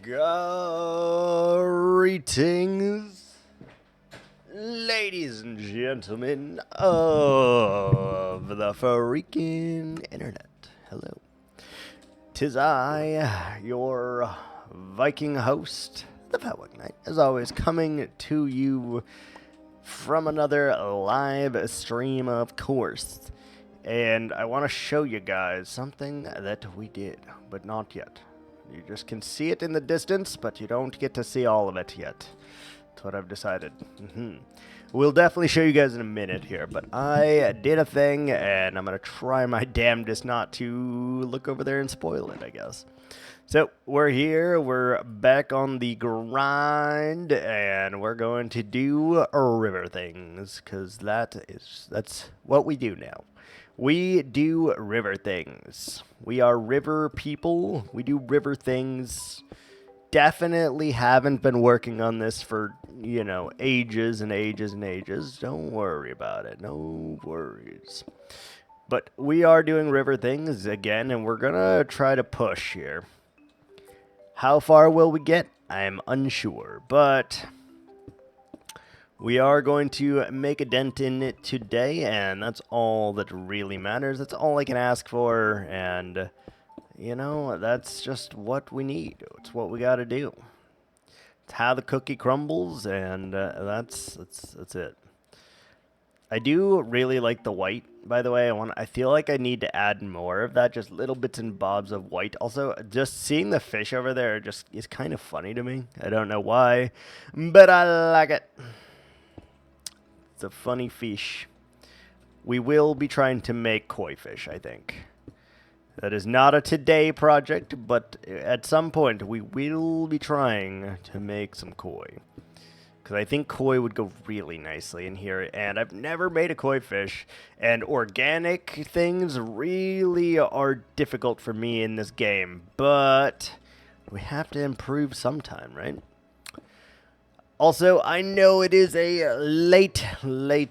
Greetings, ladies and gentlemen of the freaking internet. Hello. 'Tis I, your Viking host, the Viking Knight, as always, coming to you from another live stream, of course. And I want to show you guys something that we did, but not yet. You just can see it in the distance, but you don't get to see all of it yet. That's what I've decided. We'll definitely show you guys in a minute here, but I did a thing, and I'm going to try my damnedest not to look over there and spoil it, I guess. So, we're here, we're back on the grind, and we're going to do river things, because that's what we do now. We do river things. We are river people. We do river things. Definitely haven't been working on this for, ages and ages and ages. Don't worry about it. No worries. But we are doing river things again, and we're going to try to push here. How far will we get? I'm unsure, but we are going to make a dent in it today, and that's all that really matters. That's all I can ask for, and, that's just what we need. It's what we got to do. It's how the cookie crumbles, and that's it. I do really like the white, by the way. I feel like I need to add more of that, just little bits and bobs of white. Also, just seeing the fish over there just is kind of funny to me. I don't know why, but I like it. It's a funny fish. We will be trying to make koi fish, I think. That is not a today project, but at some point we will be trying to make some koi. Because I think koi would go really nicely in here, and I've never made a koi fish, and organic things really are difficult for me in this game, but we have to improve sometime, right? Also, I know it is a late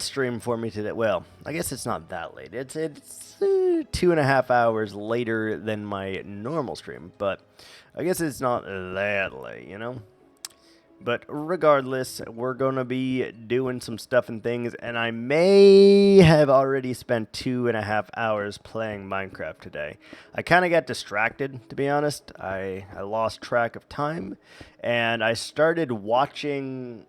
stream for me today. Well, I guess it's not that late. It's 2.5 hours later than my normal stream, but I guess it's not that late, But regardless, we're going to be doing some stuff and things, and I may have already spent 2.5 hours playing Minecraft today. I kind of got distracted, to be honest. I lost track of time, and I started watching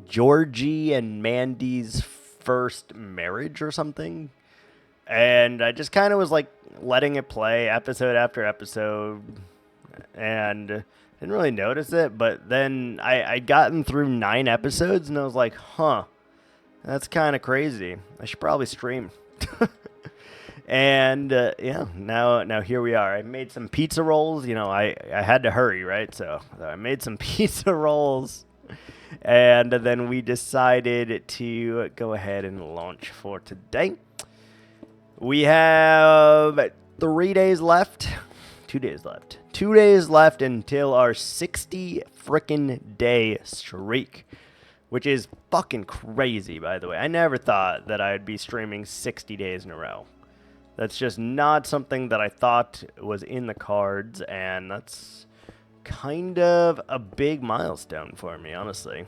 Georgie and Mandy's first marriage or something, and I just kind of was like letting it play episode after episode, and didn't really notice it, but then I'd gotten through 9 episodes, and I was like, huh, that's kind of crazy. I should probably stream. And, yeah, now here we are. I made some pizza rolls. I had to hurry, right? So I made some pizza rolls, and then we decided to go ahead and launch for today. We have 3 days left. 2 days left. 2 days left until our 60 frickin' day streak, which is fucking crazy, by the way. I never thought that I'd be streaming 60 days in a row. That's just not something that I thought was in the cards, and that's kind of a big milestone for me, honestly.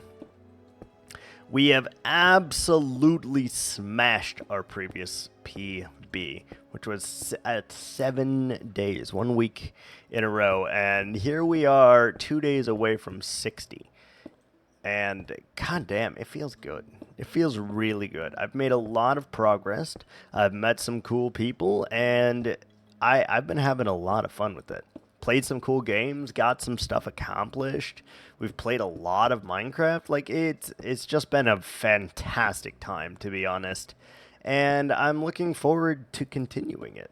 We have absolutely smashed our previous PB, which was at 7 days, 1 week in a row. And here we are 2 days away from 60. And goddamn, it feels good. It feels really good. I've made a lot of progress. I've met some cool people, and I've been having a lot of fun with it. Played some cool games, got some stuff accomplished. We've played a lot of Minecraft. Like, it's just been a fantastic time, to be honest. And I'm looking forward to continuing it.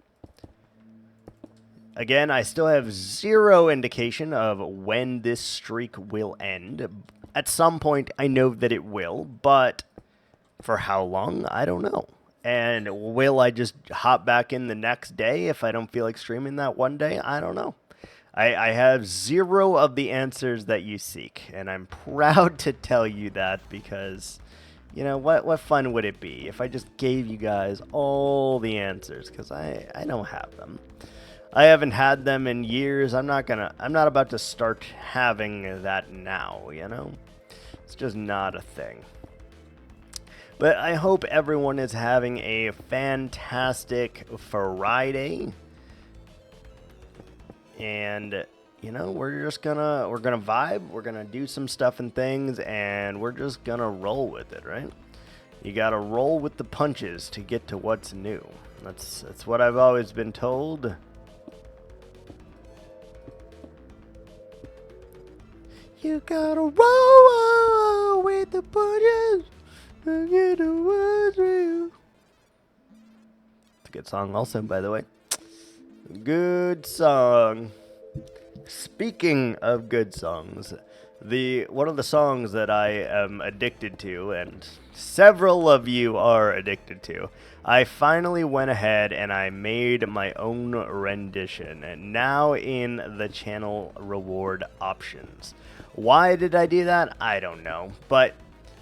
Again, I still have zero indication of when this streak will end. At some point, I know that it will, but for how long, I don't know. And will I just hop back in the next day if I don't feel like streaming that one day? I don't know. I have zero of the answers that you seek, and I'm proud to tell you that because, what fun would it be if I just gave you guys all the answers, because I don't have them. I haven't had them in years. I'm not about to start having that now, you know? It's just not a thing. But I hope everyone is having a fantastic Friday. And you know, we're gonna vibe, we're gonna do some stuff and things, and we're just gonna roll with it, right? You gotta roll with the punches to get to what's new. That's what I've always been told. You gotta roll with the punches to get to what's real. It's a good song also, by the way. Good song. Speaking of good songs, one of the songs that I am addicted to, and several of you are addicted to, I finally went ahead and I made my own rendition, and now in the channel reward options. Why did I do that? I don't know. But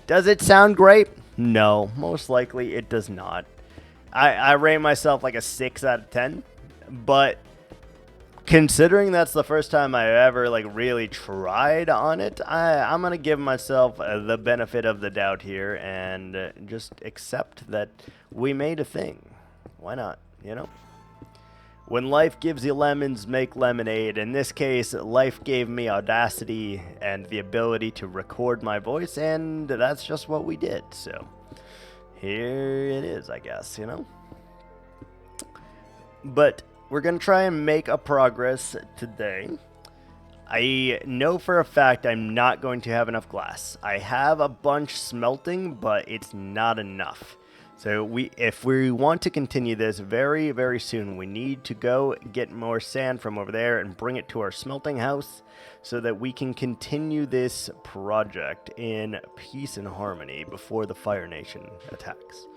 does it sound great? No, most likely it does not. I rate myself like a 6 out of 10, but considering that's the first time I ever like really tried on it, I'm gonna give myself the benefit of the doubt here and just accept that we made a thing. Why not, you know? When life gives you lemons, make lemonade. In this case, life gave me audacity and the ability to record my voice, and that's just what we did. So here it is, I guess, you know? But we're going to try and make a progress today. I know for a fact I'm not going to have enough glass. I have a bunch smelting, but it's not enough. So if we want to continue this very, very soon, we need to go get more sand from over there and bring it to our smelting house so that we can continue this project in peace and harmony before the Fire Nation attacks,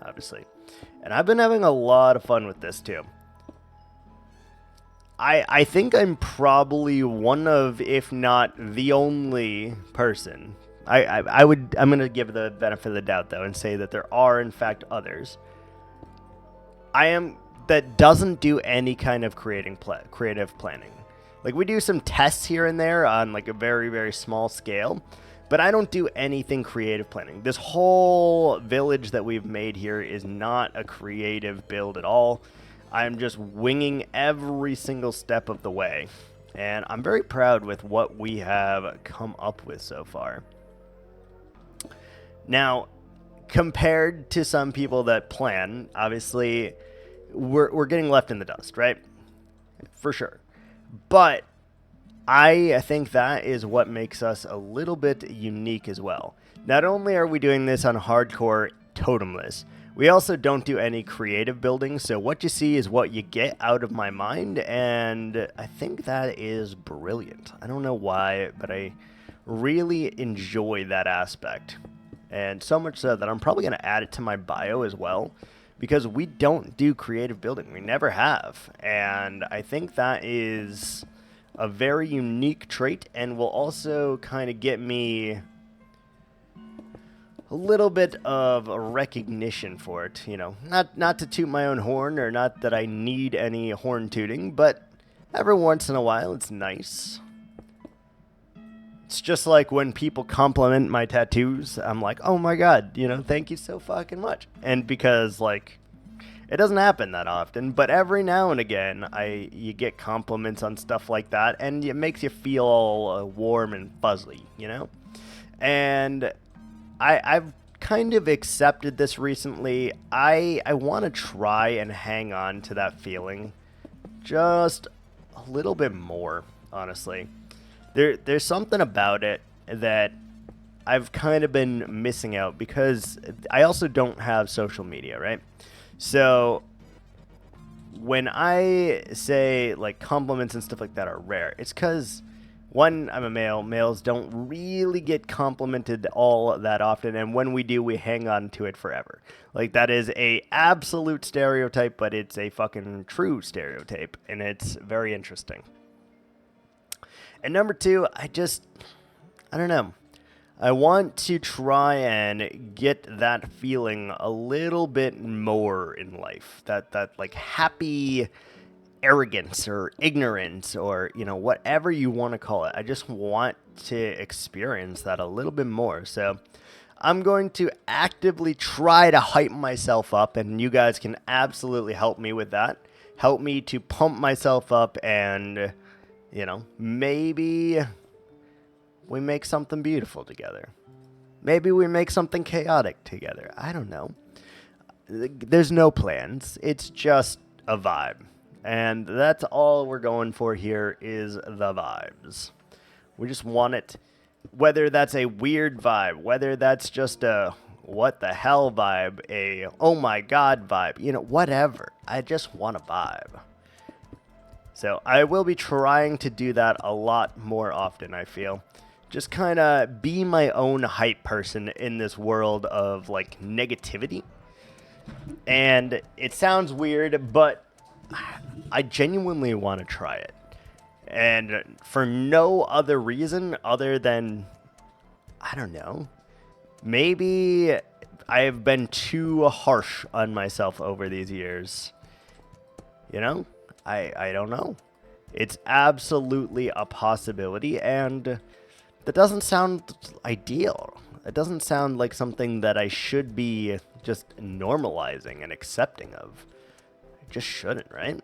obviously. And I've been having a lot of fun with this too. I think I'm probably one of, if not the only person. I'm going to give the benefit of the doubt, though, and say that there are, in fact, others. That doesn't do any kind of creative planning. Like, we do some tests here and there on, like, a very, very small scale, but I don't do anything creative planning. This whole village that we've made here is not a creative build at all. I'm just winging every single step of the way, and I'm very proud with what we have come up with so far. Now, compared to some people that plan, obviously, we're getting left in the dust, right? For sure. But I think that is what makes us a little bit unique as well. Not only are we doing this on hardcore totemless, we also don't do any creative building, so what you see is what you get out of my mind, and I think that is brilliant. I don't know why, but I really enjoy that aspect. And so much so that I'm probably going to add it to my bio as well, because we don't do creative building. We never have. And I think that is a very unique trait and will also kind of get me a little bit of a recognition for it. You know, not to toot my own horn, or not that I need any horn tooting, but every once in a while it's nice. It's just like when people compliment my tattoos, I'm like, oh my god, you know, thank you so fucking much. And because, like, it doesn't happen that often, but every now and again, you get compliments on stuff like that, and it makes you feel all warm and fuzzy, you know? And I've kind of accepted this recently. I want to try and hang on to that feeling just a little bit more, honestly. There's something about it that I've kind of been missing out, because I also don't have social media, right? So when I say, like, compliments and stuff like that are rare, it's because, one, I'm a male. Males don't really get complimented all that often, and when we do, we hang on to it forever. Like, that is a absolute stereotype, but it's a fucking true stereotype, and it's very interesting. And number two, I don't know. I want to try and get that feeling a little bit more in life. That like happy arrogance or ignorance or, you know, whatever you want to call it. I just want to experience that a little bit more. So I'm going to actively try to hype myself up, and you guys can absolutely help me with that. Help me to pump myself up, and, you know, maybe we make something beautiful together. Maybe we make something chaotic together. I don't know. There's no plans. It's just a vibe. And that's all we're going for here is the vibes. We just want it, whether that's a weird vibe, whether that's just a what the hell vibe, a oh my god vibe, you know, whatever. I just want a vibe. So I will be trying to do that a lot more often, I feel. Just kind of be my own hype person in this world of, like, negativity. And it sounds weird, but I genuinely want to try it. And for no other reason other than, I don't know, maybe I have been too harsh on myself over these years. You know? I don't know. It's absolutely a possibility, and that doesn't sound ideal. It doesn't sound like something that I should be just normalizing and accepting of. I just shouldn't, right?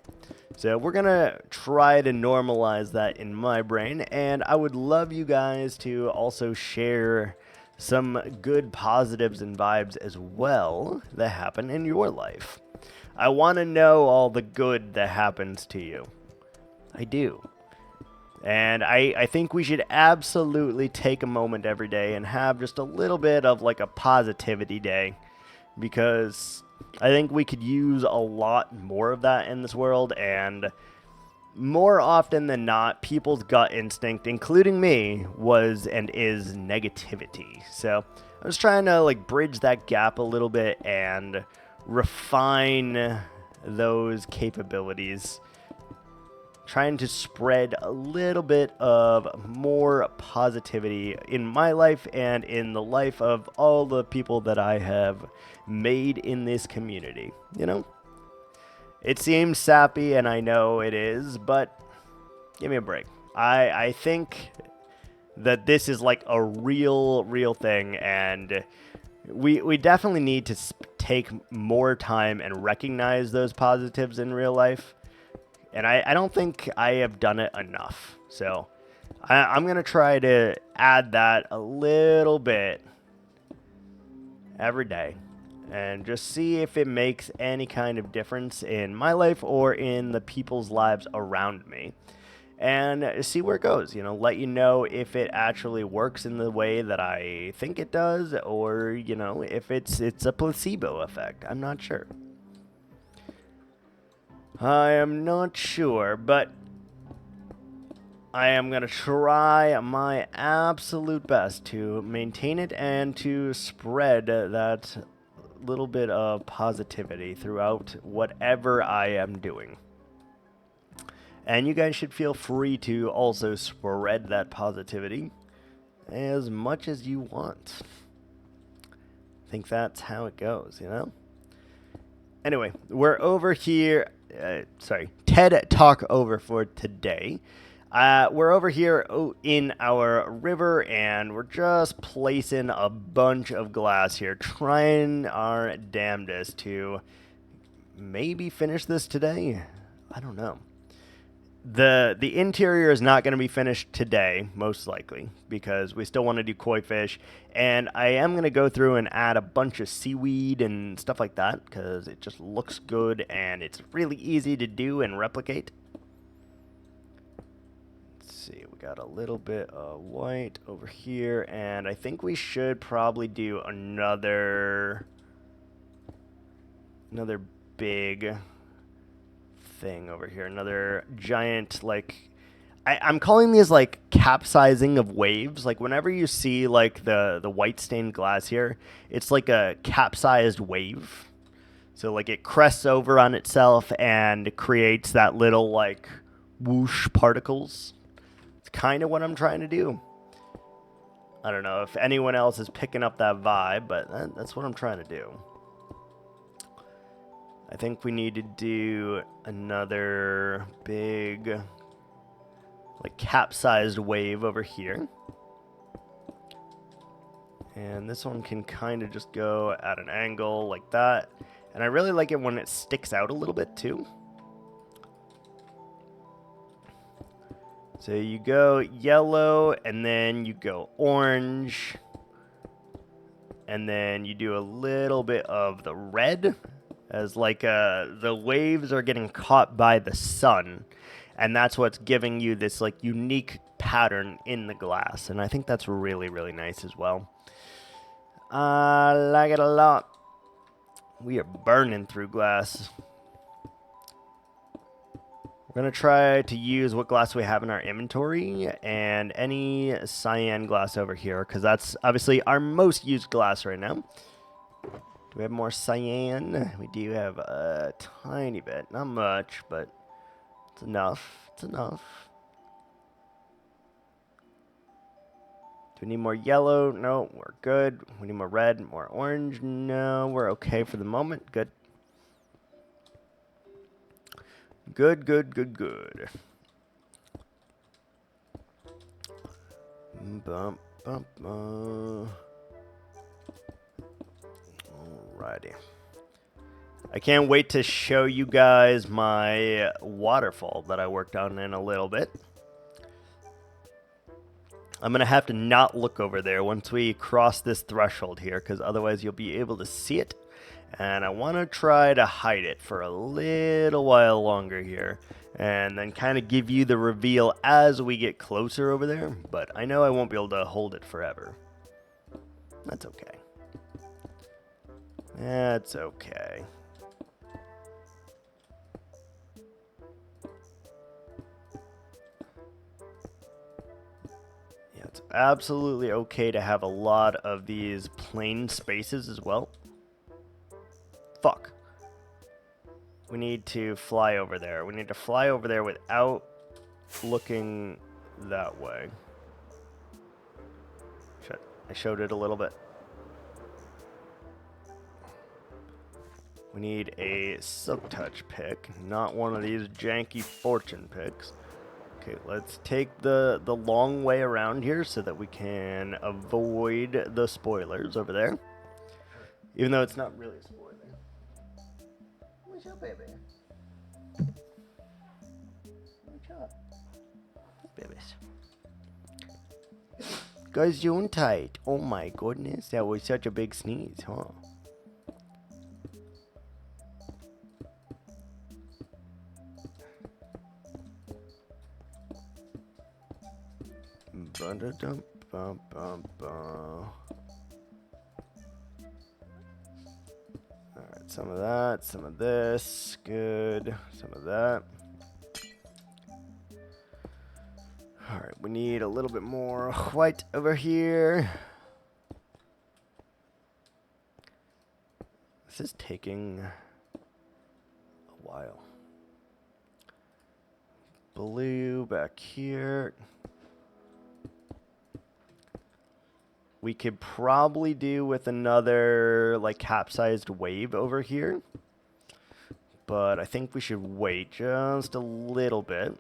So we're going to try to normalize that in my brain, and I would love you guys to also share some good positives and vibes as well that happen in your life. I want to know all the good that happens to you. I do. And I think we should absolutely take a moment every day and have just a little bit of like a positivity day, because I think we could use a lot more of that in this world. And more often than not, people's gut instinct, including me, was and is negativity. So I was trying to like bridge that gap a little bit and refine those capabilities, trying to spread a little bit of more positivity in my life and in the life of all the people that I have made in this community. You know, it seems sappy, and I know it is, but give me a break. I think that this is like a real thing, and we definitely need to take more time and recognize those positives in real life. And I don't think I have done it enough. So I'm going to try to add that a little bit every day and just see if it makes any kind of difference in my life or in the people's lives around me. And see where it goes, you know, let you know if it actually works in the way that I think it does, or, you know, if it's a placebo effect. I'm not sure. I am not sure, but I am going to try my absolute best to maintain it and to spread that little bit of positivity throughout whatever I am doing. And you guys should feel free to also spread that positivity as much as you want. I think that's how it goes, you know? Anyway, we're over here. TED Talk over for today. We're over here in our river, and we're just placing a bunch of glass here, trying our damnedest to maybe finish this today. I don't know. The interior is not going to be finished today, most likely, because we still want to do koi fish, and I am going to go through and add a bunch of seaweed and stuff like that, because it just looks good, and it's really easy to do and replicate. Let's see, we got a little bit of white over here, and I think we should probably do another big thing over here, another giant, like, I'm calling these like capsizing of waves. Like whenever you see like the white stained glass here, it's like a capsized wave. So like it crests over on itself and creates that little like whoosh particles. It's kind of what I'm trying to do. I don't know if anyone else is picking up that vibe, but that's what I'm trying to do. I think we need to do another big, like, capsized wave over here. And this one can kind of just go at an angle like that. And I really like it when it sticks out a little bit too. So you go yellow, and then you go orange. And then you do a little bit of the red, as like the waves are getting caught by the sun. And that's what's giving you this like unique pattern in the glass. And I think that's really, really nice as well. I like it a lot. We are burning through glass. We're going to try to use what glass we have in our inventory and any cyan glass over here, because that's obviously our most used glass right now. Do we have more cyan? We do have a tiny bit. Not much, but it's enough. It's enough. Do we need more yellow? No, we're good. We need more red, more orange? No, we're okay for the moment. Good. Good, good, good, good. Bump, bump, Alrighty. I can't wait to show you guys my waterfall that I worked on in a little bit. I'm going to have to not look over there once we cross this threshold here, because otherwise you'll be able to see it. And I want to try to hide it for a little while longer here. And then kind of give you the reveal as we get closer over there. But I know I won't be able to hold it forever. That's okay. That's okay. Yeah, it's absolutely okay to have a lot of these plain spaces as well. Fuck. We need to fly over there. We need to fly over there without looking that way. Shit, I showed it a little bit. We need a silk touch pick, not one of these janky fortune picks. Okay, let's take the long way around here so that we can avoid the spoilers over there. Even though it's not really a spoiler. What's up, baby? What's up? Hey, babies. Guys, doing tight. Oh my goodness, that was such a big sneeze, huh? Alright, some of that, some of this, good, some of that. Alright, we need a little bit more white over here. This is taking a while. Blue back here. We could probably do with another, like, capsized wave over here. But I think we should wait just a little bit.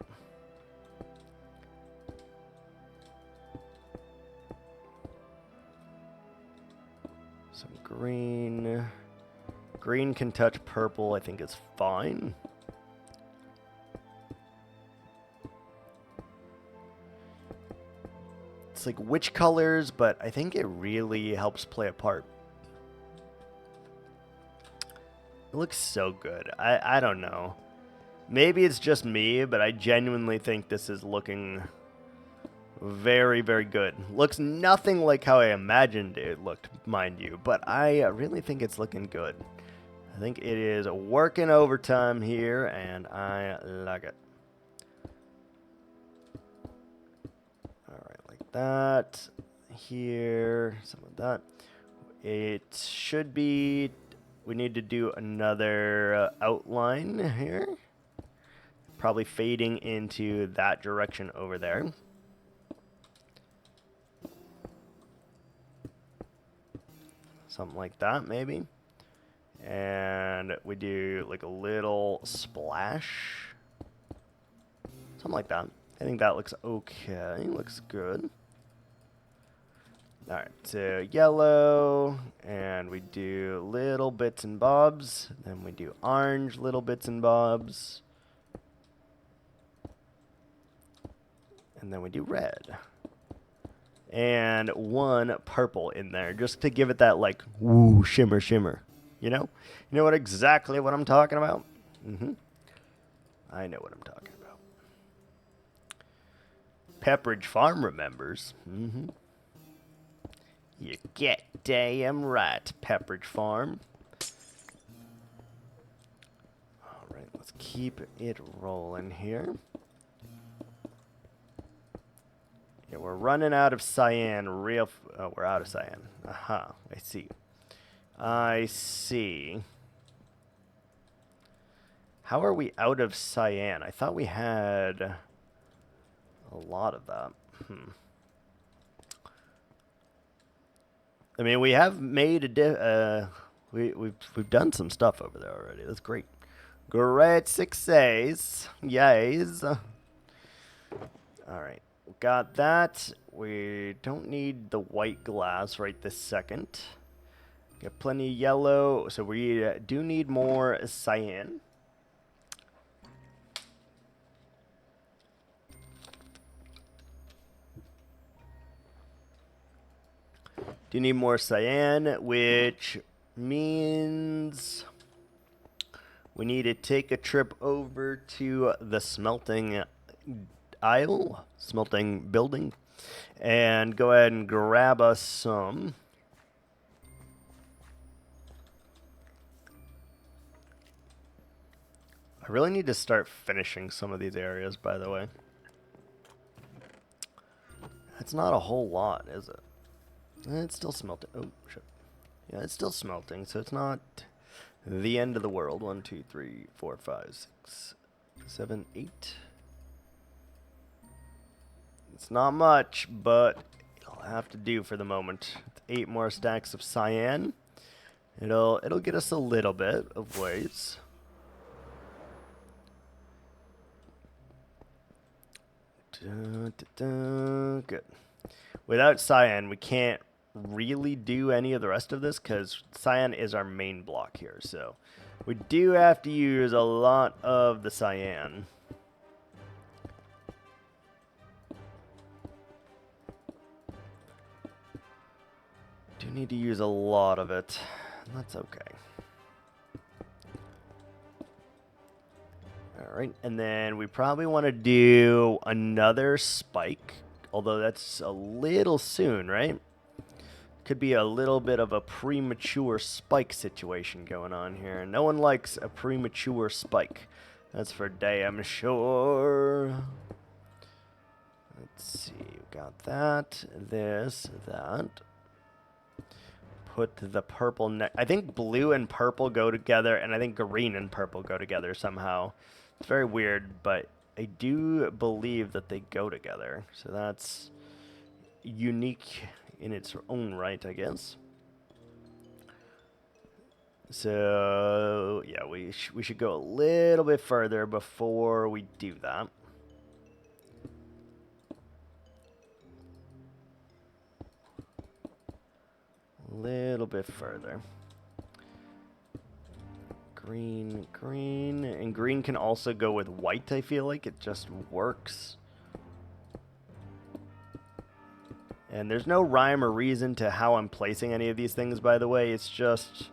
Some green. Green can touch purple, I think it's fine. It's like which colors, but I think it really helps play a part. It looks so good. I don't know. Maybe it's just me, but I genuinely think this is looking very, very good. Looks nothing like how I imagined it looked, mind you, but I really think it's looking good. I think it is working overtime here, and I like it. That here, some of that. It should be, we need to do another outline here, probably fading into that direction over there. Something like that, maybe. And we do like a little splash. Something like that. I think that looks okay. Looks good. Alright, so yellow, and we do little bits and bobs. Then we do orange, little bits and bobs. And then we do red. And one purple in there, just to give it that, like, woo, shimmer, shimmer. You know? You know exactly what I'm talking about? Mm-hmm. I know what I'm talking about. Pepperidge Farm remembers. Mm-hmm. You get damn right, Pepperidge Farm. Alright, let's keep it rolling here. Yeah, we're running out of cyan real... oh, we're out of cyan. Aha, I see. I see. How are we out of cyan? I thought we had a lot of that. I mean, we have made a we've done some stuff over there already. That's great. Great success. Yes. All right. Got that. We don't need the white glass right this second. Got plenty of yellow, so we do need more cyan. Do need more cyan, which means we need to take a trip over to the smelting aisle, smelting building, and go ahead and grab us some. I really need to start finishing some of these areas, by the way. That's not a whole lot, is it? It's still smelting. Oh, shit. Yeah, it's still smelting, so it's not the end of the world. 1, 2, 3, 4, 5, 6, 7, 8. It's not much, but it'll have to do for the moment. It's 8 more stacks of cyan. It'll get us a little bit of ways. Good. Without cyan, we can't really do any of the rest of this because cyan is our main block here. So we do have to use a lot of the cyan. Do need to use a lot of it. That's okay. Alright, and then we probably want to do another spike, although that's a little soon, right? Could be a little bit of a premature spike situation going on here. No one likes a premature spike. That's for damn sure. Let's see, we got that, this, that. Put the purple I think blue and purple go together, and I think green and purple go together somehow. It's very weird, but I do believe that they go together. So that's unique in its own right, I guess. So, yeah, we should go a little bit further before we do that. A little bit further. Green, green, and green can also go with white, I feel like. It just works. And there's no rhyme or reason to how I'm placing any of these things, by the way. It's just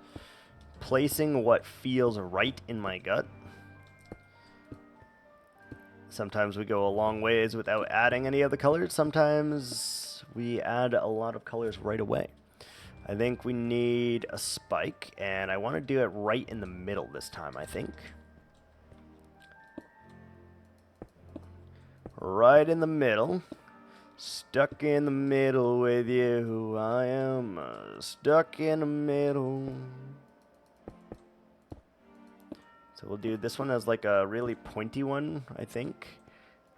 placing what feels right in my gut. Sometimes we go a long ways without adding any of the colors. Sometimes we add a lot of colors right away. I think we need a spike, and I want to do it right in the middle this time, I think. Right in the middle. Stuck in the middle with you. I am stuck in the middle. So we'll do this one as like a really pointy one, I think.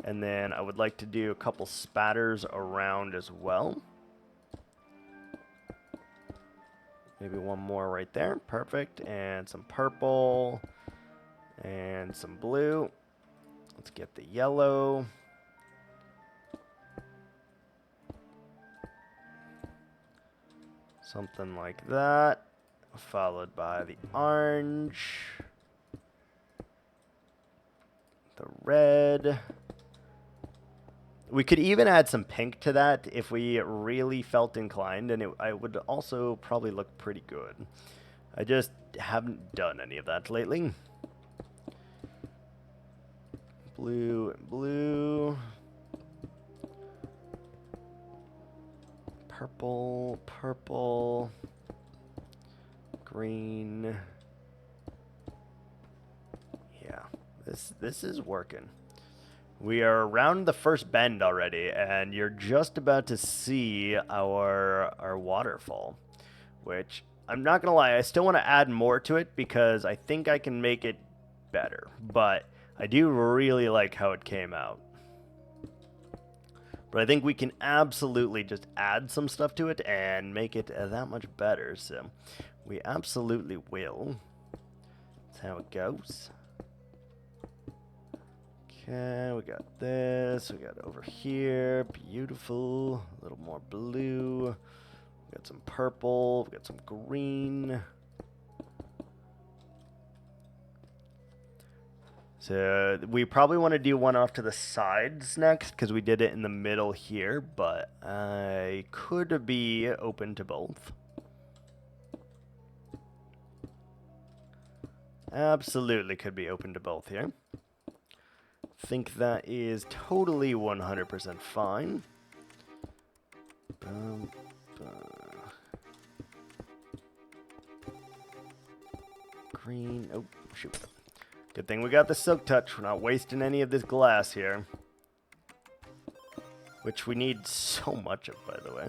And then I would like to do a couple spatters around as well. Maybe one more right there. Perfect. And some purple. And some blue. Let's get the yellow. Something like that. Followed by the orange. The red. We could even add some pink to that if we really felt inclined, and I would also probably look pretty good. I just haven't done any of that lately. Blue and blue. Purple, purple. Green. Yeah, this is working. We are around the first bend already, and you're just about to see our waterfall, which I'm not gonna lie, I still want to add more to it because I think I can make it better, but I do really like how it came out. But I think we can absolutely just add some stuff to it and make it that much better, so we absolutely will. That's how it goes. Okay, we got this, we got over here, beautiful, a little more blue, we got some purple, we got some green. So we probably want to do one off to the sides next because we did it in the middle here, but I could be open to both. Absolutely could be open to both here. Think that is totally 100% fine. Green. Oh, shoot. Good thing we got the silk touch. We're not wasting any of this glass here. Which we need so much of, by the way.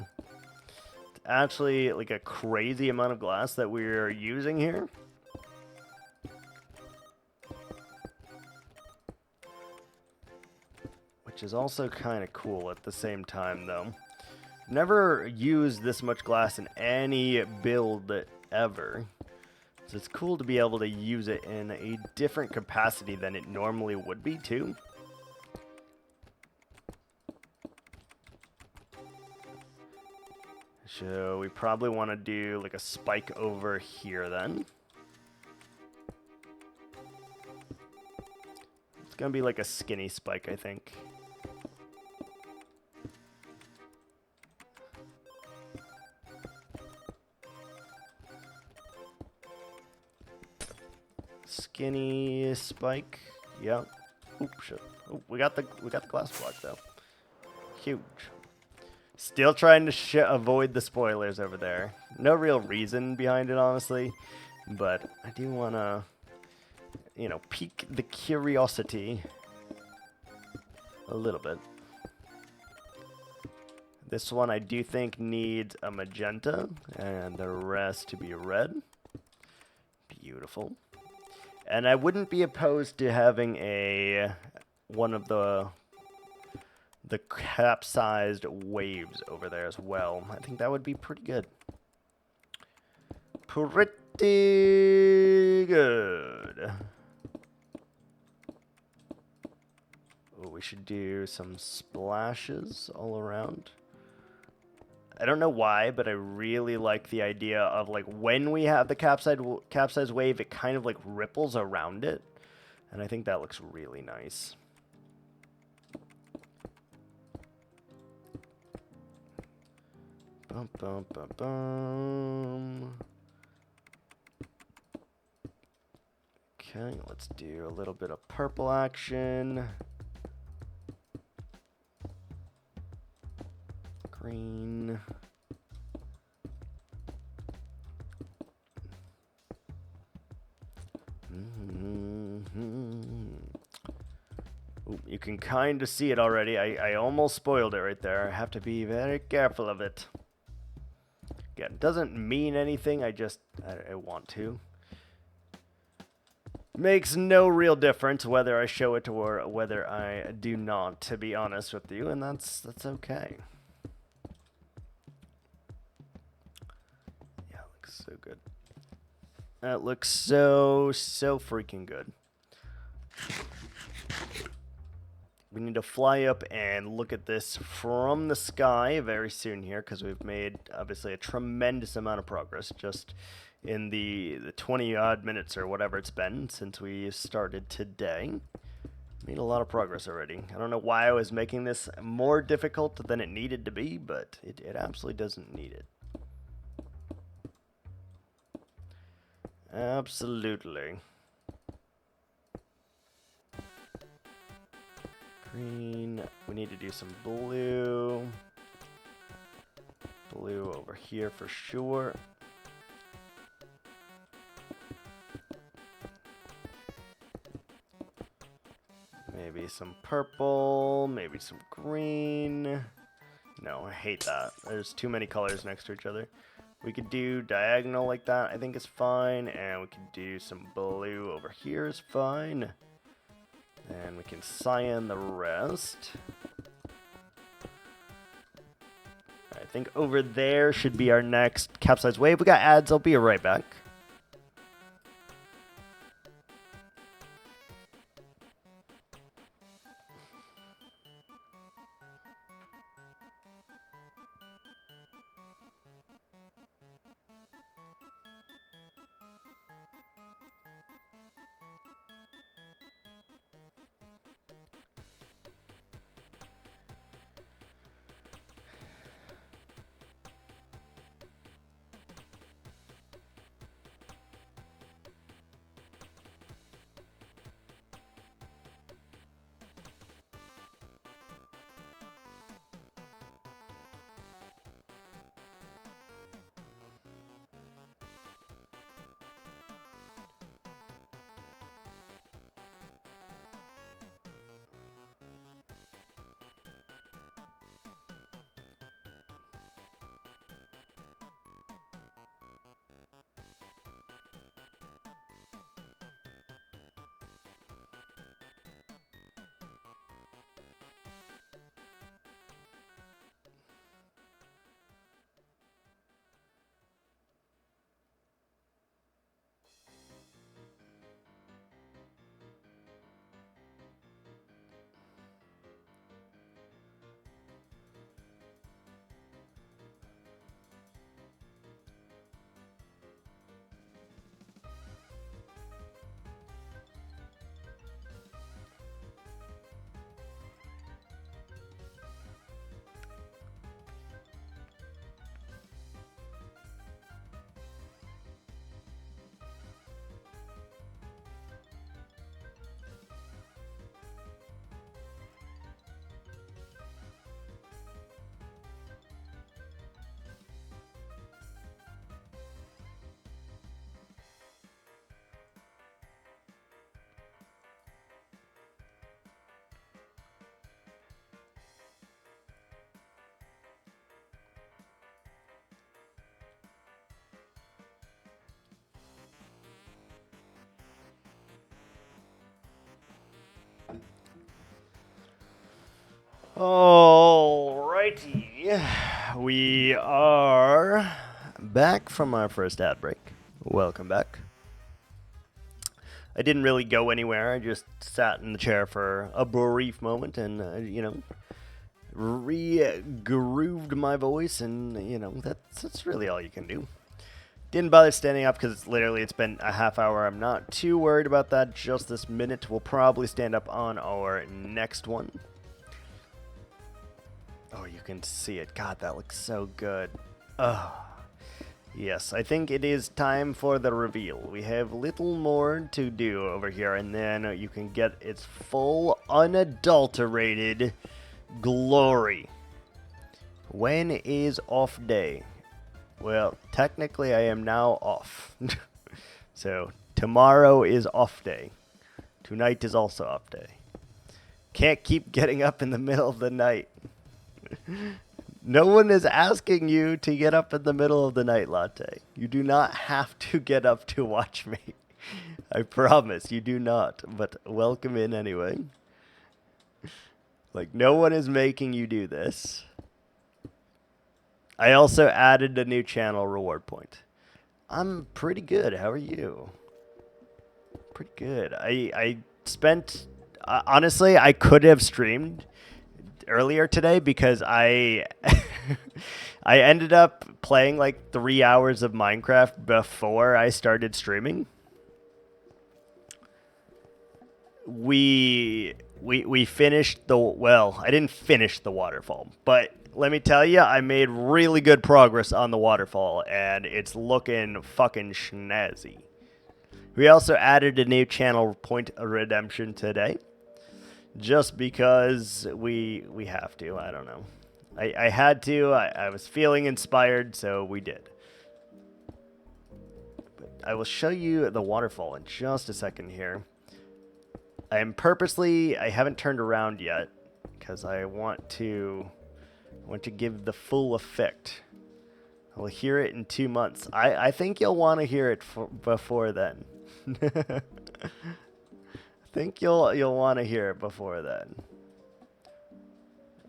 It's actually like a crazy amount of glass that we're using here. Which is also kind of cool at the same time, though. Never used this much glass in any build ever. So it's cool to be able to use it in a different capacity than it normally would be, too. So we probably want to do like a spike over here then. It's going to be like a skinny spike, I think. Skinny spike. Yep. Oop, shit. Oh, we got the glass block though. Huge. Still trying to avoid the spoilers over there. No real reason behind it, honestly, but I do want to, you know, pique the curiosity a little bit. This one I do think needs a magenta and the rest to be red. Beautiful. And I wouldn't be opposed to having one of the capsized waves over there as well. I think that would be pretty good. Pretty good. Oh, we should do some splashes all around. I don't know why, but I really like the idea of like when we have the capsized wave, it kind of like ripples around it. And I think that looks really nice. Bum, bum, bum, bum. Okay, let's do a little bit of purple action. Green. Ooh, you can kind of see it already. I almost spoiled it right there. I have to be very careful of it. Again, it doesn't mean anything. I want to. Makes no real difference whether I show it or whether I do not, to be honest with you, and that's okay. Yeah, like looks so good. That looks so freaking good. We need to fly up and look at this from the sky very soon here, because we've made, obviously, a tremendous amount of progress just in the 20-odd minutes or whatever it's been since we started today. Made a lot of progress already. I don't know why I was making this more difficult than it needed to be, but it absolutely doesn't need it. Absolutely. Green. We need to do some blue. Blue over here for sure. Maybe some purple, maybe some green. No, I hate that. There's too many colors next to each other. We could do diagonal like that, I think is fine. And we could do some blue over here is fine. And we can cyan the rest. I think over there should be our next capsize wave. We got ads. I'll be right back. Alrighty, we are back from our first ad break. Welcome back. I didn't really go anywhere. I just sat in the chair for a brief moment and, you know, re-grooved my voice, and, you know, that's really all you can do. Didn't bother standing up because it's been a half hour. I'm not too worried about that just this minute. We'll probably stand up on our next one. Oh, you can see it. God, that looks so good. Oh, yes, I think it is time for the reveal. We have little more to do over here, and then you can get its full, unadulterated glory. When is off day? Well, technically I am now off. So, tomorrow is off day. Tonight is also off day. Can't keep getting up in the middle of the night. No one is asking you to get up in the middle of the night, Latte. You do not have to get up to watch me. I promise, you do not. But welcome in anyway. Like, no one is making you do this. I also added a new channel reward point. I'm pretty good. How are you? Pretty good. I spent honestly, I could have streamed earlier today because I I ended up playing like 3 hours of Minecraft before I started streaming. We finished the, well, I didn't finish the waterfall, but let me tell you, I made really good progress on the waterfall, and it's looking fucking snazzy. We also added a new channel point of redemption today, just because we have to. I don't know. I had to. I was feeling inspired, so we did. But I will show you the waterfall in just a second here. I haven't turned around yet because I want to give the full effect. I'll hear it in 2 months. I think you'll want to hear it before then. I think you'll want to hear it before then.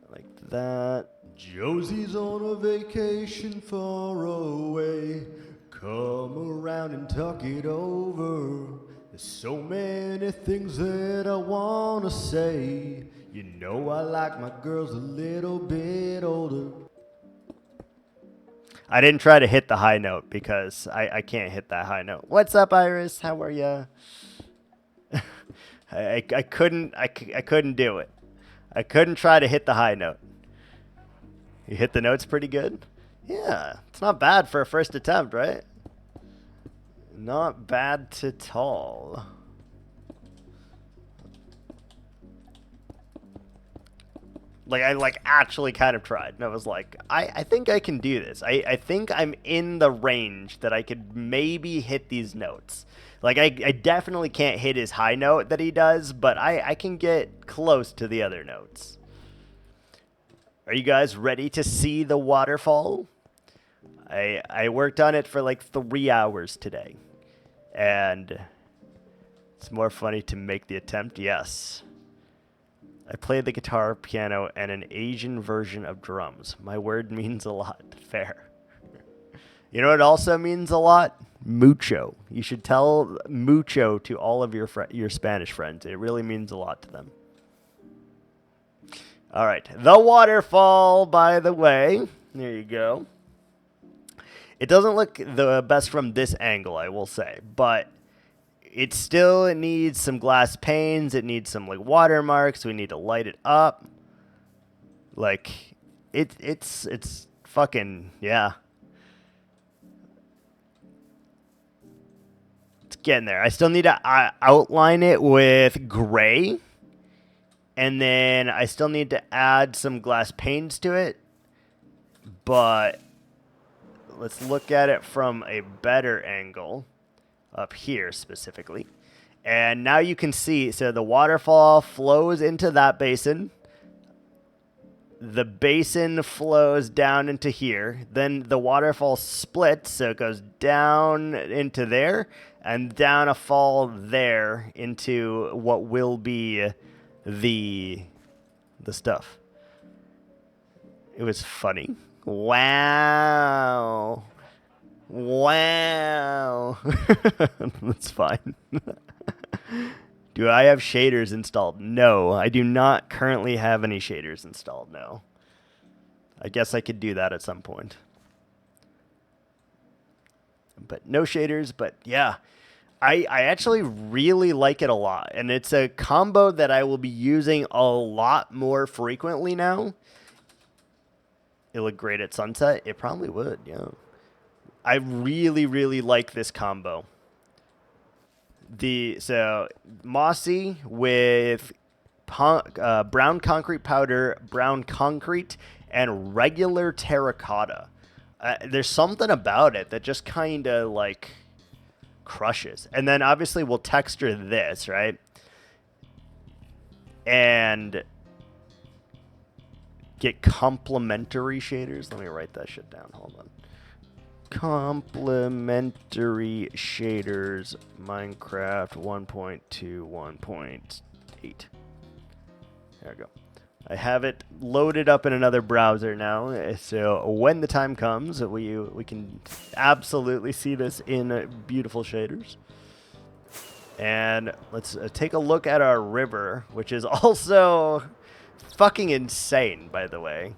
Like that. Josie's on a vacation far away. Come around and talk it over. There's so many things that I want to say. You know I like my girls a little bit older. I didn't try to hit the high note because I can't hit that high note. What's up, Iris? How are ya? I couldn't do it. I couldn't try to hit the high note. You hit the notes pretty good? Yeah, it's not bad for a first attempt, right? Not bad at all. Like, I actually kind of tried. And I was like, I think I can do this. I think I'm in the range that I could maybe hit these notes. Like, I definitely can't hit his high note that he does, but I can get close to the other notes. Are you guys ready to see the waterfall? I worked on it for like 3 hours today. And it's more funny to make the attempt, yes. I played the guitar, piano, and an Asian version of drums. My word means a lot. Fair. You know what also means a lot? Mucho. You should tell mucho to all of your Spanish friends. It really means a lot to them. All right. The waterfall, by the way. There you go. It doesn't look the best from this angle, I will say, but it still needs some glass panes. It needs some like watermarks. We need to light it up. Like it's fucking, yeah. It's getting there. I still need to outline it with gray. And then I still need to add some glass panes to it. But let's look at it from a better angle. Up here specifically. And now you can see, so the waterfall flows into that basin. The basin flows down into here. Then the waterfall splits, so it goes down into there and down a fall there into what will be the stuff. It was funny. Wow. Wow. That's fine. Do I have shaders installed? No, I do not currently have any shaders installed, no. I guess I could do that at some point. But no shaders, but yeah. I actually really like it a lot. And it's a combo that I will be using a lot more frequently now. It'll look great at sunset. It probably would, yeah. I really, really like this combo. So mossy with brown concrete powder, brown concrete, and regular terracotta. There's something about it that just kind of like crushes. And then obviously we'll texture this, right? And get complementary shaders. Let me write that shit down. Hold on. Complementary shaders, Minecraft 1.2, 1.8. There we go. I have it loaded up in another browser now, so when the time comes, we can absolutely see this in beautiful shaders. And let's take a look at our river, which is also fucking insane, by the way.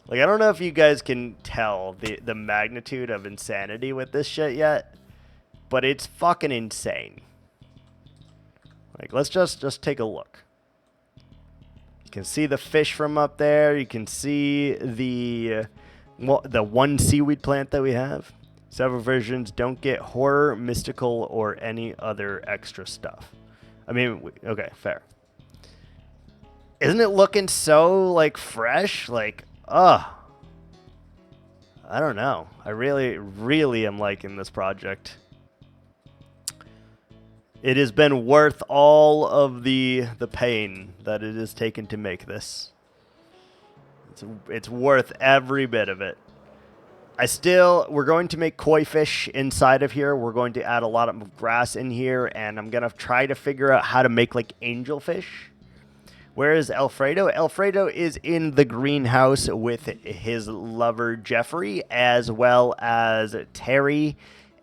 Like, I don't know if you guys can tell the magnitude of insanity with this shit yet, but it's fucking insane. Like, let's just take a look. You can see the fish from up there. You can see the one seaweed plant that we have. Several versions don't get horror, mystical, or any other extra stuff. I mean, okay, fair. Isn't it looking so, like, fresh? Like, I don't know. I really, really am liking this project. It has been worth all of the pain that it has taken to make this. It's worth every bit of it. We're going to make koi fish inside of here. We're going to add a lot of grass in here, and I'm going to try to figure out how to make, like, angelfish. Where is Alfredo? Alfredo is in the greenhouse with his lover, Jeffrey, as well as Terry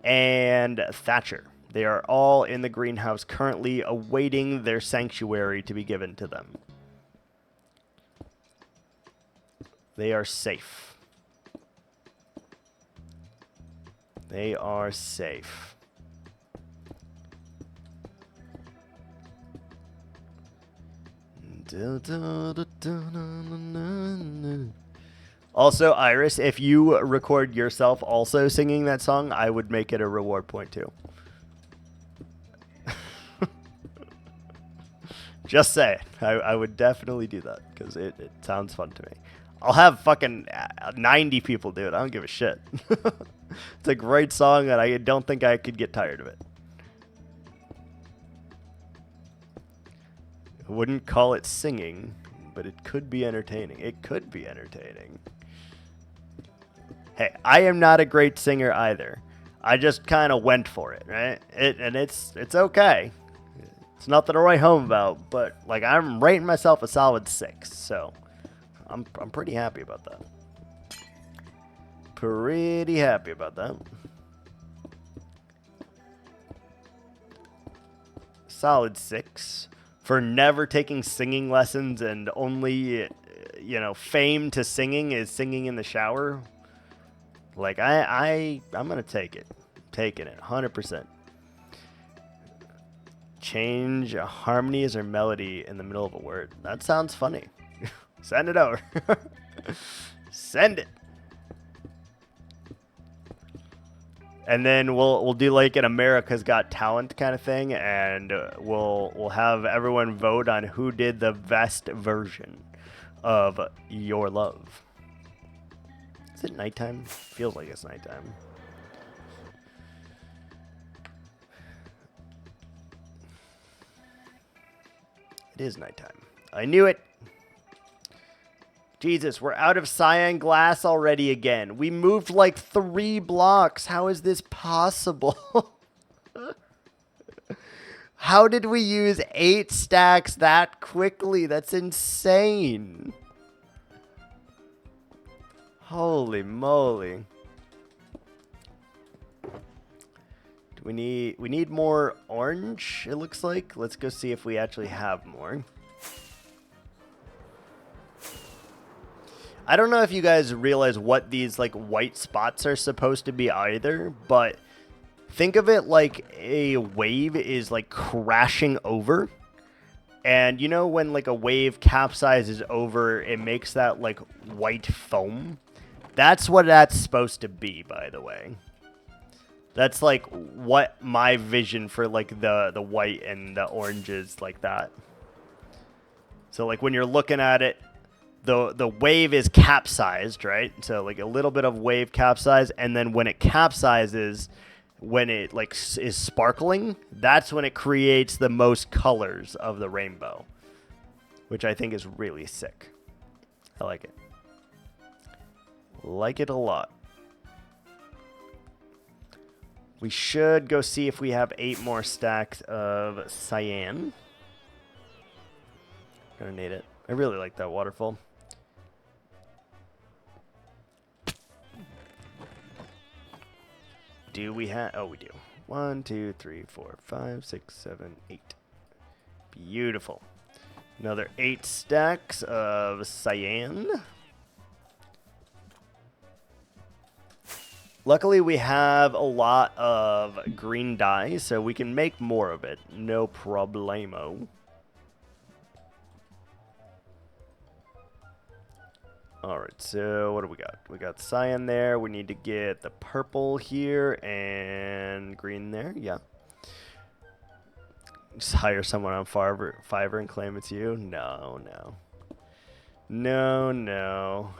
and Thatcher. They are all in the greenhouse currently awaiting their sanctuary to be given to them. They are safe. They are safe. Also, Iris, if you record yourself also singing that song, I would make it a reward point too. Just say it. I would definitely do that because it sounds fun to me. I'll have fucking 90 people do it. I don't give a shit. It's a great song, and I don't think I could get tired of it. I wouldn't call it singing, but it could be entertaining. It could be entertaining. Hey, I am not a great singer either. I just kind of went for it, right? It's okay. It's nothing to write home about, but like I'm rating myself a solid 6, so I'm pretty happy about that. Pretty happy about that. Solid 6 for never taking singing lessons and only, fame to singing is singing in the shower. Like I'm gonna take it, taking it 100%. Change harmonies or melody in the middle of a word. That sounds funny. Send it over. Send it. And then we'll do like an America's Got Talent kind of thing, and we'll have everyone vote on who did the best version of Your Love. Is it nighttime? Feels like it's nighttime. It is nighttime. I knew it. Jesus, we're out of cyan glass already again. We moved like 3 blocks. How is this possible? How did we use 8 stacks that quickly? That's insane. Holy moly. We need more orange, it looks like. Let's go see if we actually have more. I don't know if you guys realize what these like white spots are supposed to be either, but think of it like a wave is like crashing over. And you know when like a wave capsizes over, it makes that like white foam? That's what that's supposed to be, by the way. That's like what my vision for like the white and the orange is, like that. So like when you're looking at it, the wave is capsized, right? So like a little bit of wave capsize, and then when it capsizes, when it like is sparkling, that's when it creates the most colors of the rainbow, which I think is really sick. I like it. Like it a lot. We should go see if we have 8 more stacks of cyan. Gonna need it. I really like that waterfall. Do we have... Oh, we do. 1, 2, 3, 4, 5, 6, 7, 8. Beautiful. Another 8 stacks of cyan. Luckily, we have a lot of green dye, so we can make more of it. No problemo. Alright, so what do we got? We got cyan there. We need to get the purple here and green there. Yeah. Just hire someone on Fiverr and claim it's you? No, no. No, no.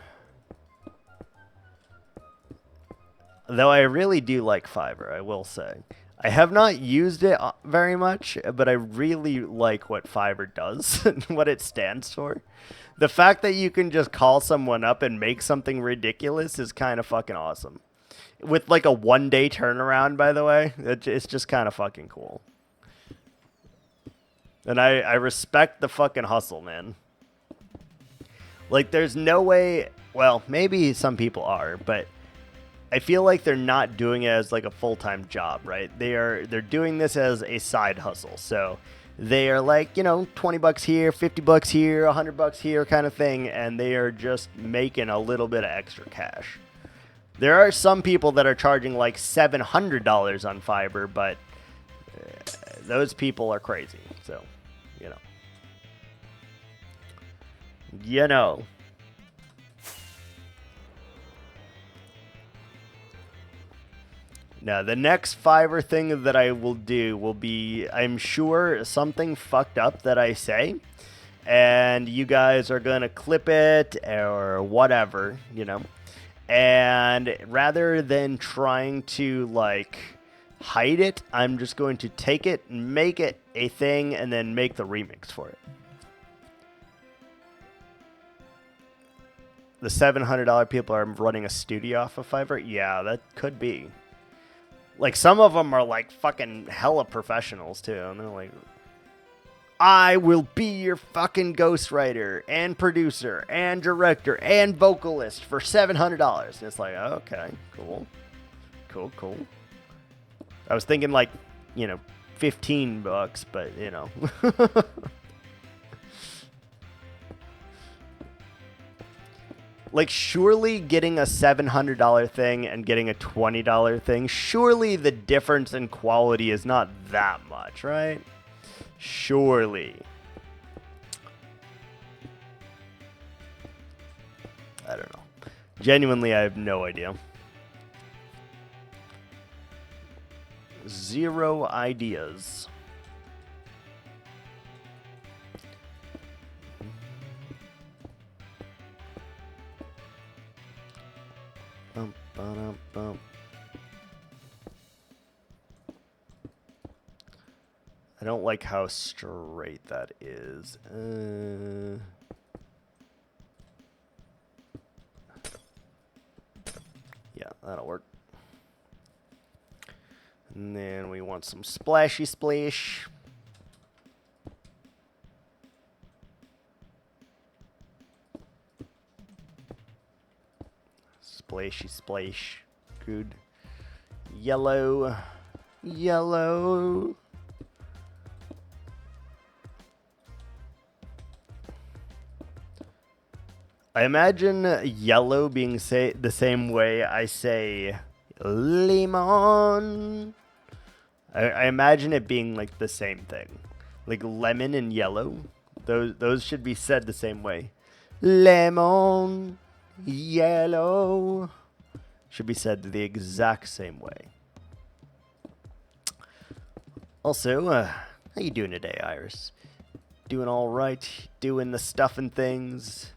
Though I really do like Fiverr, I will say. I have not used it very much, but I really like what Fiverr does and what it stands for. The fact that you can just call someone up and make something ridiculous is kind of fucking awesome. With like a 1-day turnaround, by the way, it's just kind of fucking cool. And I respect the fucking hustle, man. Like, there's no way... Well, maybe some people are, but... I feel like they're not doing it as like a full-time job, right? They're doing this as a side hustle. So they are like, you know, 20 bucks here, 50 bucks here, 100 bucks here kind of thing. And they are just making a little bit of extra cash. There are some people that are charging like $700 on Fiverr, but those people are crazy. So, you know. You know. Now, the next Fiverr thing that I will do will be, I'm sure, something fucked up that I say. And you guys are going to clip it or whatever, you know. And rather than trying to, like, hide it, I'm just going to take it, make it a thing, and then make the remix for it. The $700 people are running a studio off of Fiverr? Yeah, that could be. Like, some of them are, like, fucking hella professionals, too. And they're like, I will be your fucking ghostwriter and producer and director and vocalist for $700. And it's like, okay, cool. Cool, cool. I was thinking, like, you know, 15 bucks, but, you know. Like, surely getting a $700 thing and getting a $20 thing, surely the difference in quality is not that much, right? Surely. I don't know. Genuinely, I have no idea. Zero ideas. Bum, ba-dum, bum. I don't like how straight that is. Yeah, that'll work. And then we want some splashy splash. Splashy splash. Good. Yellow. Yellow. I imagine yellow being the same way I say lemon. I imagine it being like the same thing. Like lemon and yellow. Those should be said the same way. Lemon. Yellow. Should be said the exact same way. Also, how you doing today, Iris? Doing all right? Doing the stuff and things?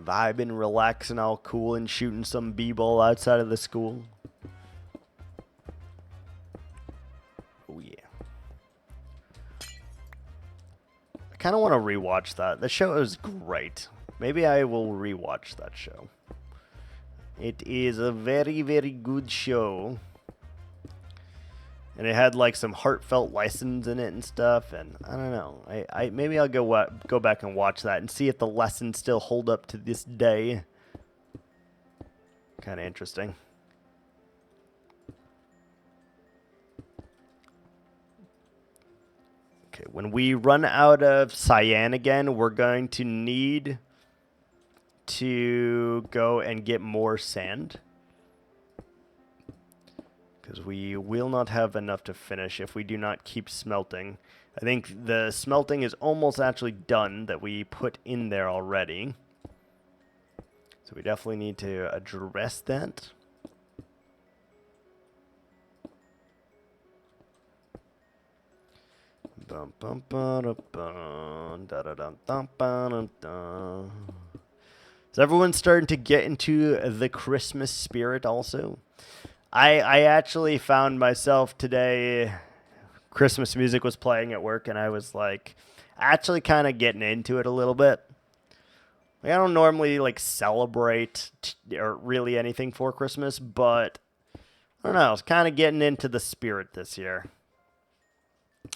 Vibing, relaxing, all cool, and shooting some b-ball outside of the school? Oh, yeah. I kind of want to rewatch that. The show is great. Maybe I will rewatch that show. It is a very, very good show. And it had like some heartfelt lessons in it and stuff, and I don't know. I maybe I'll go back and watch that and see if the lessons still hold up to this day. Kind of interesting. Okay, when we run out of cyan again, we're going to need to go and get more sand. Because we will not have enough to finish if we do not keep smelting. I think the smelting is almost actually done that we put in there already. So we definitely need to address that. Bum, bum, ba, da, bum, da, da, dum, dum, ba, dum, dum. Is everyone starting to get into the Christmas spirit also? I actually found myself today, Christmas music was playing at work, and I was like, actually kind of getting into it a little bit. Like, I don't normally like celebrate or really anything for Christmas, but I don't know, I was kind of getting into the spirit this year.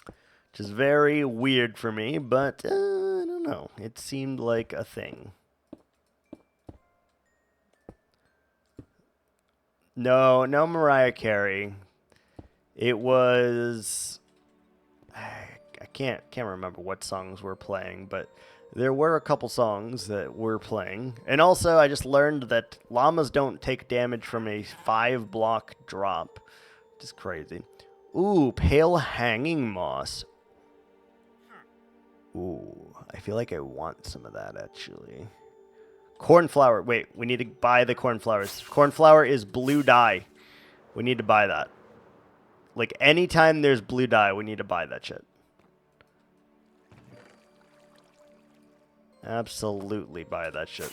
Which is very weird for me, but I don't know. It seemed like a thing. No Mariah Carey. It was I can't remember what songs were playing, but there were a couple songs that were playing. And also I just learned that llamas don't take damage from a 5-block drop. Which is crazy. Ooh, pale hanging moss. Ooh, I feel like I want some of that actually. Cornflower. Wait, we need to buy the cornflowers. Cornflower is blue dye. We need to buy that. Like, anytime there's blue dye, we need to buy that shit. Absolutely buy that shit.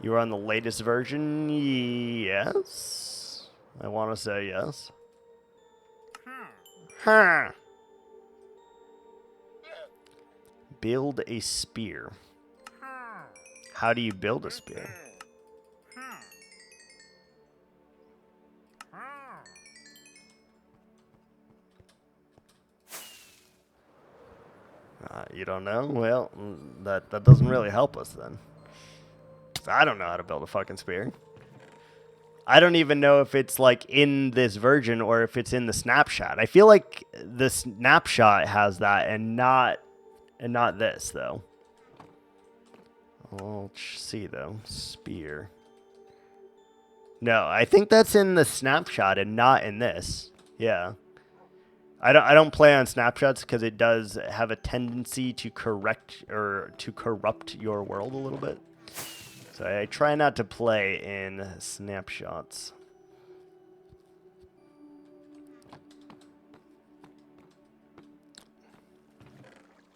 You're on the latest version? Yes. I want to say yes. Huh. Build a spear. How do you build a spear? You don't know? Well, that doesn't really help us then. I don't know how to build a fucking spear. I don't even know if it's like in this version or if it's in the snapshot. I feel like the snapshot has that and not this though. We'll see though. Spear. No, I think that's in the snapshot and not in this. Yeah. I don't play on snapshots because it does have a tendency to corrupt your world a little bit. So I try not to play in snapshots.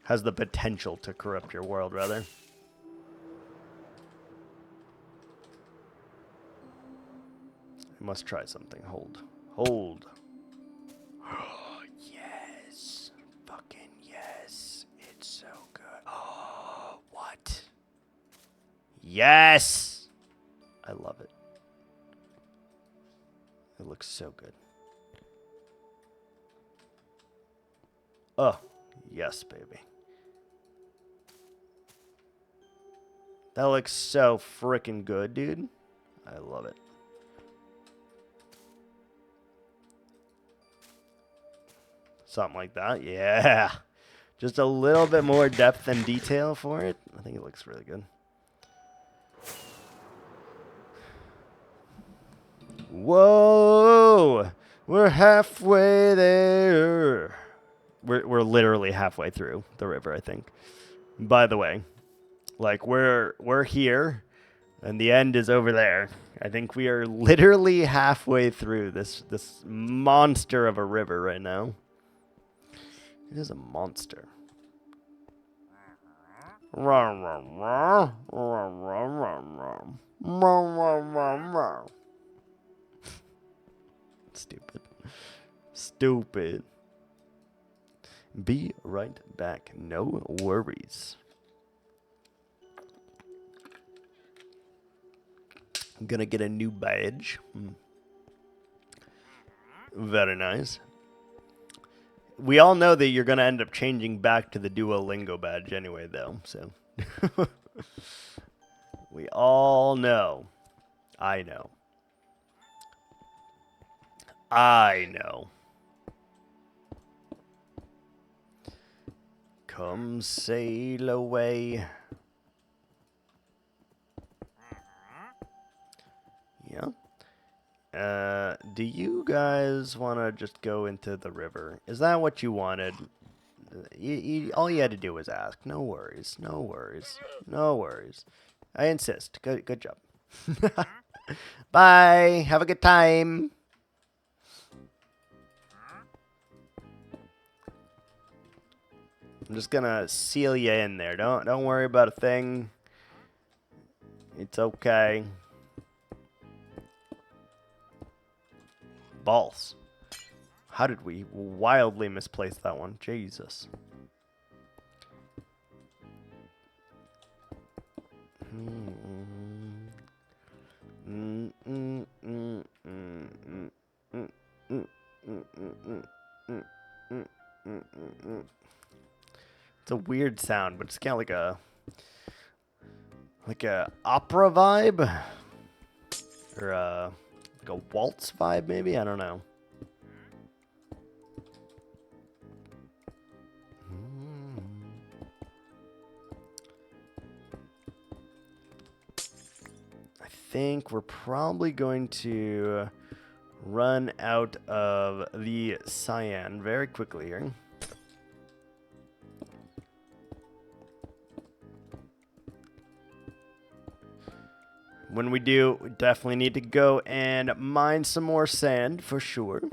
Has the potential to corrupt your world, rather. I must try something. Hold. Hold. Oh, yes. Fucking yes. It's so good. Oh, what? Yes! I love it. It looks so good. Oh, yes, baby. That looks so freaking good, dude. I love it. Something like that. Yeah. Just a little bit more depth and detail for it. I think it looks really good. Whoa! We're halfway there. We're literally halfway through the river, I think. By the way, like we're here and the end is over there. I think we are literally halfway through this monster of a river right now. It is a monster. Stupid. Stupid. Be right back. No worries. I'm gonna get a new badge. Very nice. We all know that you're going to end up changing back to the Duolingo badge anyway, though, so. We all know. I know. I know. Come sail away. Yeah. Do you guys want to just go into the river? Is that what you wanted? All you had to do was ask. No worries. No worries. No worries. I insist. Good job. Bye. Have a good time. I'm just gonna seal you in there. Don't worry about a thing. It's okay. Balls. How did we wildly misplace that one? Jesus. It's a weird sound, but it's kind of like a opera vibe, or like a waltz vibe, maybe. I don't know. I think we're probably going to run out of the cyan very quickly here. When we do, we definitely need to go and mine some more sand for sure.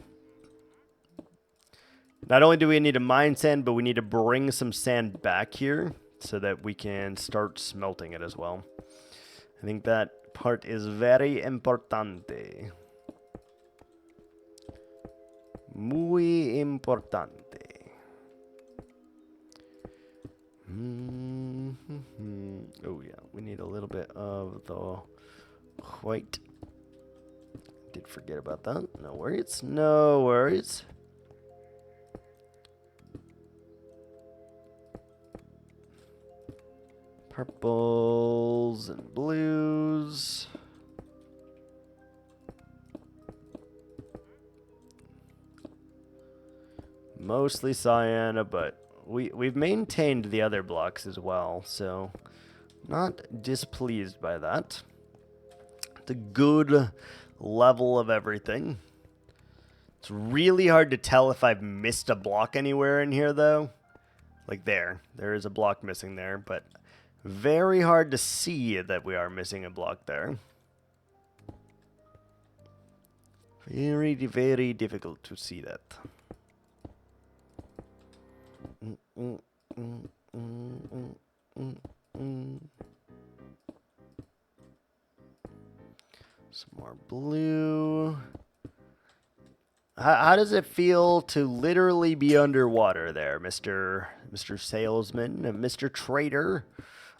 Not only do we need to mine sand, but we need to bring some sand back here so that we can start smelting it as well. I think that part is very importante. Muy importante. Oh yeah, we need a little bit of the white. Did forget about that. No worries. No worries. Purples and blues. Mostly cyan, but we've maintained the other blocks as well, so not displeased by that. It's a good level of everything. It's really hard to tell if I've missed a block anywhere in here, though. Like there is a block missing there, but very hard to see that we are missing a block there. Very, very difficult to see that. Some more blue. How does it feel to literally be underwater there, Mr. Salesman, Mr. Trader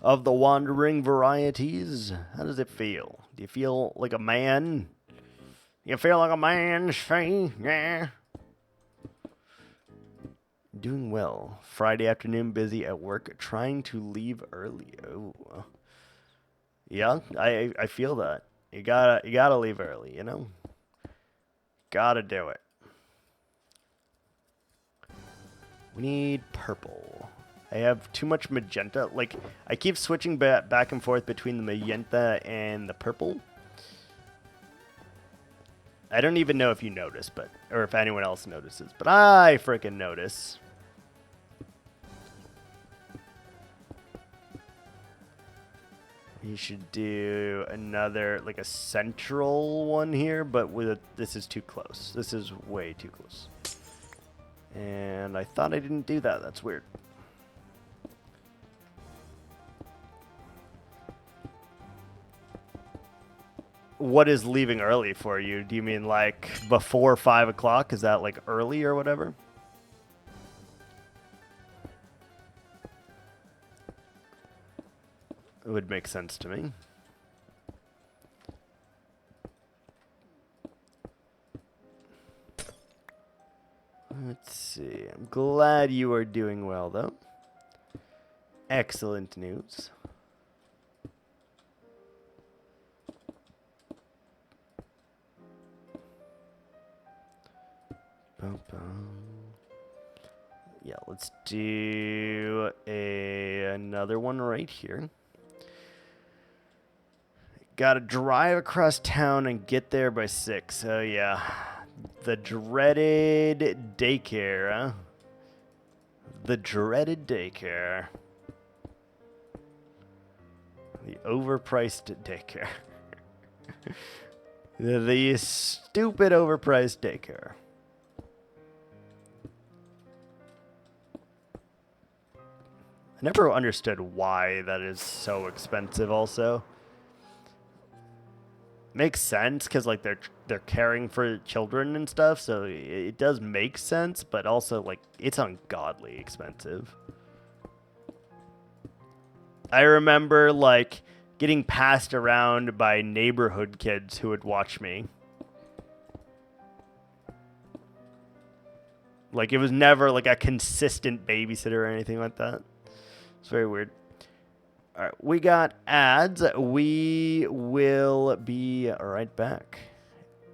of the wandering varieties? How does it feel? Do you feel like a man? You feel like a man, say? Yeah. Doing well. Friday afternoon, busy at work, trying to leave early. Oh. Yeah, I feel that. You gotta leave early, you know? Gotta do it. We need purple. I have too much magenta. Like, I keep switching back and forth between the magenta and the purple. I don't even know if you notice, or if anyone else notices, but I freaking notice. We should do another, like a central one here, but this is too close. This is way too close. And I thought I didn't do that. That's weird. What is leaving early for you? Do you mean like before 5 o'clock? Is that like early or whatever? It would make sense to me. Glad you are doing well, though. Excellent news. Yeah, let's do another one right here. Gotta drive across town and get there by 6. Oh, yeah. The dreaded daycare, huh? The dreaded daycare. The overpriced daycare. The stupid overpriced daycare. I never understood why that is so expensive also. Makes sense because like they're caring for children and stuff, so it does make sense, but also like it's ungodly expensive. I remember like getting passed around by neighborhood kids who would watch me. Like it was never like a consistent babysitter or anything like that. It's very weird. All right, we got ads. We will be right back.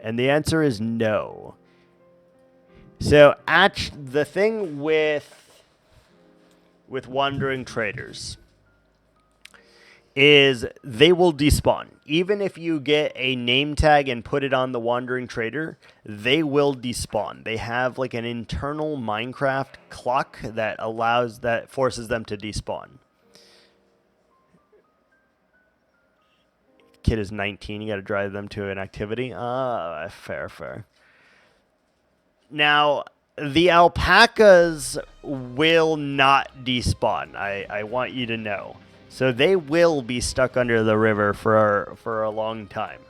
And the answer is no. So, the thing with wandering traders is they will despawn. Even if you get a name tag and put it on the wandering trader, they will despawn. They have like an internal Minecraft clock that forces them to despawn. Kid is 19. You got to drive them to an activity. Ah, fair. Now, the alpacas will not despawn. I want you to know. So they will be stuck under the river for a long time.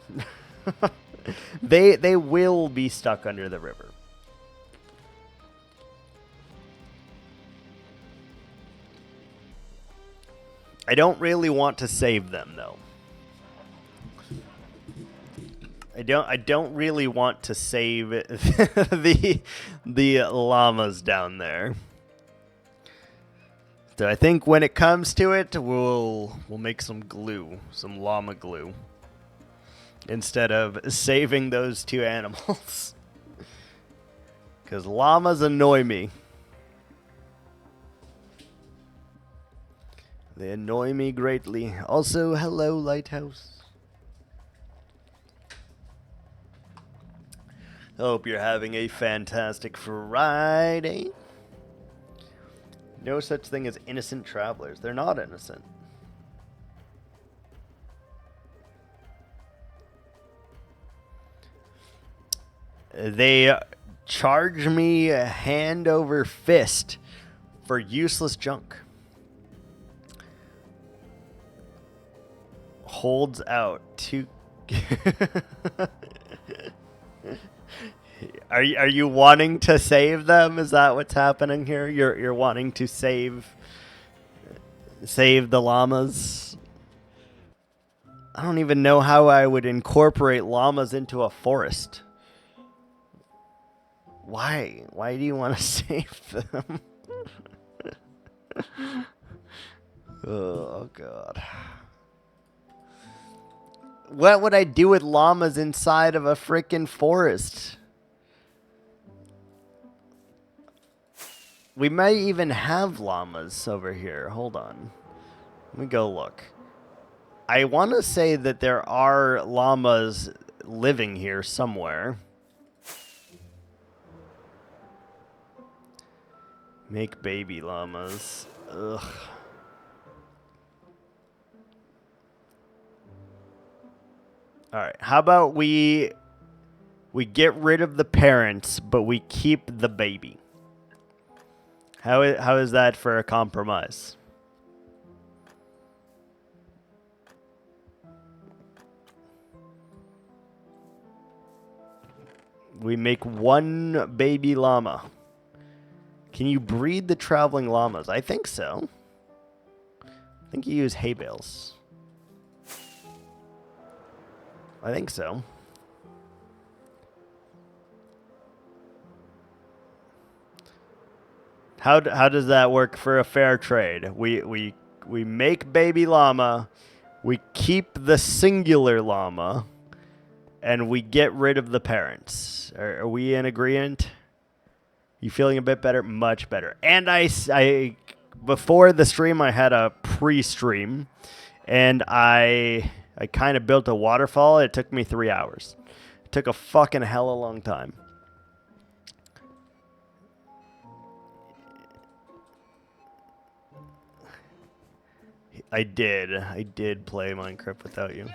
They will be stuck under the river. I don't really want to save them though. I don't really want to save the llamas down there. So I think when it comes to it, we'll make some glue, some llama glue, instead of saving those two animals. Because llamas annoy me. They annoy me greatly. Also, hello, Lighthouse. Hope you're having a fantastic Friday. No such thing as innocent travelers. They're not innocent. They charge me hand over fist for useless junk. Holds out to... Are you wanting to save them? Is that what's happening here? You're wanting to save the llamas? I don't even know how I would incorporate llamas into a forest. Why? Why do you want to save them? Oh god. What would I do with llamas inside of a freaking forest? We might even have llamas over here. Hold on. Let me go look. I want to say that there are llamas living here somewhere. Make baby llamas. Ugh. Alright, how about we get rid of the parents, but we keep the baby? How is that for a compromise? We make one baby llama. Can you breed the traveling llamas? I think so. I think you use hay bales. I think so. How does that work for a fair trade? We make baby llama, we keep the singular llama, and we get rid of the parents. Are we in agreement? You feeling a bit better? Much better. And I before the stream, I had a pre-stream, and I kind of built a waterfall. It took me 3 hours. It took a fucking hell of a long time. I did play Minecraft without you.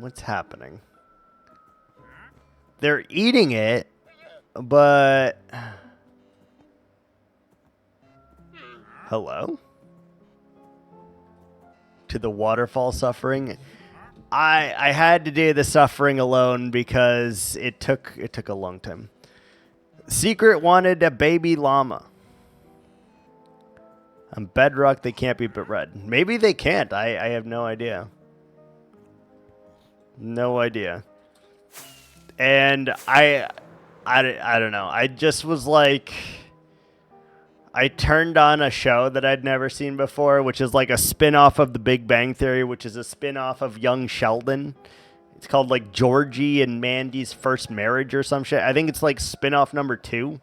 What's happening? They're eating it, but... Hello? To the waterfall suffering? I had to do the suffering alone because it took a long time. Secret wanted a baby llama. On Bedrock, they can't be but red. Maybe they can't. I have no idea. No idea. And I don't know. I just was like... I turned on a show that I'd never seen before, which is like a spin-off of The Big Bang Theory, which is a spin-off of Young Sheldon. It's called like Georgie and Mandy's First Marriage or some shit. I think it's like spin-off number 2.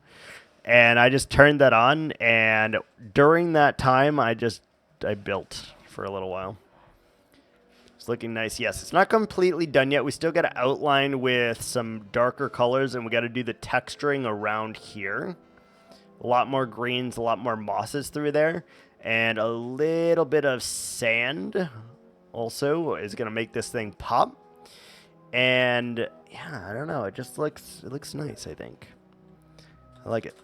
And I just turned that on, and during that time, I built for a little while. It's looking nice. Yes, it's not completely done yet. We still got to outline with some darker colors, and we got to do the texturing around here. A lot more greens, a lot more mosses through there, and a little bit of sand also is going to make this thing pop. And yeah, I don't know. It looks nice, I think. I like it.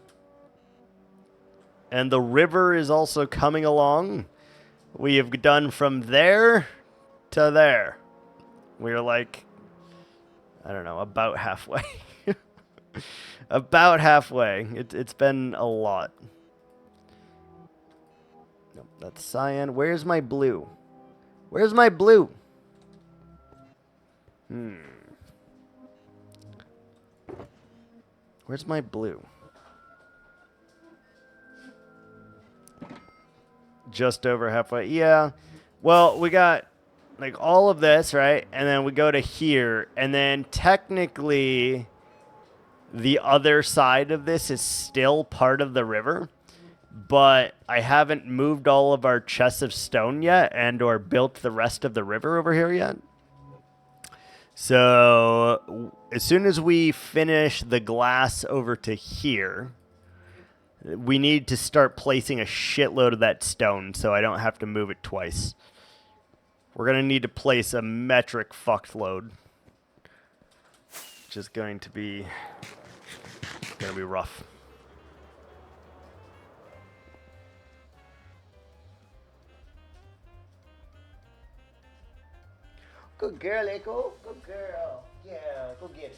And the river is also coming along. We have done from there to there. We're like, I don't know, about halfway. About halfway. It's been a lot. Nope, that's cyan. Where's my blue? Where's my blue? Where's my blue? Just over halfway. Yeah. Well, we got like all of this, right? And then we go to here. And then technically... the other side of this is still part of the river, but I haven't moved all of our chests of stone yet and or built the rest of the river over here yet. So as soon as we finish the glass over to here, we need to start placing a shitload of that stone so I don't have to move it twice. We're going to need to place a metric fucked load, which is going to be rough. Good girl, Echo. Good girl. Yeah, go get it.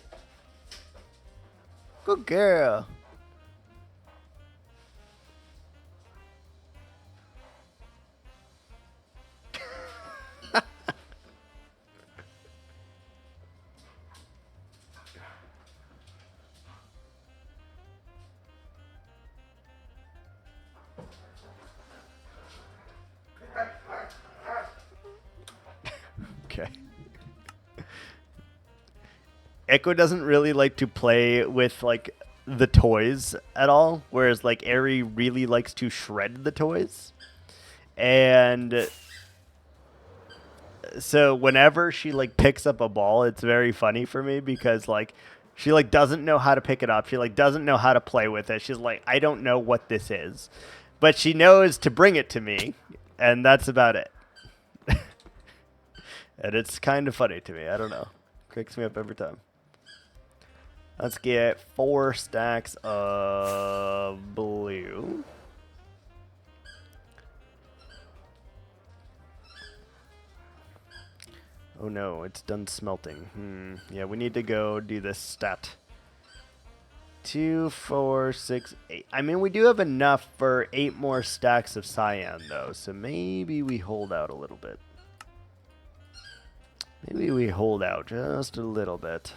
Good girl. Okay. Echo doesn't really like to play with like the toys at all, whereas like Ari really likes to shred the toys. And so whenever she like picks up a ball, it's very funny for me because like she like doesn't know how to pick it up. She like doesn't know how to play with it. She's like, I don't know what this is. But she knows to bring it to me, and that's about it. And it's kind of funny to me. I don't know. Cracks me up every time. Let's get 4 stacks of blue. Oh no, it's done smelting. Yeah, we need to go do this stat 2, 4, 6, 8. I mean, we do have enough for 8 more stacks of cyan, though. So maybe we hold out a little bit. Maybe we hold out just a little bit.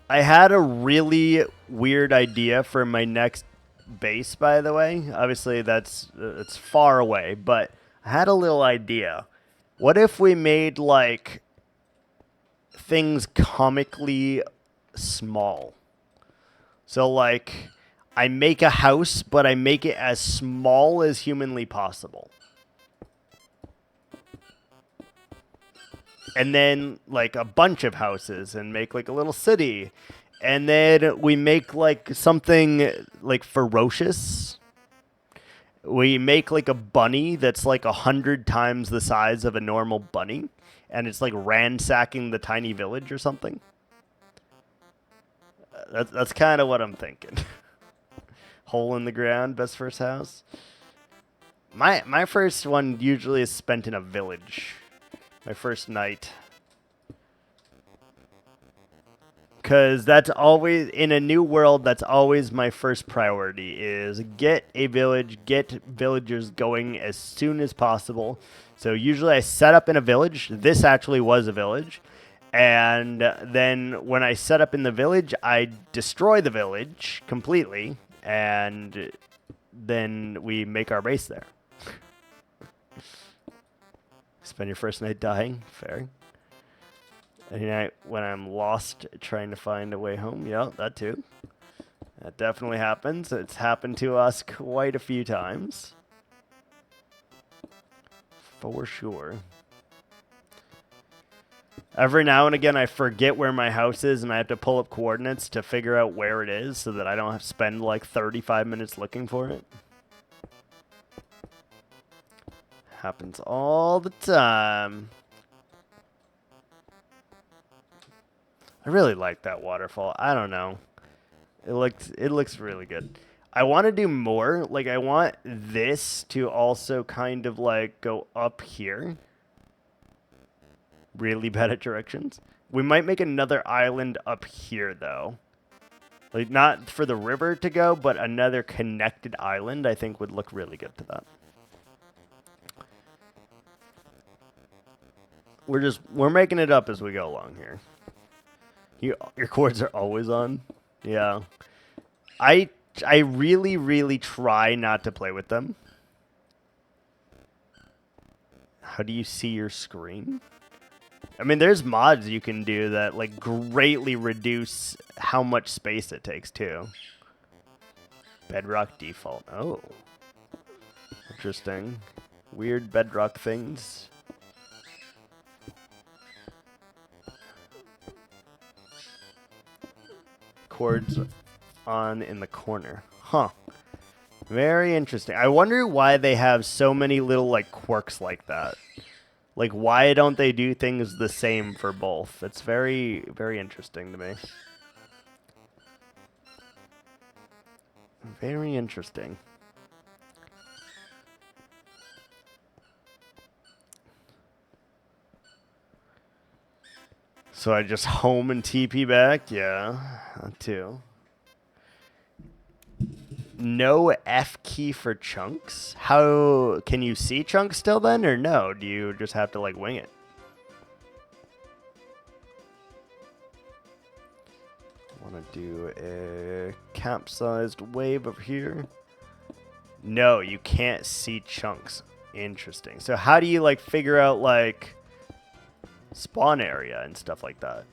I had a really weird idea for my next base, by the way. Obviously, it's far away, but I had a little idea. What if we made, like, things comically small? So, like, I make a house, but I make it as small as humanly possible. And then, like, a bunch of houses and make, like, a little city. And then we make, like, something, like, ferocious. We make, like, a bunny that's, like, 100 times the size of a normal bunny. And it's, like, ransacking the tiny village or something. That's kind of what I'm thinking. Hole in the ground, best first house. My first one usually is spent in a village. My first night. Because that's always, in a new world, that's always my first priority, is get a village, get villagers going as soon as possible. So usually I set up in a village. This actually was a village. And then when I set up in the village, I destroy the village completely. And then we make our base there. Spend your first night dying. Fair. Any night when I'm lost trying to find a way home. Yeah, that too. That definitely happens. It's happened to us quite a few times. For sure. Every now and again, I forget where my house is, and I have to pull up coordinates to figure out where it is so that I don't have to spend like 35 minutes looking for it. Happens all the time. I really like that waterfall. I don't know. It looks really good. I want to do more. Like, I want this to also kind of like go up here. Really bad at directions. We might make another island up here, though. Like, not for the river to go, but another connected island, I think, would look really good to that. We're making it up as we go along here. Your chords are always on? Yeah. I really, really try not to play with them. How do you see your screen? I mean, there's mods you can do that, like, greatly reduce how much space it takes, too. Bedrock default. Oh. Interesting. Weird bedrock things. Chords on in the corner. Huh. Very interesting. I wonder why they have so many little, like, quirks like that. Like, why don't they do things the same for both? It's very, very interesting to me. Very interesting. So I just home and TP back? Yeah, that too. No F key for chunks? How can you see chunks still then, or no? Do you just have to like wing it? Want to do a capsized wave over here? No, you can't see chunks. Interesting. So how do you like figure out like spawn area and stuff like that?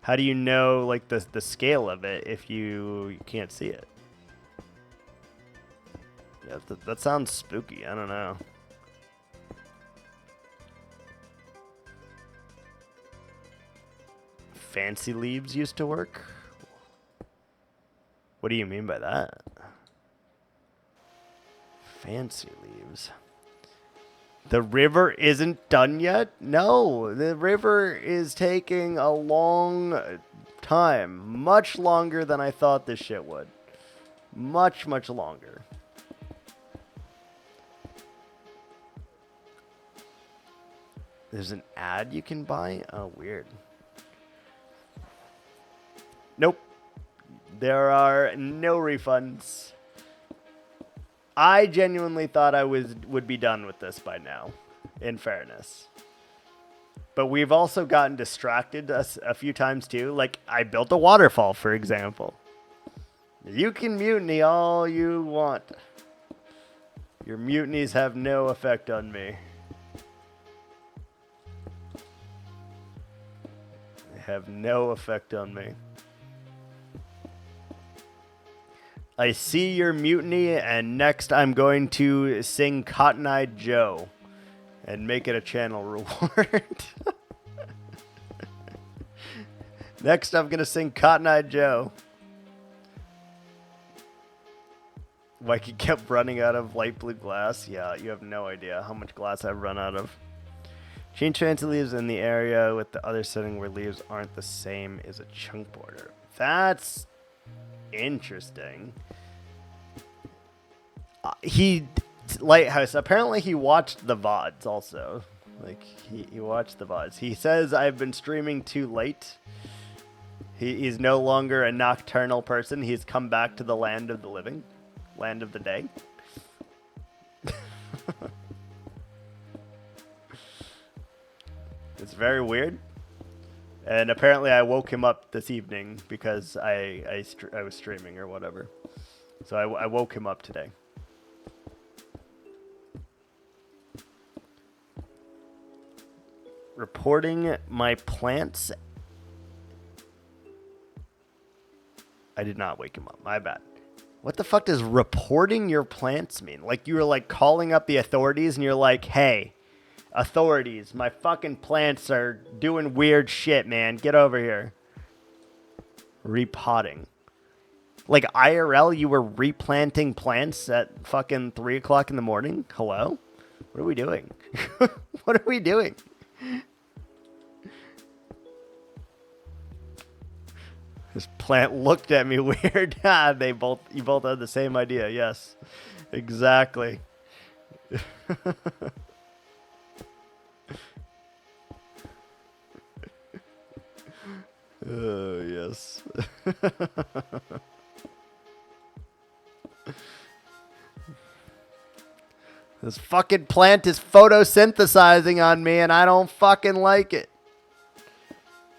How do you know like the scale of it if you can't see it? Yeah, that sounds spooky. I don't know. Fancy leaves used to work? What do you mean by that? Fancy leaves. The river isn't done yet? No, the river is taking a long time. Much longer than I thought this shit would. Much, much longer. There's an ad you can buy? Oh, weird. Nope. There are no refunds. I genuinely thought I would be done with this by now, in fairness. But we've also gotten distracted a few times too. Like, I built a waterfall, for example. You can mutiny all you want. Your mutinies have no effect on me. They have no effect on me. I see your mutiny, and next I'm going to sing Cotton Eye Joe and make it a channel reward. Next I'm going to sing Cotton Eye Joe. Viking kept running out of light blue glass. Yeah, you have no idea how much glass I've run out of. Change fancy leaves in the area with the other setting where leaves aren't the same is a chunk border. That's interesting. Lighthouse, apparently he watched the VODs also. Like, he watched the VODs. He says, I've been streaming too late. He's no longer a nocturnal person. He's come back to the land of the living. Land of the day. It's very weird. And apparently I woke him up this evening because I was streaming or whatever. So I woke him up today. Reporting my plants. I did not wake him up. My bad. What the fuck does reporting your plants mean? Like, you were like calling up the authorities and you're like, hey, authorities, my fucking plants are doing weird shit, man. Get over here. Repotting. Like, IRL, you were replanting plants at fucking 3 o'clock in the morning? Hello? What are we doing? What are we doing? This plant looked at me weird. You both had the same idea. Yes, exactly. Oh, yes. This fucking plant is photosynthesizing on me and I don't fucking like it.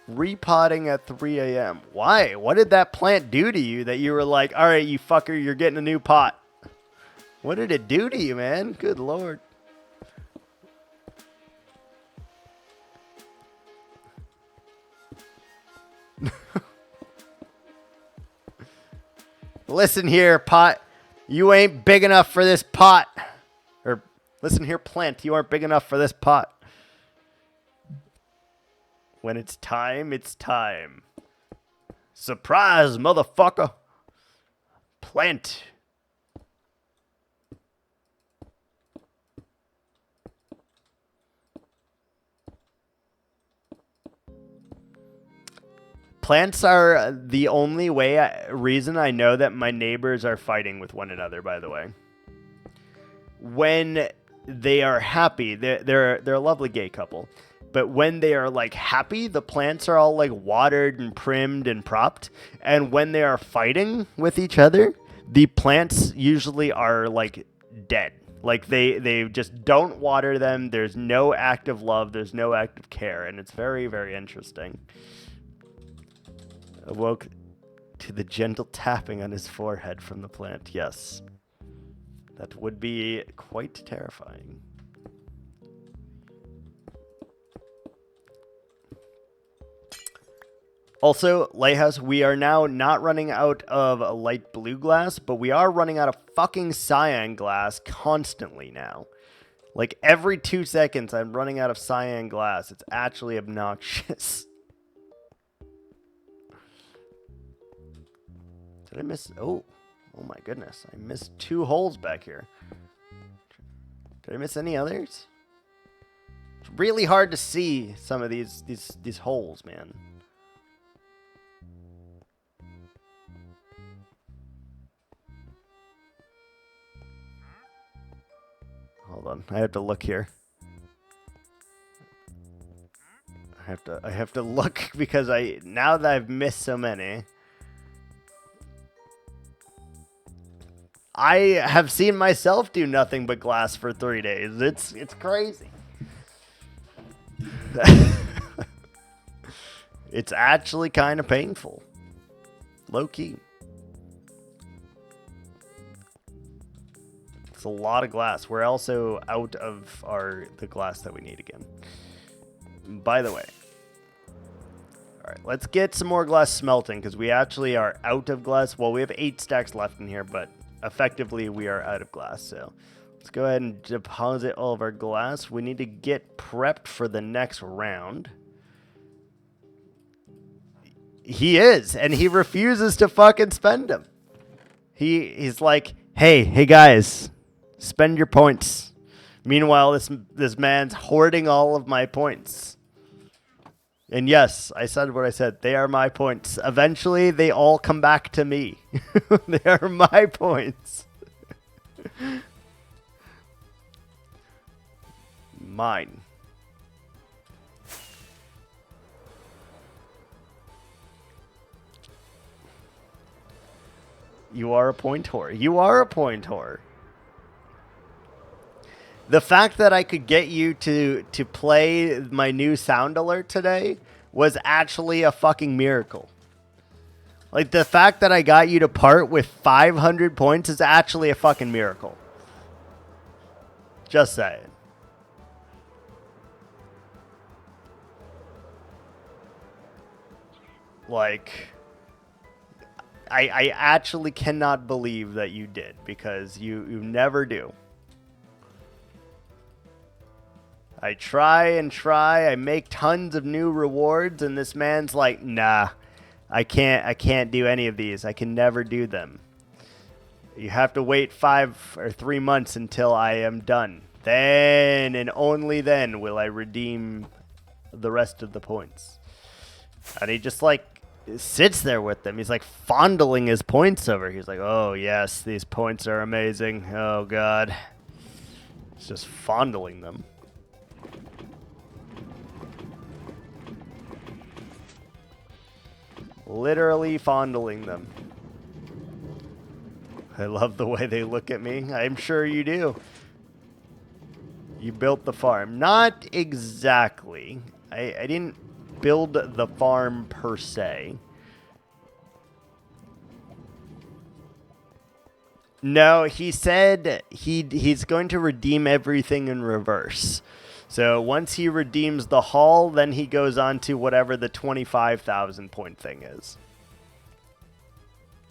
Repotting at 3 a.m. Why? What did that plant do to you that you were like, all right, you fucker, you're getting a new pot? What did it do to you, man? Good Lord. Listen here, pot. You ain't big enough for this pot. Or listen here, plant. You aren't big enough for this pot. When it's time, it's time. Surprise, motherfucker. Plant. Plants are the only reason I know that my neighbors are fighting with one another, by the way. When they are happy, they're a lovely gay couple. But when they are like happy, the plants are all like watered and primed and propped. And when they are fighting with each other, the plants usually are like dead. Like they just don't water them. There's no active love. There's no active care. And it's very, very interesting. Awoke to the gentle tapping on his forehead from the plant. Yes. That would be quite terrifying. Also, Lighthouse, we are now not running out of light blue glass, but we are running out of fucking cyan glass constantly now. Like, every 2 seconds, I'm running out of cyan glass. It's actually obnoxious. Did I miss... Oh my goodness. I missed 2 holes back here. Did I miss any others? It's really hard to see some of these holes, man. Hold on, I have to look here. I have to look because now that I've missed so many. I have seen myself do nothing but glass for 3 days. It's crazy. It's actually kind of painful. Low key. It's a lot of glass. We're also out of the glass that we need again. By the way. Alright, let's get some more glass smelting because we actually are out of glass. Well, we have 8 stacks left in here, but effectively we are out of glass. So let's go ahead and deposit all of our glass. We need to get prepped for the next round. He is, and he refuses to fucking spend them. He's like, hey guys, spend your points. Meanwhile, this man's hoarding all of my points. And yes, I said what I said. They are my points. Eventually, they all come back to me. They are my points. Mine. You are a point whore. You are a point whore. The fact that I could get you to play my new sound alert today was actually a fucking miracle. Like, the fact that I got you to part with 500 points is actually a fucking miracle. Just saying. Like, I actually cannot believe that you did, because you never do. I try and try. I make tons of new rewards, and this man's like, nah, I can't do any of these. I can never do them. You have to wait 5 or 3 months until I am done. Then and only then will I redeem the rest of the points. And he just like sits there with them. He's like fondling his points over. He's like, oh yes, these points are amazing. Oh God. He's just fondling them. Literally fondling them. I love the way they look at me. I'm sure you do. You built the farm. Not exactly. I didn't build the farm per se. No, he said he's going to redeem everything in reverse. So once he redeems the hall, then he goes on to whatever the 25,000 point thing is.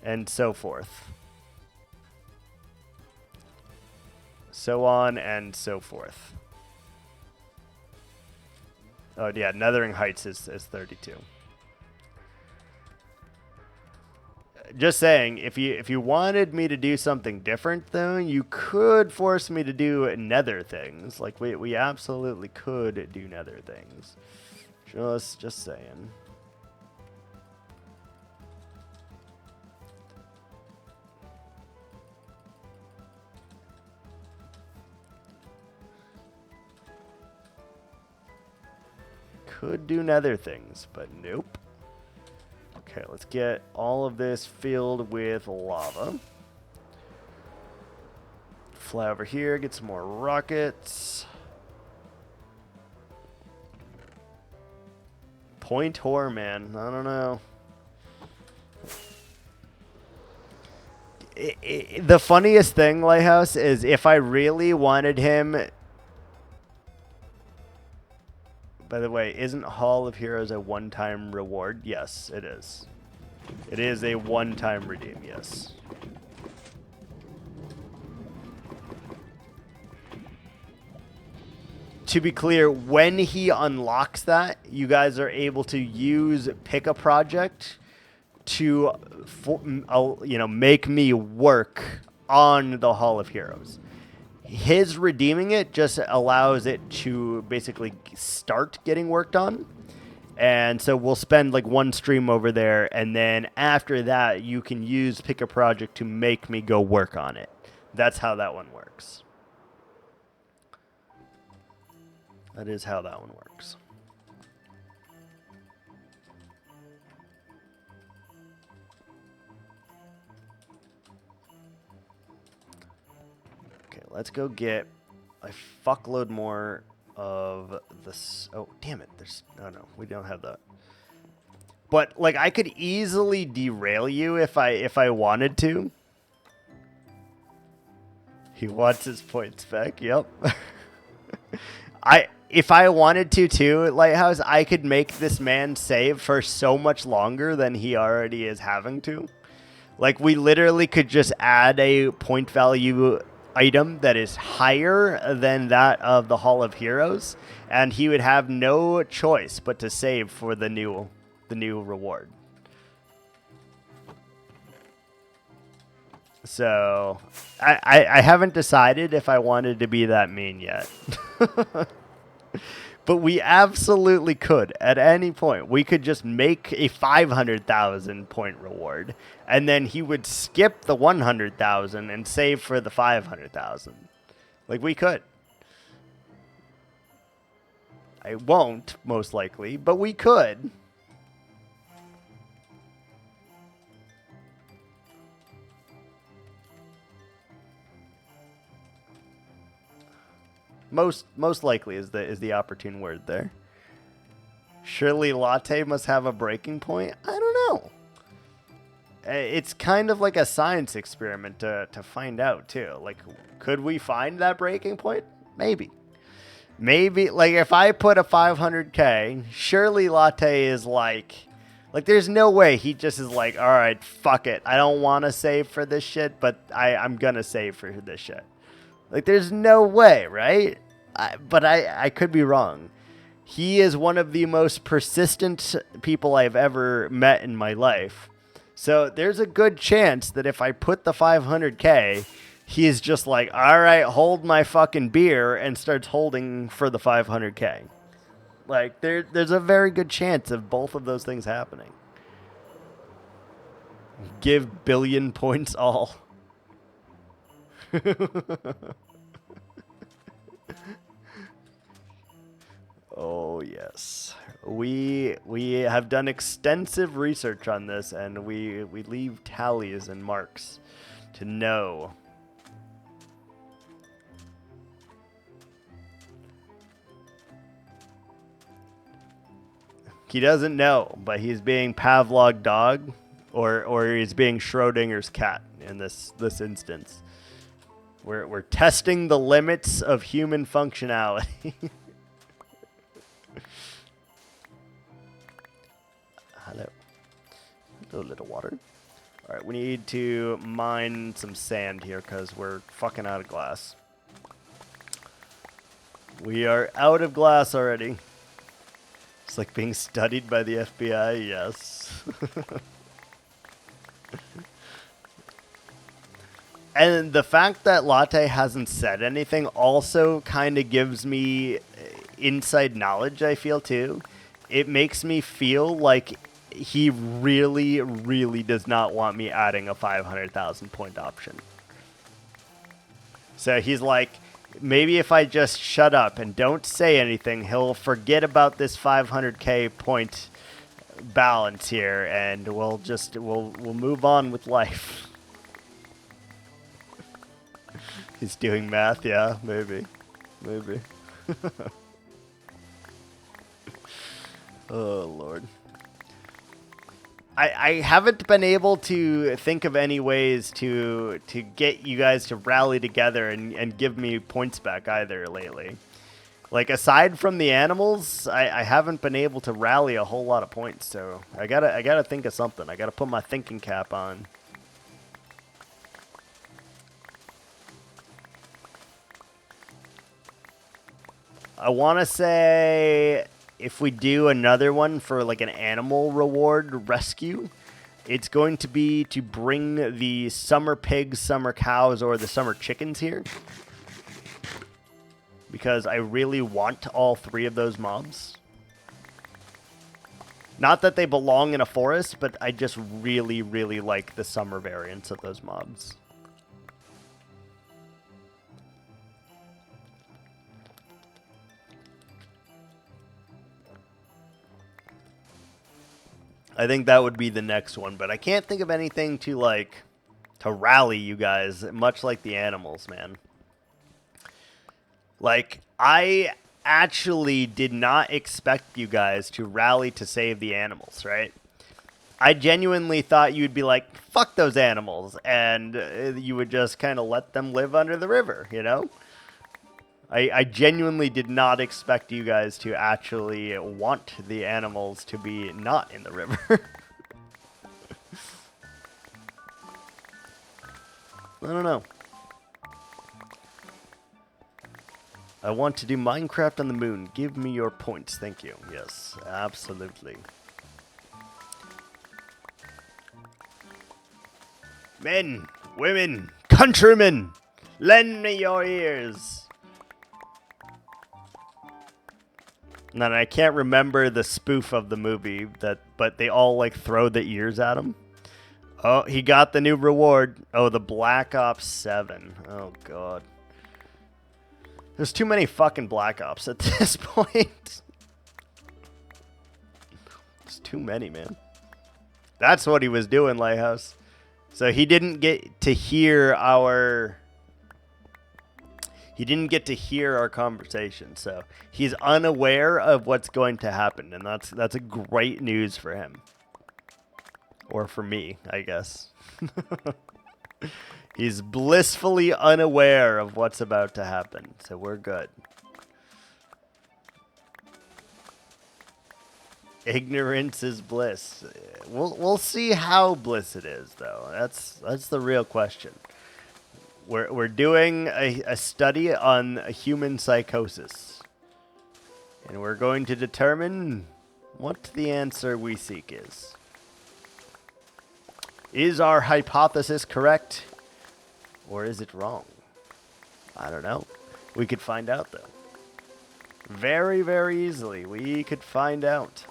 And so forth. So on and so forth. Oh yeah, Nethering Heights is 32. Just saying, if you wanted me to do something different, though, you could force me to do nether things. Like, we absolutely could do nether things. Just saying. Could do nether things, but nope. Okay, let's get all of this filled with lava. Fly over here, get some more rockets. Point whore, man. I don't know. The funniest thing, Lighthouse, is if I really wanted him... By the way, isn't Hall of Heroes a one-time reward? Yes, it is. It is a one-time redeem, yes. To be clear, when he unlocks that, you guys are able to use Pick a Project to make me work on the Hall of Heroes. His redeeming it just allows it to basically start getting worked on. And so we'll spend like one stream over there, and then after that you can use Pick a Project to make me go work on it. That's how that one works. That is how that one works. let's go get a fuckload more of this. Oh, damn it. Oh no, we don't have that. But like I could easily derail you if I wanted to. He wants his points back. Yep. If I wanted to too, Lighthouse, I could make this man save for so much longer than he already is having to. Like, we literally could just add a point value item that is higher than that of the Hall of Heroes, and he would have no choice but to save for the new reward. So, I haven't decided if I wanted to be that mean yet. But we absolutely could at any point. We could just make a 500,000 point reward, and then he would skip the 100,000 and save for the 500,000. Like, we could. I won't, most likely, but we could. Most likely is the opportune word there. Surely latte must have a breaking point? I don't know. It's kind of like a science experiment to find out too. Like, could we find that breaking point? Maybe. Maybe, like, if I put a 500k, surely latte is like there's no way he just is like, all right, fuck it. I don't want to save for this shit, but I'm going to save for this shit. Like, there's no way, right? But I could be wrong. He is one of the most persistent people I've ever met in my life. So there's a good chance that if I put the 500k, he is just like, all right, hold my fucking beer, and starts holding for the 500k. Like, there's a very good chance of both of those things happening. Give billion points all. Oh, yes. We have done extensive research on this, and we leave tallies and marks to know. He doesn't know, but he's being Pavlov dog, or he's being Schrodinger's cat in this instance. We're testing the limits of human functionality. Hello. Hello, little water. All right, we need to mine some sand here because we're fucking out of glass. We are out of glass already. It's like being studied by the FBI, yes. And the fact that Latte hasn't said anything also kind of gives me inside knowledge, I feel, too. It makes me feel like he really, really does not want me adding a 500,000 point option. So he's like, maybe if I just shut up and don't say anything, he'll forget about this 500k point balance here, and we'll move on with life. He's doing math, yeah, maybe. Oh, Lord. I haven't been able to think of any ways to get you guys to rally together and give me points back either lately. Like, aside from the animals, I haven't been able to rally a whole lot of points, so I gotta think of something. I gotta put my thinking cap on. I want to say if we do another one for like an animal reward rescue, it's going to be to bring the summer pigs, summer cows, or the summer chickens here. Because I really want all three of those mobs. Not that they belong in a forest, but I just really, really like the summer variants of those mobs. I think that would be the next one, but I can't think of anything to rally you guys, much like the animals, man. Like, I actually did not expect you guys to rally to save the animals, right? I genuinely thought you'd be like, fuck those animals, and you would just kind of let them live under the river, you know? I genuinely did not expect you guys to actually want the animals to be not in the river. I don't know. I want to do Minecraft on the moon. Give me your points. Thank you. Yes, absolutely. Men, women, countrymen, lend me your ears. And then I can't remember the spoof of the movie, but they all like throw the ears at him. Oh, he got the new reward. Oh, the Black Ops 7. Oh, God. There's too many fucking Black Ops at this point. There's too many, man. That's what he was doing, Lighthouse. So he didn't get to hear our... He didn't get to hear our conversation, so he's unaware of what's going to happen, and that's a great news for him. Or for me, I guess. He's blissfully unaware of what's about to happen, so we're good. Ignorance is bliss. We'll see how bliss it is, though. That's the real question. We're doing a study on human psychosis, and we're going to determine what the answer we seek is. Is our hypothesis correct, or is it wrong? I don't know. We could find out, though. Very, very easily, we could find out.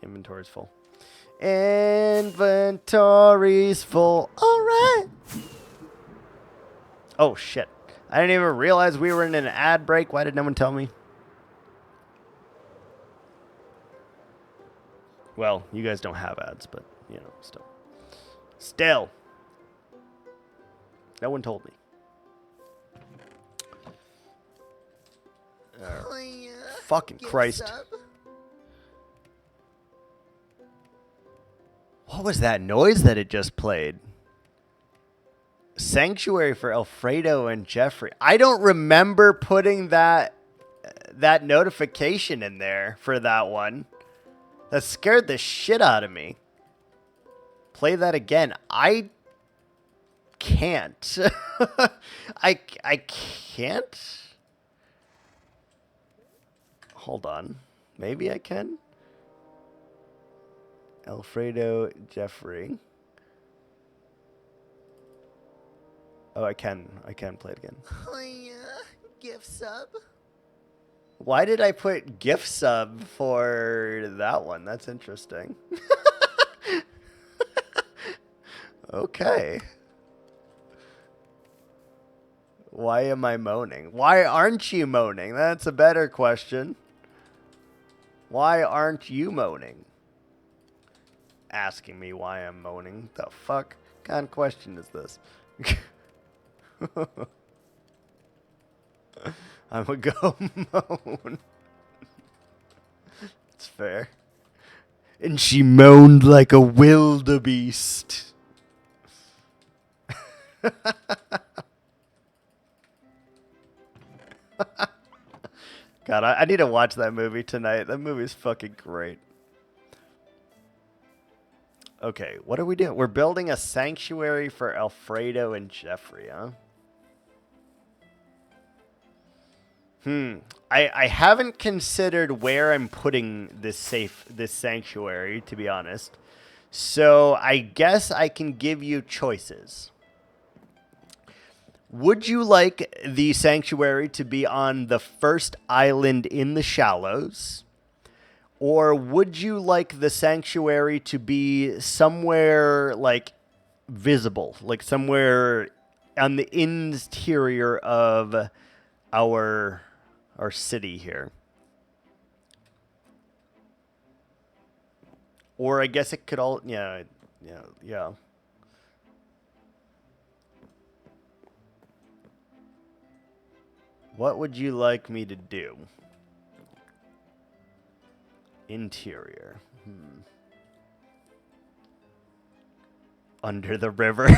Inventory's full. Inventory's full. All right. Oh, shit. I didn't even realize we were in an ad break. Why did no one tell me? Well, you guys don't have ads, but, you know, still. Still. No one told me. Fucking Christ. What was that noise that it just played? Sanctuary for Alfredo and Jeffrey. I don't remember putting that notification in there for that one. That scared the shit out of me. Play that again. I can't. I can't? Hold on. Maybe I can? Alfredo, Jeffrey. Oh, I can play it again. Oh, yeah. Gift sub. Why did I put gift sub for that one? That's interesting. Okay. Why am I moaning? Why aren't you moaning? That's a better question. Why aren't you moaning? Asking me why I'm moaning. The fuck kind of question is this? I'm a go moan. It's fair. And she moaned like a wildebeest. God, I need to watch that movie tonight. That movie's fucking great. Okay, what are we doing? We're building a sanctuary for Alfredo and Jeffrey, huh? I haven't considered where I'm putting this sanctuary, to be honest. So I guess I can give you choices. Would you like the sanctuary to be on the first island in the shallows? Or would you like the sanctuary to be somewhere like visible, like somewhere on the interior of our city here? Or I guess it could all, yeah. What would you like me to do? Interior. Under the river.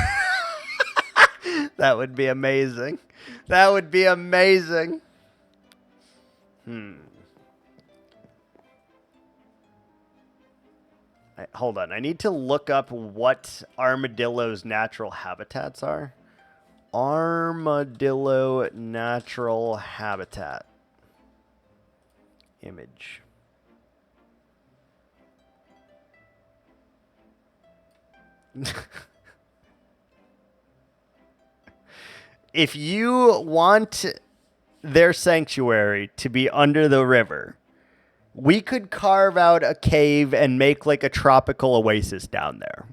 That would be amazing. That would be amazing. Hold on. I need to look up what armadillo's natural habitats are. Armadillo natural habitat. Image. If you want their sanctuary to be under the river, we could carve out a cave and make like a tropical oasis down there.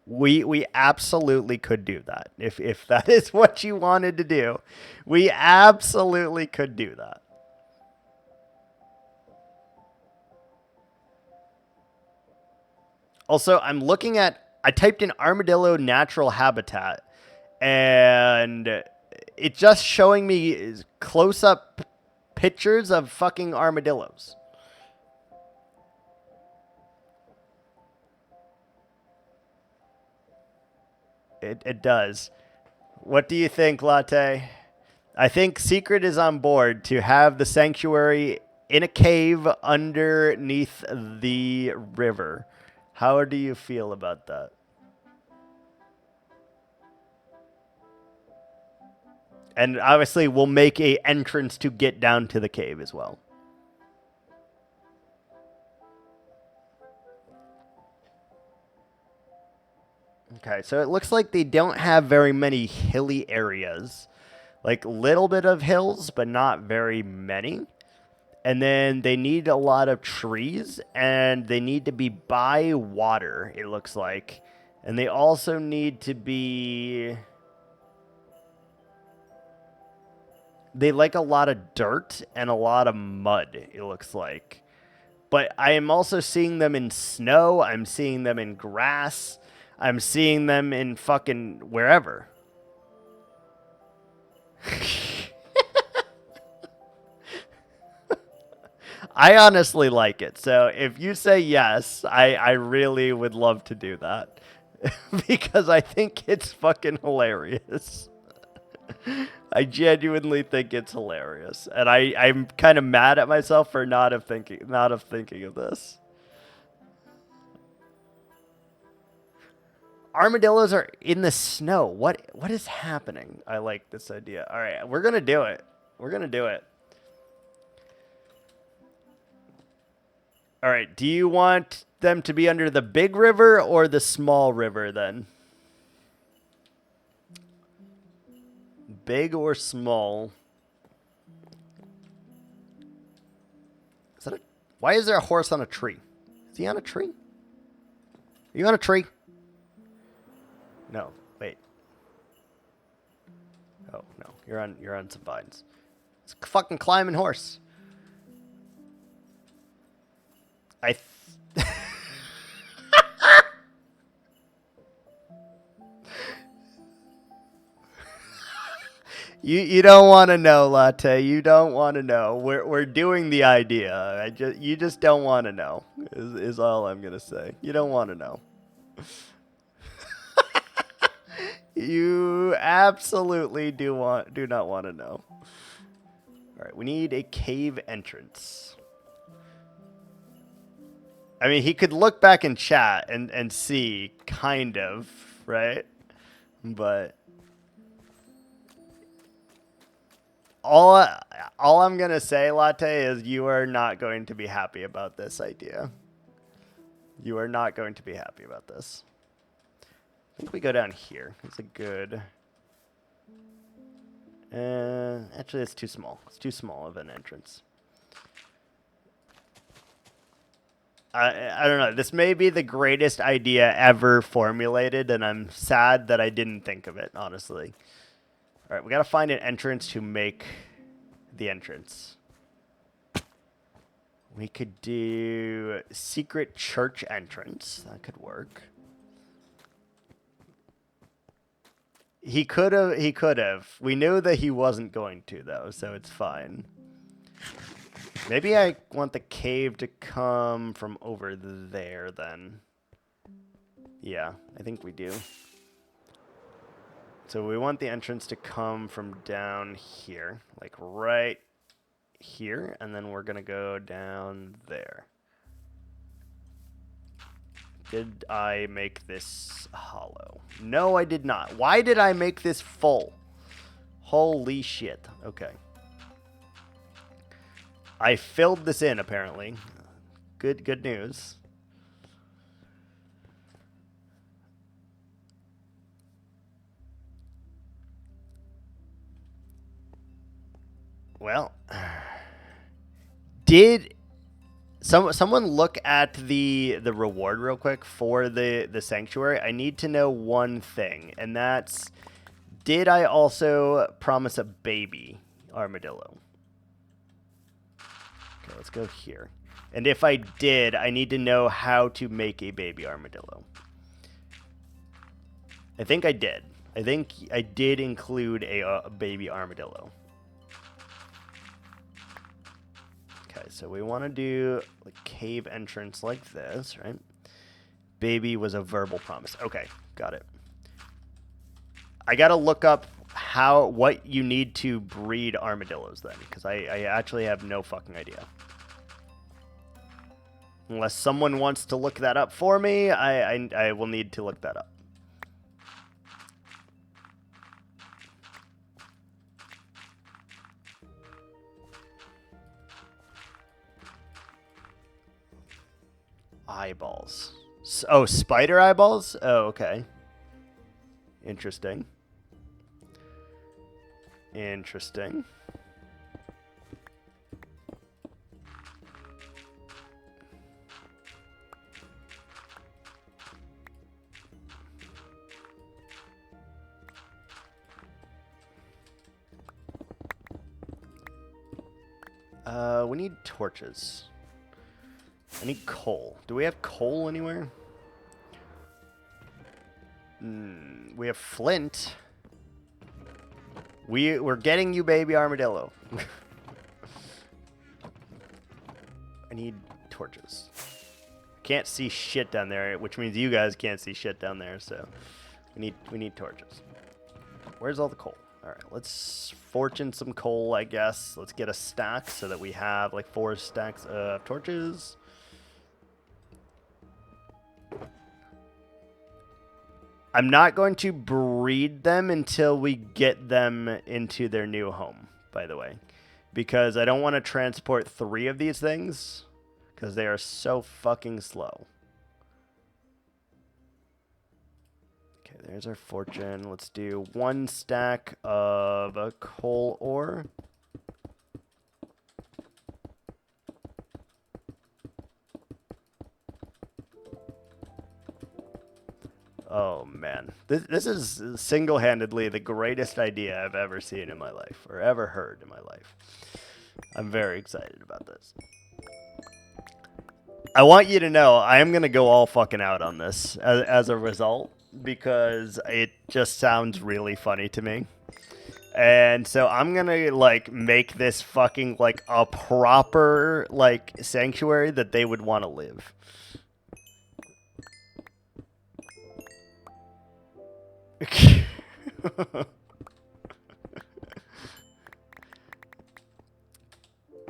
We absolutely could do that. If that is what you wanted to do, we absolutely could do that. Also, I typed in armadillo natural habitat, and it's just showing me close-up pictures of fucking armadillos. It does. What do you think, Latte? I think Secret is on board to have the sanctuary in a cave underneath the river. How do you feel about that? And obviously, we'll make a entrance to get down to the cave as well. Okay, so it looks like they don't have very many hilly areas. Like, little bit of hills, but not very many. And then they need a lot of trees, and they need to be by water, it looks like. And they also need to be... They like a lot of dirt and a lot of mud, it looks like. But I am also seeing them in snow. I'm seeing them in grass. I'm seeing them in fucking wherever. I honestly like it. So if you say yes, I really would love to do that. Because I think it's fucking hilarious. I genuinely think it's hilarious. And I'm kind of mad at myself for not of thinking of this. Armadillos are in the snow. What is happening? I like this idea. All right, we're going to do it. We're going to do it. All right, do you want them to be under the big river or the small river then? Big or small? Why is there a horse on a tree? Is he on a tree? Are you on a tree? No, wait. Oh no, you're on some vines. It's a fucking climbing horse. You don't want to know, Latte. You don't want to know. We're doing the idea. You just don't want to know. Is all I'm gonna say. You don't want to know. You absolutely do not want to know. All right, we need a cave entrance. I mean, he could look back in chat and see, kind of, right? But all I'm gonna say, Latte, is you are not going to be happy about this idea. You are not going to be happy about this. I think we go down here. It's a good... actually, it's too small. It's too small of an entrance. I don't know. This may be the greatest idea ever formulated, and I'm sad that I didn't think of it, honestly. All right, we got to find an entrance to make the entrance. We could do secret church entrance. That could work. He could have. He could have. We knew that he wasn't going to, though, so it's fine. Maybe I want the cave to come from over there, then. Yeah, I think we do. So we want the entrance to come from down here, like right here, and then we're going to go down there. Did I make this hollow? No, I did not. Why did I make this full? Holy shit. Okay. I filled this in, apparently. Good news. Well, did someone look at the reward real quick for the sanctuary? I need to know one thing, and that's, did I also promise a baby armadillo? Okay, let's go here. And if I did, I need to know how to make a baby armadillo. I think I did. I think I did include a baby armadillo. Okay, so we want to do a cave entrance like this, right? Baby was a verbal promise. Okay, got it. I got to look up what you need to breed armadillos then, because I actually have no fucking idea. Unless someone wants to look that up for me, I will need to look that up. Eyeballs. Oh, spider eyeballs? Oh, okay. Interesting. Interesting. We need torches. I need coal. Do we have coal anywhere? We have flint. We're getting you, baby armadillo. I need torches. Can't see shit down there, which means you guys can't see shit down there, so we need torches. Where's all the coal? All right, let's fortune some coal, I guess. Let's get a stack so that we have like 4 stacks of torches. I'm not going to breed them until we get them into their new home, by the way, because I don't want to transport 3 of these things because they are so fucking slow. Okay, there's our fortune. Let's do 1 stack of a coal ore. Oh, man. This is single-handedly the greatest idea I've ever seen in my life, or ever heard in my life. I'm very excited about this. I want you to know I am going to go all fucking out on this as a result, because it just sounds really funny to me. And so I'm going to, like, make this fucking, like, a proper, like, sanctuary that they would want to live.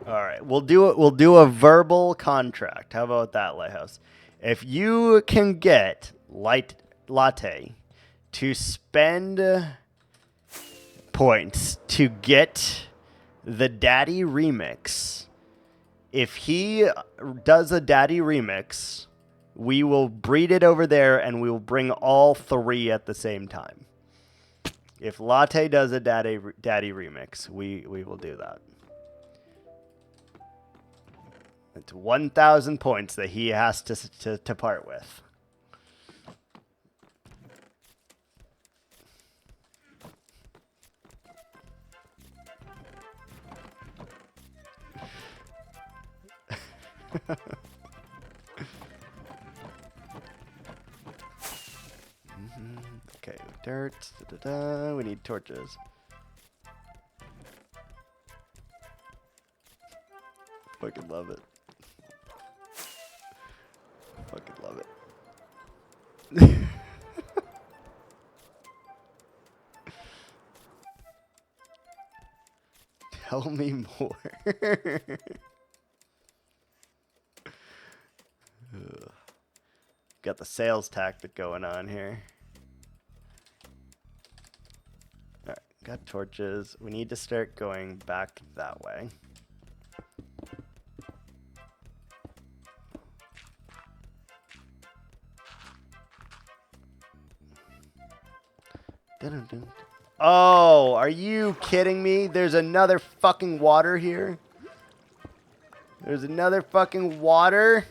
All right, we'll do a verbal contract. How about that, Lighthouse? If you can get Latte to spend points to get the Daddy remix, if he does a Daddy remix, we will breed it over there and we will bring all 3 at the same time. If Latte does a Daddy remix, we will do that. It's 1,000 points that he has to part with. Okay, dirt. Da-da-da. We need torches. Fucking love it. Fucking love it. Tell me more. Got the sales tactic going on here. Alright, got torches. We need to start going back that way. Oh, are you kidding me? There's another fucking water here. There's another fucking water.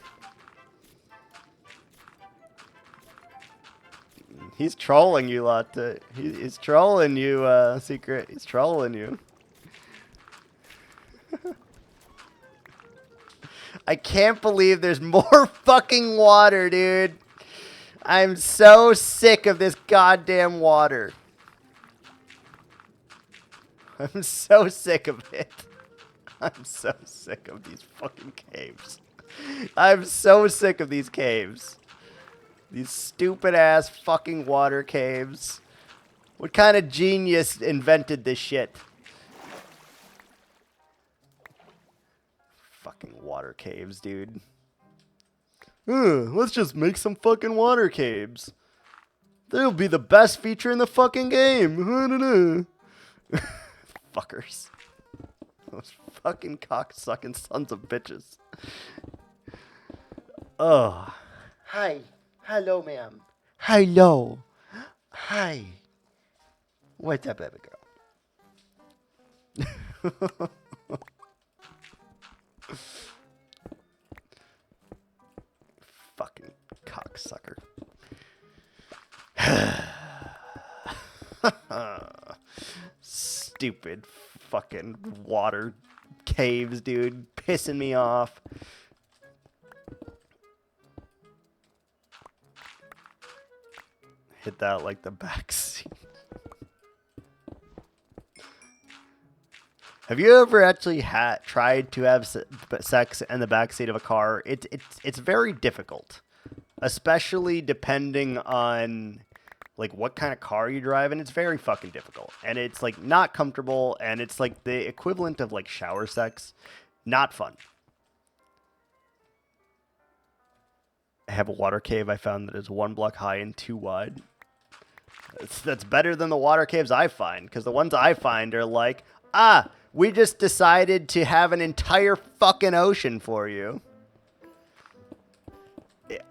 He's trolling you, Latte. He's trolling you, Secret. He's trolling you. I can't believe there's more fucking water, dude. I'm so sick of this goddamn water. I'm so sick of it. I'm so sick of these fucking caves. I'm so sick of these caves. These stupid ass fucking water caves. What kind of genius invented this shit? Fucking water caves, dude. Let's just make some fucking water caves. They'll be the best feature in the fucking game. Fuckers. Those fucking cocksucking sons of bitches. Oh. Hi. Hello, ma'am. Hello. Hi. What's up, baby girl? Fucking cocksucker. Stupid fucking water caves, dude. Pissing me off. Hit that like the backseat. Have you ever actually tried to have sex in the backseat of a car? It's very difficult, especially depending on like what kind of car you drive, and it's very fucking difficult, and it's like not comfortable, and it's like the equivalent of like shower sex. Not fun. I have a water cave I found that is 1 block high and 2 wide. That's better than the water caves I find, because the ones I find are like, we just decided to have an entire fucking ocean for you.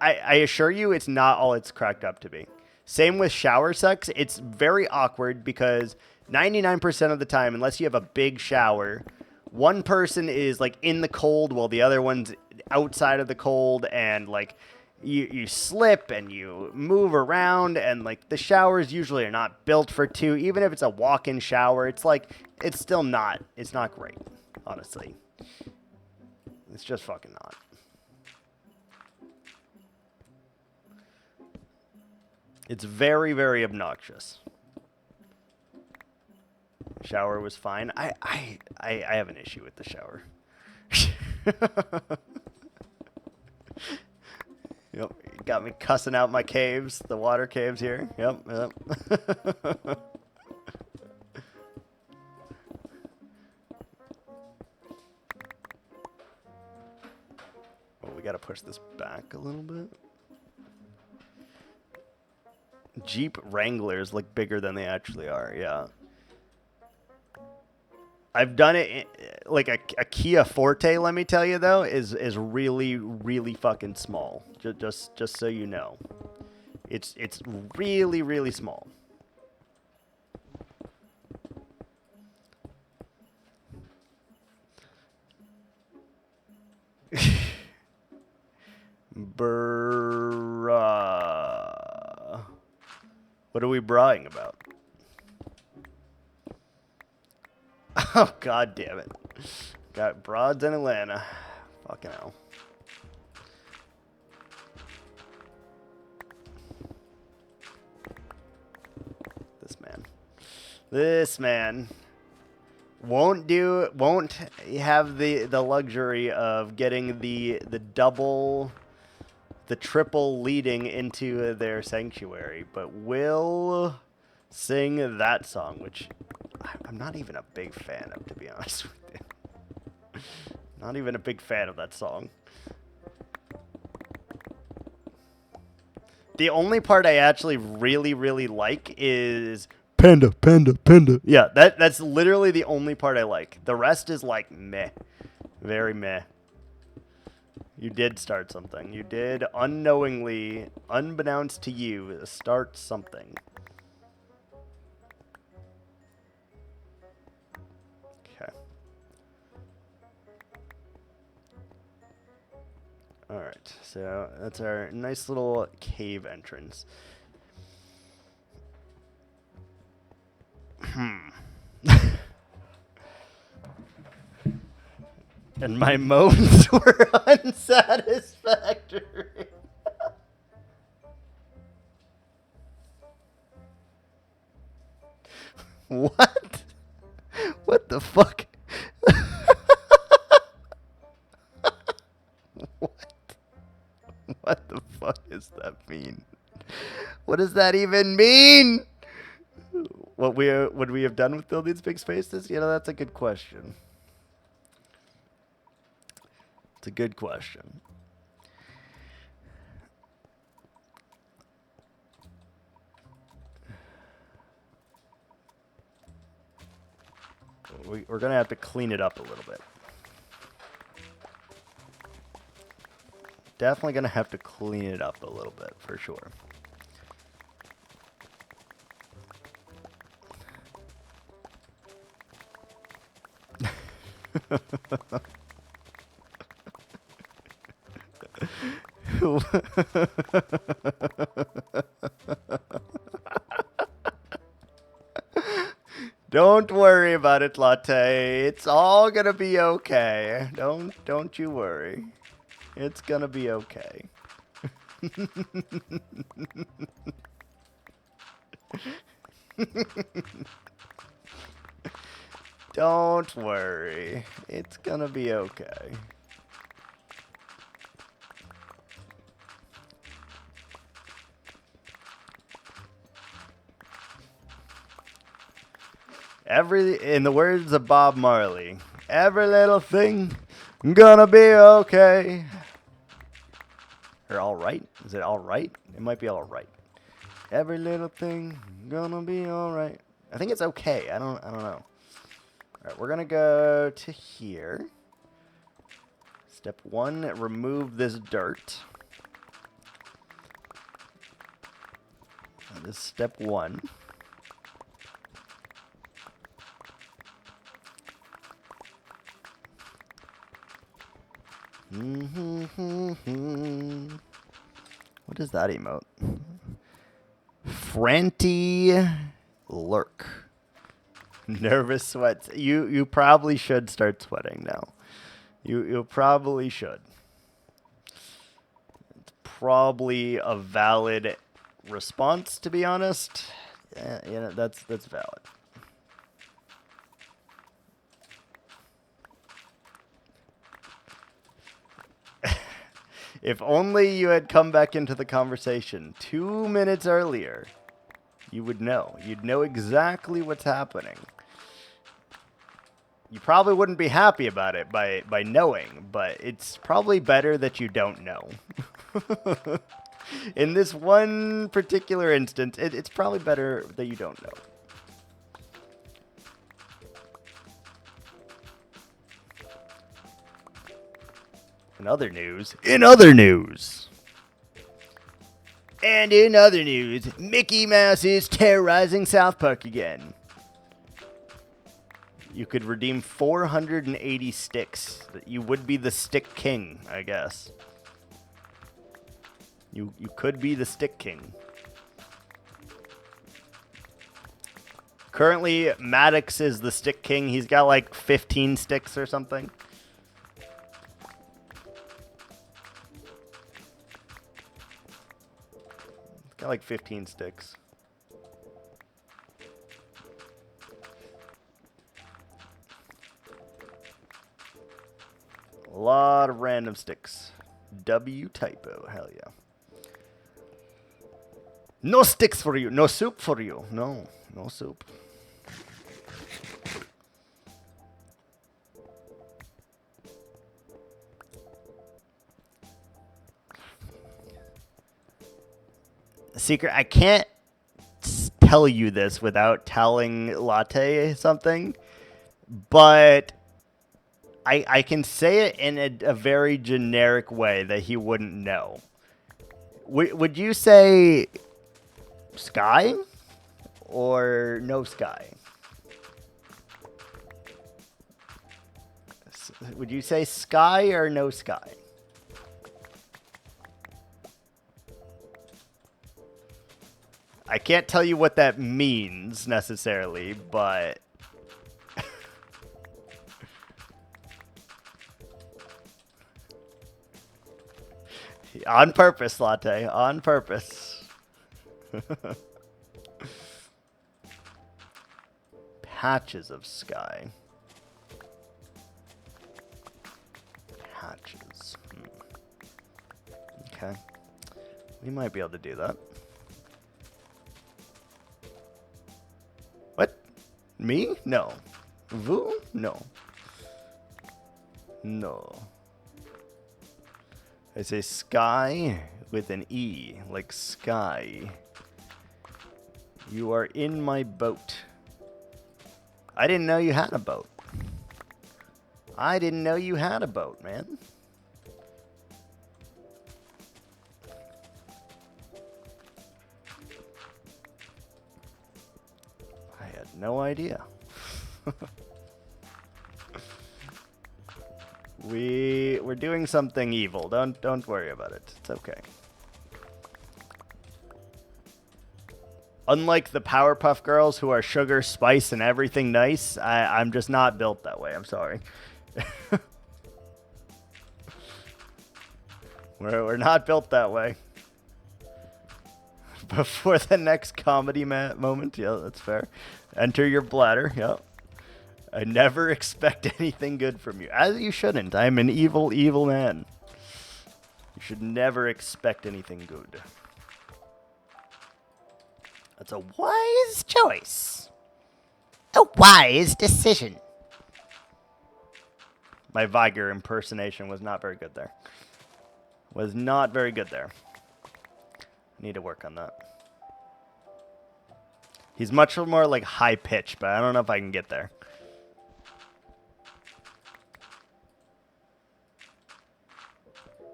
I assure you it's not all it's cracked up to be. Same with shower sex. It's very awkward because 99% of the time, unless you have a big shower, one person is like in the cold while the other one's outside of the cold, and like you slip and you move around, and like the showers usually are not built for two. Even if it's a walk-in shower, it's like it's still not. It's not great, honestly. It's just fucking not. It's very, very obnoxious. Shower was fine. I have an issue with the shower. Yep, got me cussing out my caves, the water caves here. Yep. Oh, we gotta push this back a little bit. Jeep Wranglers look bigger than they actually are, yeah. I've done it, like a Kia Forte, let me tell you, though, is really, really fucking small. Just so you know. It's really, really small. Bruh. What are we brawling about? Oh, god damn it. Got broads in Atlanta. Fucking hell. This man won't have the luxury of getting the triple leading into their sanctuary, but will sing that song, which I'm not even a big fan of, to be honest with you. Not even a big fan of that song. The only part I actually really, really like is Panda, Panda, Panda. Yeah, that's literally the only part I like. The rest is like meh. Very meh. You did start something. You did unknowingly, unbeknownst to you, start something. Okay. Alright, so that's our nice little cave entrance. And my moans were unsatisfactory. What? What the fuck? What? What the fuck does that mean? What does that even mean? What would we have done with buildings big spaces? You know, that's a good question. It's a good question. We're gonna have to clean it up a little bit. Definitely gonna have to clean it up a little bit for sure. Don't worry about it, Latte. It's all gonna be okay. Don't you worry. It's gonna be okay. Don't worry. It's gonna be okay. In the words of Bob Marley, every little thing gonna be okay. Or all right? Is it all right? It might be all right. Every little thing gonna be all right. I think it's okay. I don't know. All right, we're gonna go to here. Step 1, remove this dirt. That is step 1. What is that emote? Franty lurk. Nervous sweats. You probably should start sweating now. You probably should. It's probably a valid response, to be honest. Yeah, that's valid. If only you had come back into the conversation 2 minutes earlier, you would know. You'd know exactly what's happening. You probably wouldn't be happy about it by knowing, but it's probably better that you don't know. In this one particular instance, it's probably better that you don't know. In other news, Mickey Mouse is terrorizing South Park again. You could redeem 480 sticks. You would be the stick king, I guess. You could be the stick king. Currently, Maddox is the stick king. He's got like 15 sticks or something. Got like 15 sticks. lot of random sticks. W typo. Hell yeah. No sticks for you. No soup for you. No. No soup. Secret. I can't tell you this without telling Latte something, but I can say it in a very generic way that he wouldn't know. Would you say sky or no sky? Would you say sky or no sky? I can't tell you what that means necessarily, but on purpose, Latte, on purpose. Patches of sky. Patches. Okay. We might be able to do that. What? Me? No. Vous? No. No. I say sky with an E, like sky. You are in my boat. I didn't know you had a boat. I didn't know you had a boat, man. I had no idea. We're doing something evil. Don't worry about it. It's okay. Unlike the Powerpuff Girls who are sugar, spice, and everything nice, I'm just not built that way. I'm sorry. We're not built that way. Before the next comedy moment, yeah, that's fair. Enter your bladder, yep. I never expect anything good from you. As you shouldn't. I'm an evil, evil man. You should never expect anything good. That's a wise choice. A wise decision. My Viger impersonation was not very good there. Was not very good there. I need to work on that. He's much more like high pitch, but I don't know if I can get there.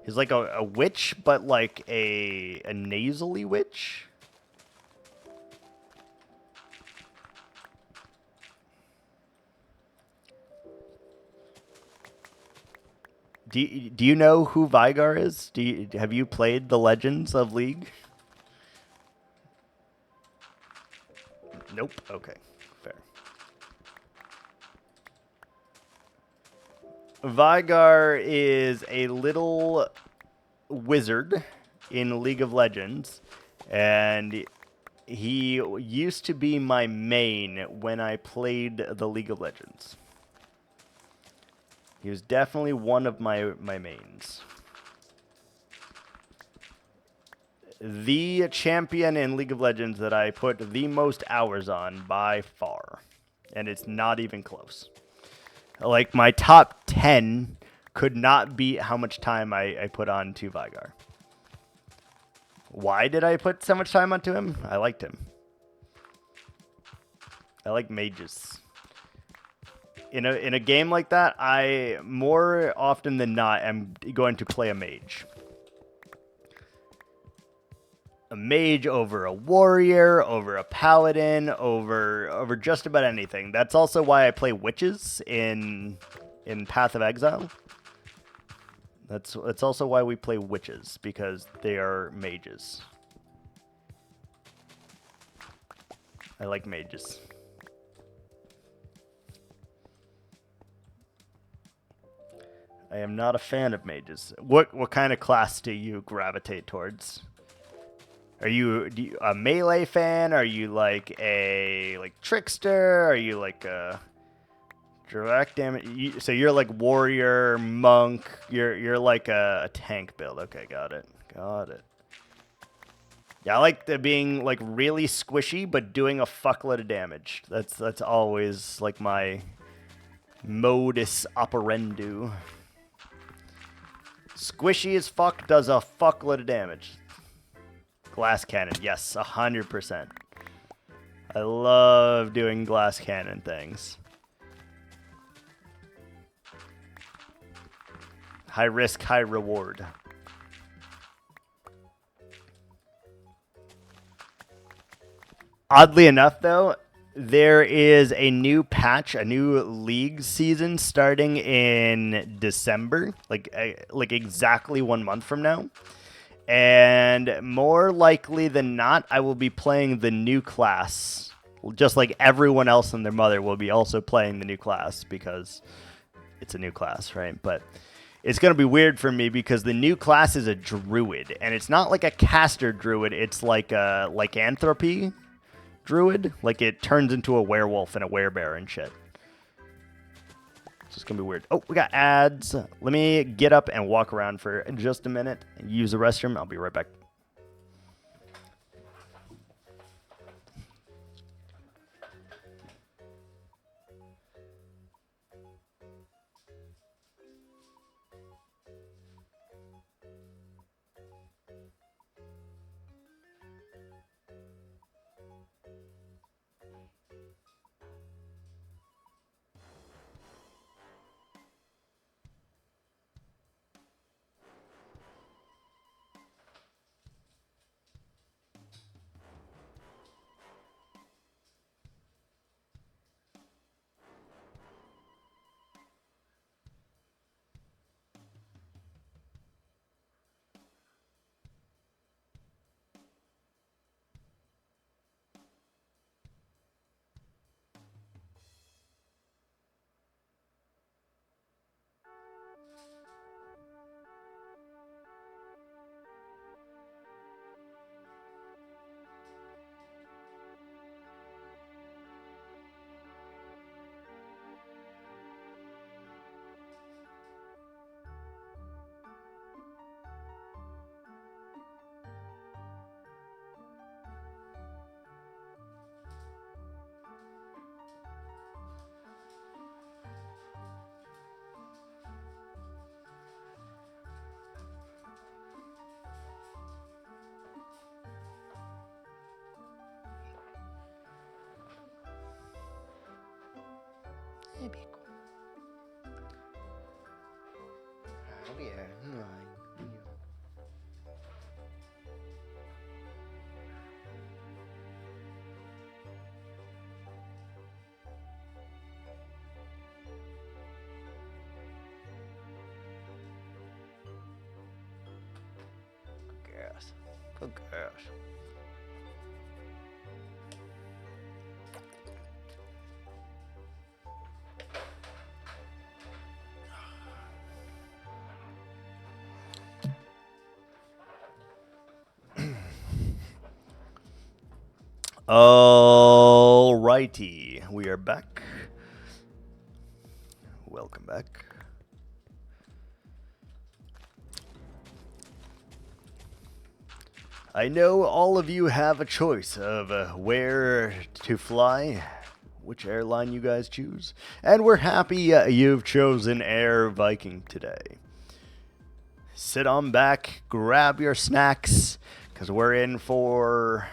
He's like a witch, but like a nasally witch. Do you know who Vigar is? Have you played the Legends of League? Nope. Okay. Fair. Vigar is a little wizard in League of Legends, and he used to be my main when I played the League of Legends. He was definitely one of my mains. The champion in League of Legends that I put the most hours on by far. And it's not even close. Like, my top 10 could not beat how much time I put on to Vigar. Why did I put so much time onto him? I liked him. I like mages. In a game like that, I more often than not am going to play a mage. A mage over a warrior, over a paladin, over just about anything. That's also why I play witches in Path of Exile. That's also why we play witches, because they are mages. I like mages. I am not a fan of mages. What kind of class do you gravitate towards? Are you a melee fan? Are you like a trickster? Are you like a Direct damage. So you're like warrior, monk. You're like a tank build. Okay, got it. Got it. Yeah, I like the being like really squishy, but doing a fuckload of damage. That's always like my modus operandi. Squishy as fuck does a fuckload of damage. Glass cannon, yes, 100%. I love doing glass cannon things. High risk, high reward. Oddly enough, though, there is a new patch, a new league season starting in December, like exactly 1 month from now. And more likely than not, I will be playing the new class. Just like everyone else and their mother will be also playing the new class because it's a new class, right? But it's going to be weird for me because the new class is a druid. And it's not like a caster druid. It's like a lycanthropy druid. Like it turns into a werewolf and a werebear and shit. It's going to be weird. Oh, we got ads. Let me get up and walk around for just a minute and use the restroom. I'll be right back. Oh gosh. Alrighty, we are back. Welcome back. I know all of you have a choice of where to fly, which airline you guys choose, and we're happy you've chosen Air Viking today. Sit on back, grab your snacks, because we're in for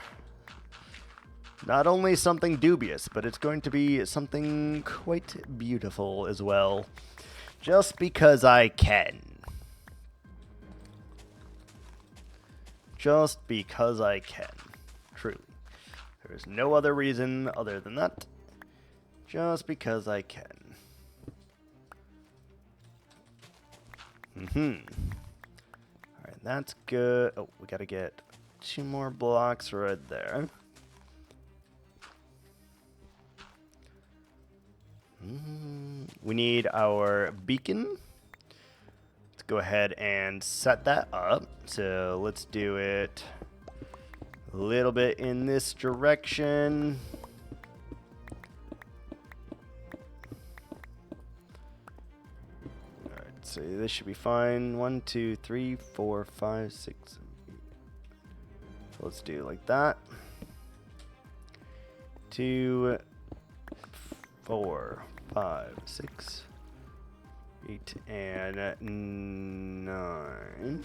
not only something dubious, but it's going to be something quite beautiful as well, just because I can. Just because I can. Truly. There's no other reason other than that. Just because I can. Alright, that's good. Oh, we gotta get 2 more blocks right there. We need our beacon. Go ahead and set that up. So let's do it a little bit in this direction. this should be fine. 1, 2, 3, 4, 5, 6, 7, 8. So let's do it like that. 2, 4, 5, 6, 8, and 9.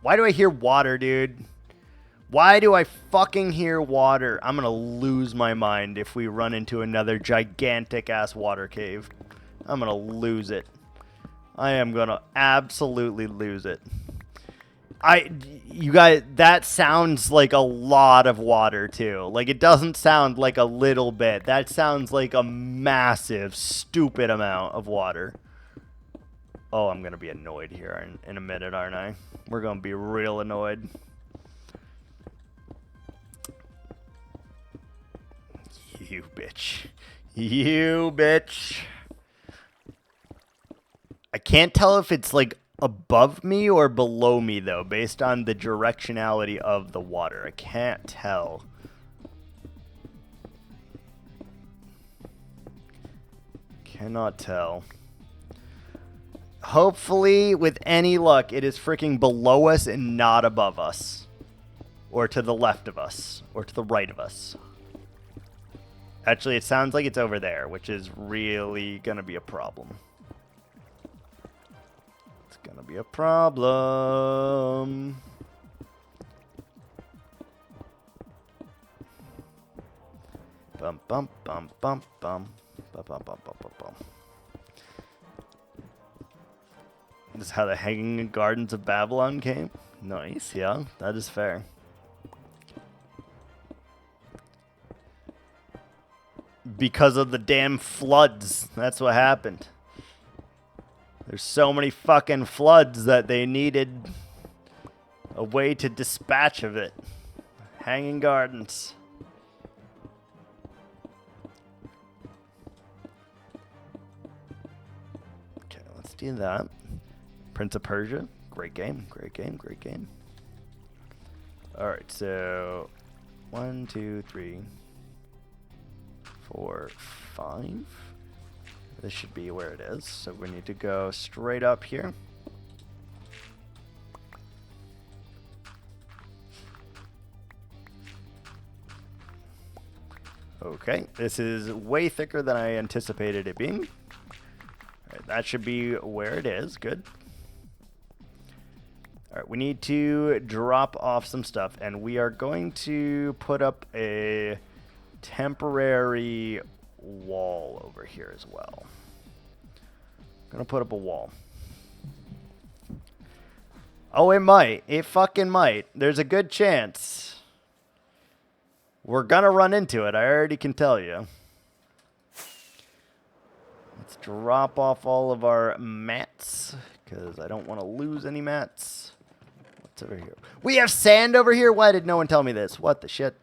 Why do I hear water, dude? Why do I fucking hear water? I'm gonna lose my mind if we run into another gigantic ass water cave. I'm gonna lose it. I am gonna absolutely lose it. You guys, that sounds like a lot of water too. Like, it doesn't sound like a little bit. That sounds like a massive, stupid amount of water. Oh, I'm gonna be annoyed here in a minute, aren't I? We're gonna be real annoyed. You bitch. You bitch. I can't tell if it's like above me or below me though, based on the directionality of the water. I can't tell. Cannot tell. Hopefully, with any luck, it is freaking below us and not above us. Or to the left of us. Or to the right of us. Actually, it sounds like it's over there, which is really gonna be a problem. It's gonna be a problem. Bum bum bum bum bum. Bum bum bum bum bum bum. This is how the Hanging Gardens of Babylon came? Nice, yeah, that is fair. Because of the damn floods. That's what happened. There's so many fucking floods that they needed a way to dispatch of it. Hanging Gardens. Okay, let's do that. Prince of Persia. Great game. Great game. Great game. Alright, so 1, 2, 3, 4, 5. This should be where it is. So we need to go straight up here. Okay, this is way thicker than I anticipated it being. All right, that should be where it is. Good. All right, we need to drop off some stuff, and we are going to put up a temporary wall over here as well. I'm gonna put up a wall. Oh, it might. It fucking might. There's a good chance. We're gonna run into it. I already can tell you. Let's drop off all of our mats, because I don't want to lose any mats. What's over here? We have sand over here? Why did no one tell me this? What the shit?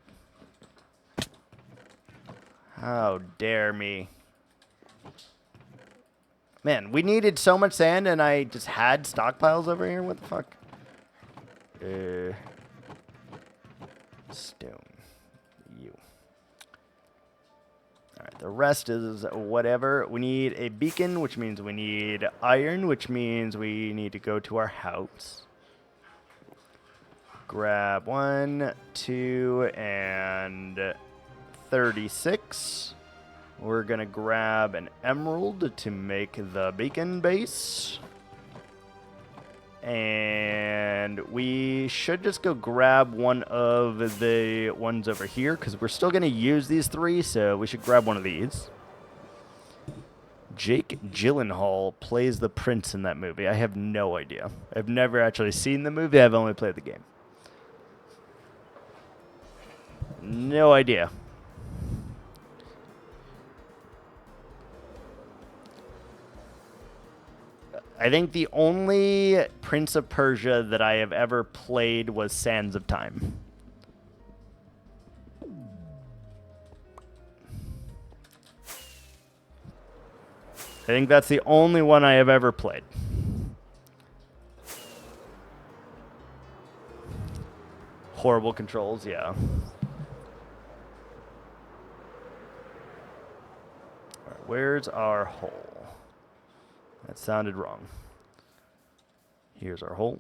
How dare me. Man, we needed so much sand and I just had stockpiles over here? What the fuck? Stone. You. Alright, the rest is whatever. We need a beacon, which means we need iron, which means we need to go to our house. Grab 1, 2, and 36. We're gonna grab an emerald to make the beacon base. And we should just go grab one of the ones over here, because we're still gonna use these 3, so we should grab one of these. Jake Gyllenhaal plays the prince in that movie. I have no idea. I've never actually seen the movie. I've only played the game. No idea. I think the only Prince of Persia that I have ever played was Sands of Time. I think that's the only one I have ever played. Horrible controls, yeah. Where's our hole? That sounded wrong. Here's our hole.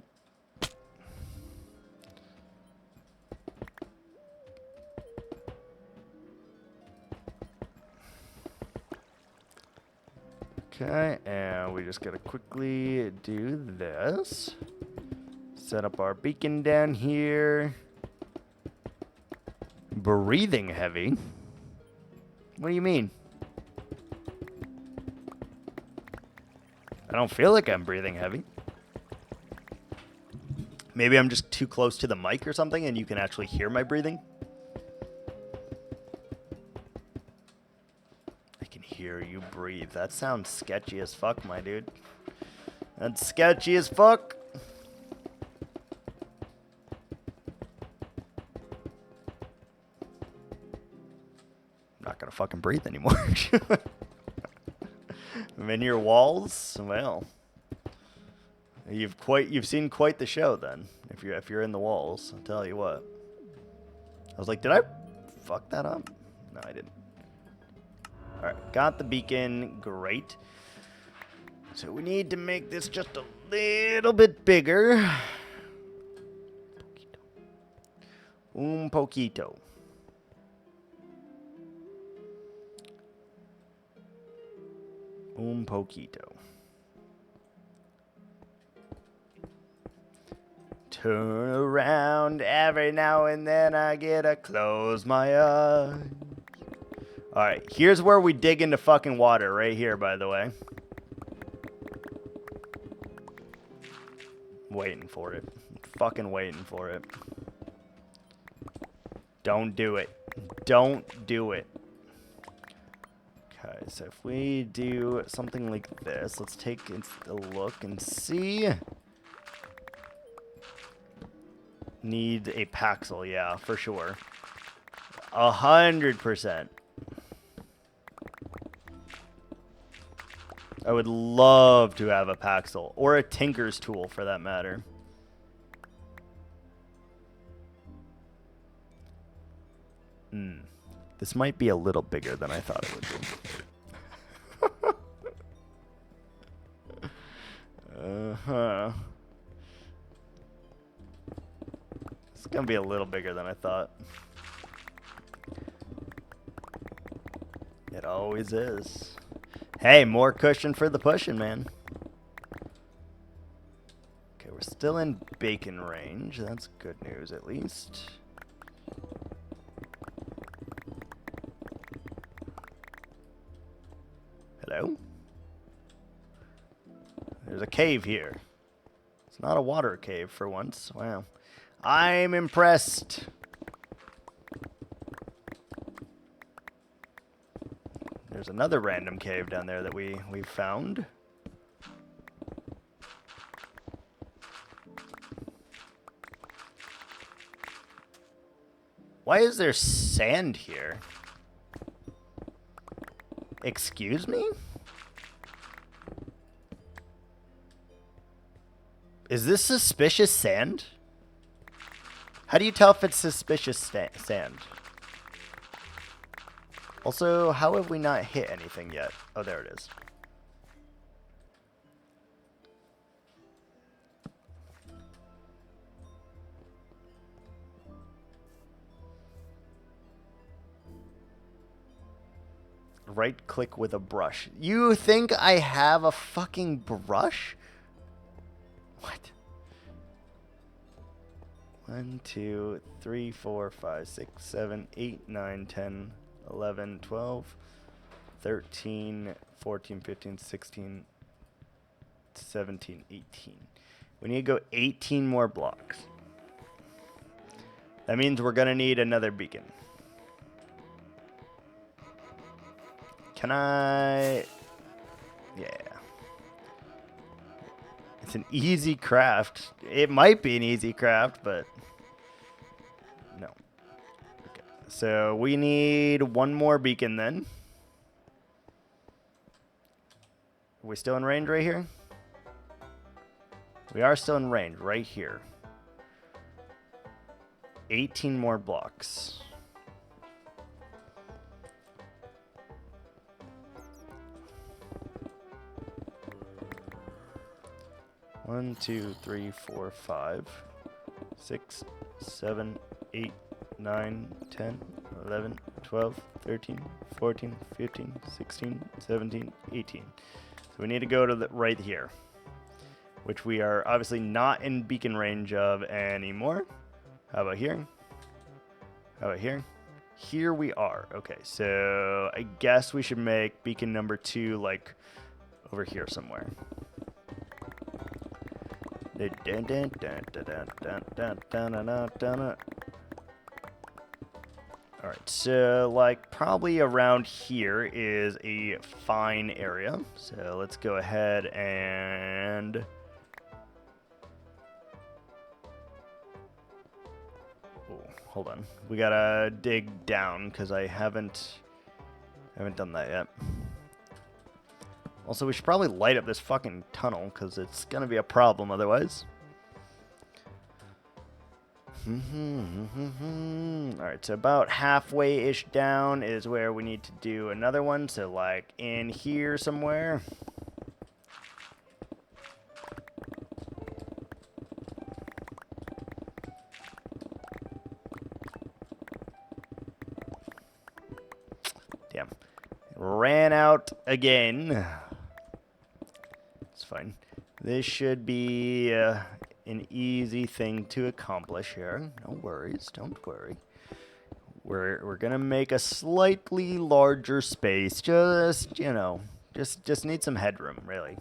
Okay, and we just gotta quickly do this. Set up our beacon down here. Breathing heavy? What do you mean? I don't feel like I'm breathing heavy. Maybe I'm just too close to the mic or something and you can actually hear my breathing. I can hear you breathe. That sounds sketchy as fuck, my dude. That's sketchy as fuck. I'm not gonna fucking breathe anymore. I'm in your walls. Well, you've seen quite the show then. If you're in the walls, I'll tell you what. I was like, did I fuck that up? No, I didn't. All right, got the beacon. Great. So we need to make this just a little bit bigger. Un poquito. Un poquito. Turn around every now and then I get to close my eyes. Alright, here's where we dig into fucking water, right here, by the way. Waiting for it. Fucking waiting for it. Don't do it. Don't do it. Okay, so if we do something like this, let's take a look and see. Need a Paxel, yeah, for sure. 100%. I would love to have a Paxel, or a Tinker's tool for that matter. This might be a little bigger than I thought it would be. Uh-huh. It's gonna be a little bigger than I thought. It always is. Hey, more cushion for the pushing, man. Okay, we're still in bacon range. That's good news, at least. Hello? There's a cave here. It's not a water cave for once. Wow. I'm impressed. There's another random cave down there that we found. Why is there sand here? Excuse me? Is this suspicious sand? How do you tell if it's suspicious sand? Also, how have we not hit anything yet? Oh, there it is. Right click with a brush. You think I have a fucking brush? What? 1, 2, 3, 4, 5, 6, 7, 8, 9, 10, 11, 12, 13, 14, 15, 16, 17, 18. We need to go 18 more blocks. That means we're going to need another beacon. Can I? Yeah. It's an easy craft. It might be an easy craft, but no. Okay. So we need one more beacon then. Are we still in range right here? We are still in range right here. 18 more blocks. 1, 2, 3, 4, 5, 6, 7, 8, 9, 10, 11, 12, 13, 14, 15, 16, 17, 18. So we need to go to the right here, which we are obviously not in beacon range of anymore. How about here? How about here? Here we are. Okay, so I guess we should make beacon number 2 like over here somewhere. Alright, so like probably around here is a fine area. So let's go ahead and... Oh, hold on. We gotta dig down because I haven't done that yet. Also, we should probably light up this fucking tunnel because it's gonna be a problem otherwise. Alright, so about halfway-ish down is where we need to do another one. So, like, in here somewhere. Damn. Ran out again. It's fine. This should be... an easy thing to accomplish here. No worries, don't worry. We're gonna make a slightly larger space. Just, you know, just need some headroom, really.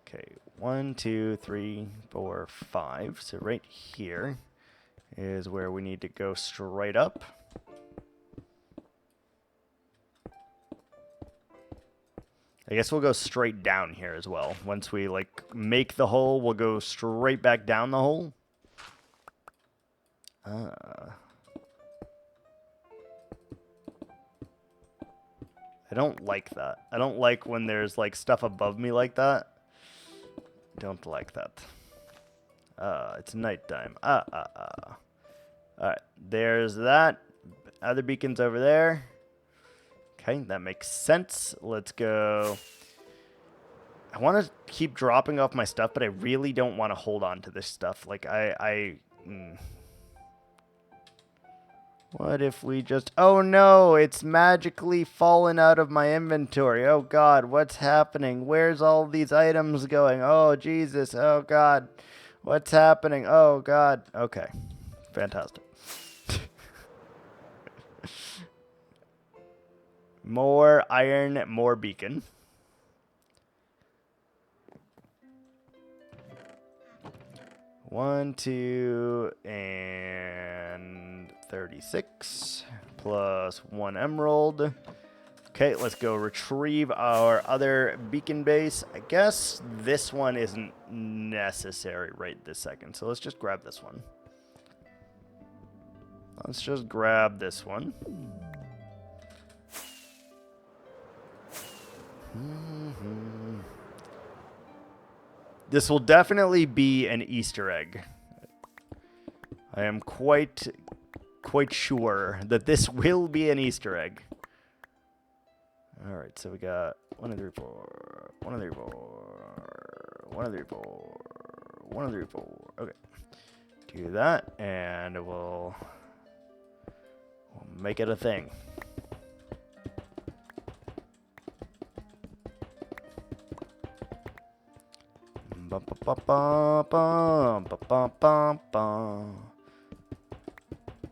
Okay, 1, 2, 3, 4, 5. So right here is where we need to go straight up. I guess we'll go straight down here as well. Once we, like, make the hole, we'll go straight back down the hole. I don't like that. I don't like when there's, like, stuff above me like that. Don't like that. It's nighttime. Alright, there's that. Other beacons over there. Okay, that makes sense. Let's go. I want to keep dropping off my stuff, but I really don't want to hold on to this stuff. Like, What if we just... Oh, no! It's magically fallen out of my inventory. Oh, God, what's happening? Where's all these items going? Oh, Jesus. Oh, God. What's happening? Oh, God. Okay. Fantastic. More iron, more beacon. One, 2, and 36 plus 1 emerald. Okay, let's go retrieve our other beacon base. I guess this one isn't necessary right this second, so let's just grab this one. Let's just grab this one. This will definitely be an Easter egg. I am quite sure that this will be an Easter egg. Alright, so we got 1, 2, 3, 4, 1, 2, 3, 4, 1, 2, 3, 4, 1, 2, 3, 4. Okay. Do that, and we'll make it a thing.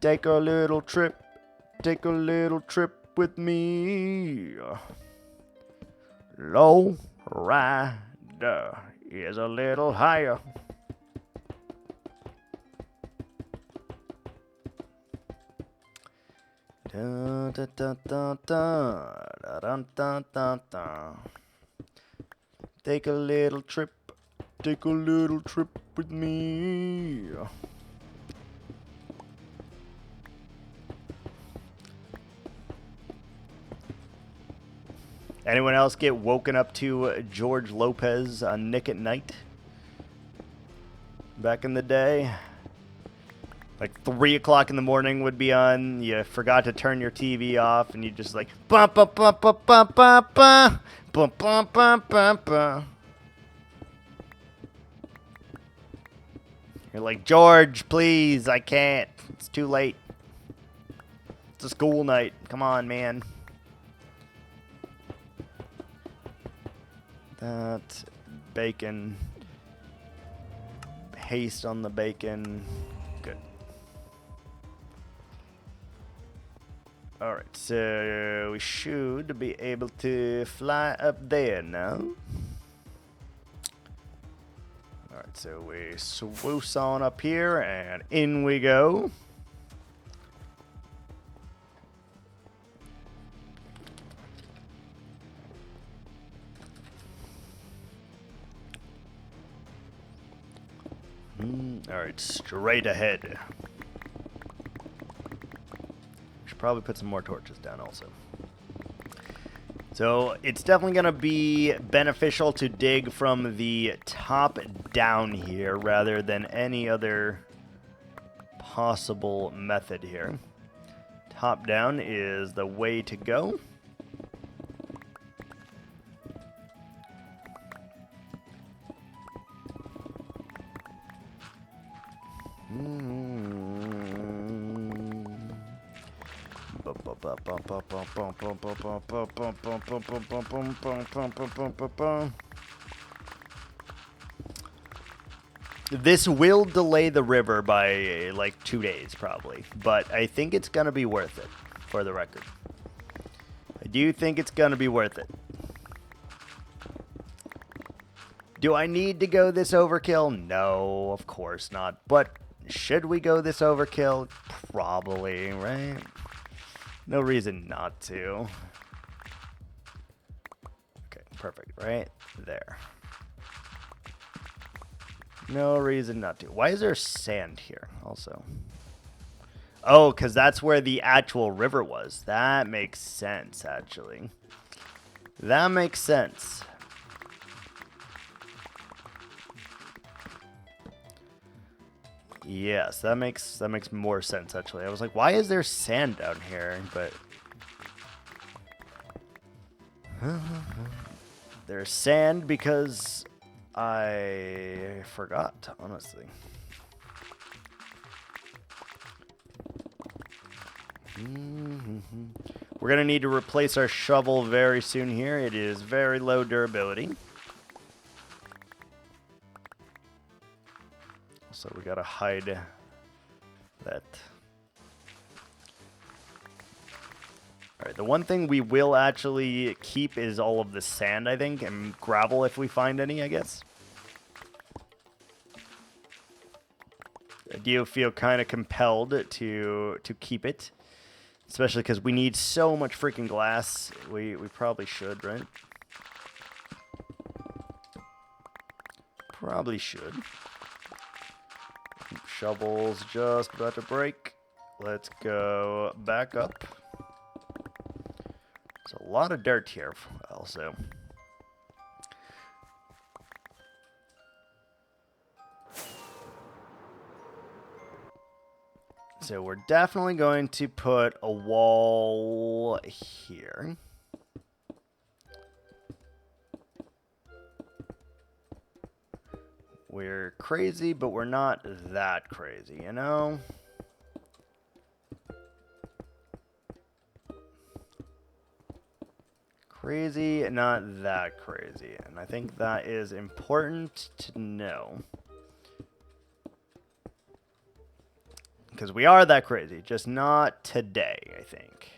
Take a little trip with me. Low rider is a little higher. Da, da, da, da, da, da, da, da, da. Take a little trip with me. Anyone else get woken up to George Lopez on Nick at Night back in the day? Like 3 o'clock in the morning would be on. You forgot to turn your TV off, and you just like bum bum bum bum bum bum bum bum bum bum bum bum. You're like, George, please, I can't. It's too late. It's a school night. Come on, man. That bacon. Haste on the bacon. Good. Alright, so we should be able to fly up there now. Alright, so we swoosh on up here, and in we go. Alright, straight ahead. Should probably put some more torches down also. So it's definitely going to be beneficial to dig from the top down here rather than any other possible method here. Top down is the way to go. This will delay the river by like 2 days probably, but I think it's gonna be worth it, for the record. I do think it's gonna be worth it. Do I need to go this overkill? No, of course not. But should we go this overkill? Probably, right? No reason not to. Okay, perfect. Right there. No reason not to. Why is there sand here also? Oh, because that's where the actual river was. That makes sense, actually. That makes sense. Yes, that makes more sense, actually. I was like, why is there sand down here? But there's sand because I forgot, honestly. We're going to need to replace our shovel very soon here. It is very low durability. So we gotta hide that. Alright, the one thing we will actually keep is all of the sand, I think, and gravel if we find any, I guess. I do feel kind of compelled to keep it. Especially because we need so much freaking glass. We probably should, right? Probably should. Shovel's just about to break. Let's go back up. There's a lot of dirt here also. So we're definitely going to put a wall here. We're crazy, but we're not that crazy, you know? Crazy, not that crazy. And I think that is important to know. Because we are that crazy, just not today, I think.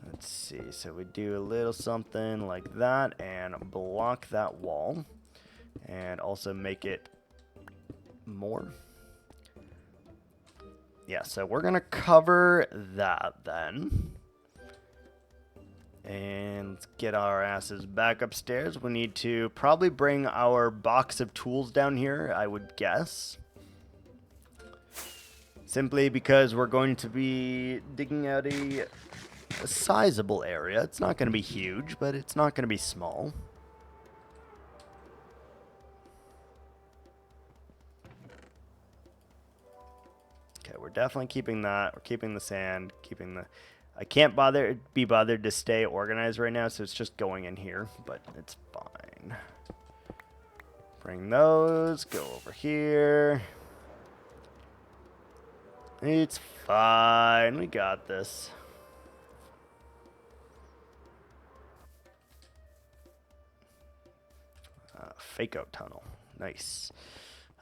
Let's see, so we do a little something like that and block that wall. And also make it more. Yeah, so we're going to cover that then. And let's get our asses back upstairs. We need to probably bring our box of tools down here, I would guess. Simply because we're going to be digging out a sizable area. It's not going to be huge, but it's not going to be small. definitely keeping that. We're keeping the sand, keeping the... I can't be bothered to stay organized right now, so it's just going in here, but it's fine. Bring those, go over here. It's fine, we got this. Fake out tunnel, nice.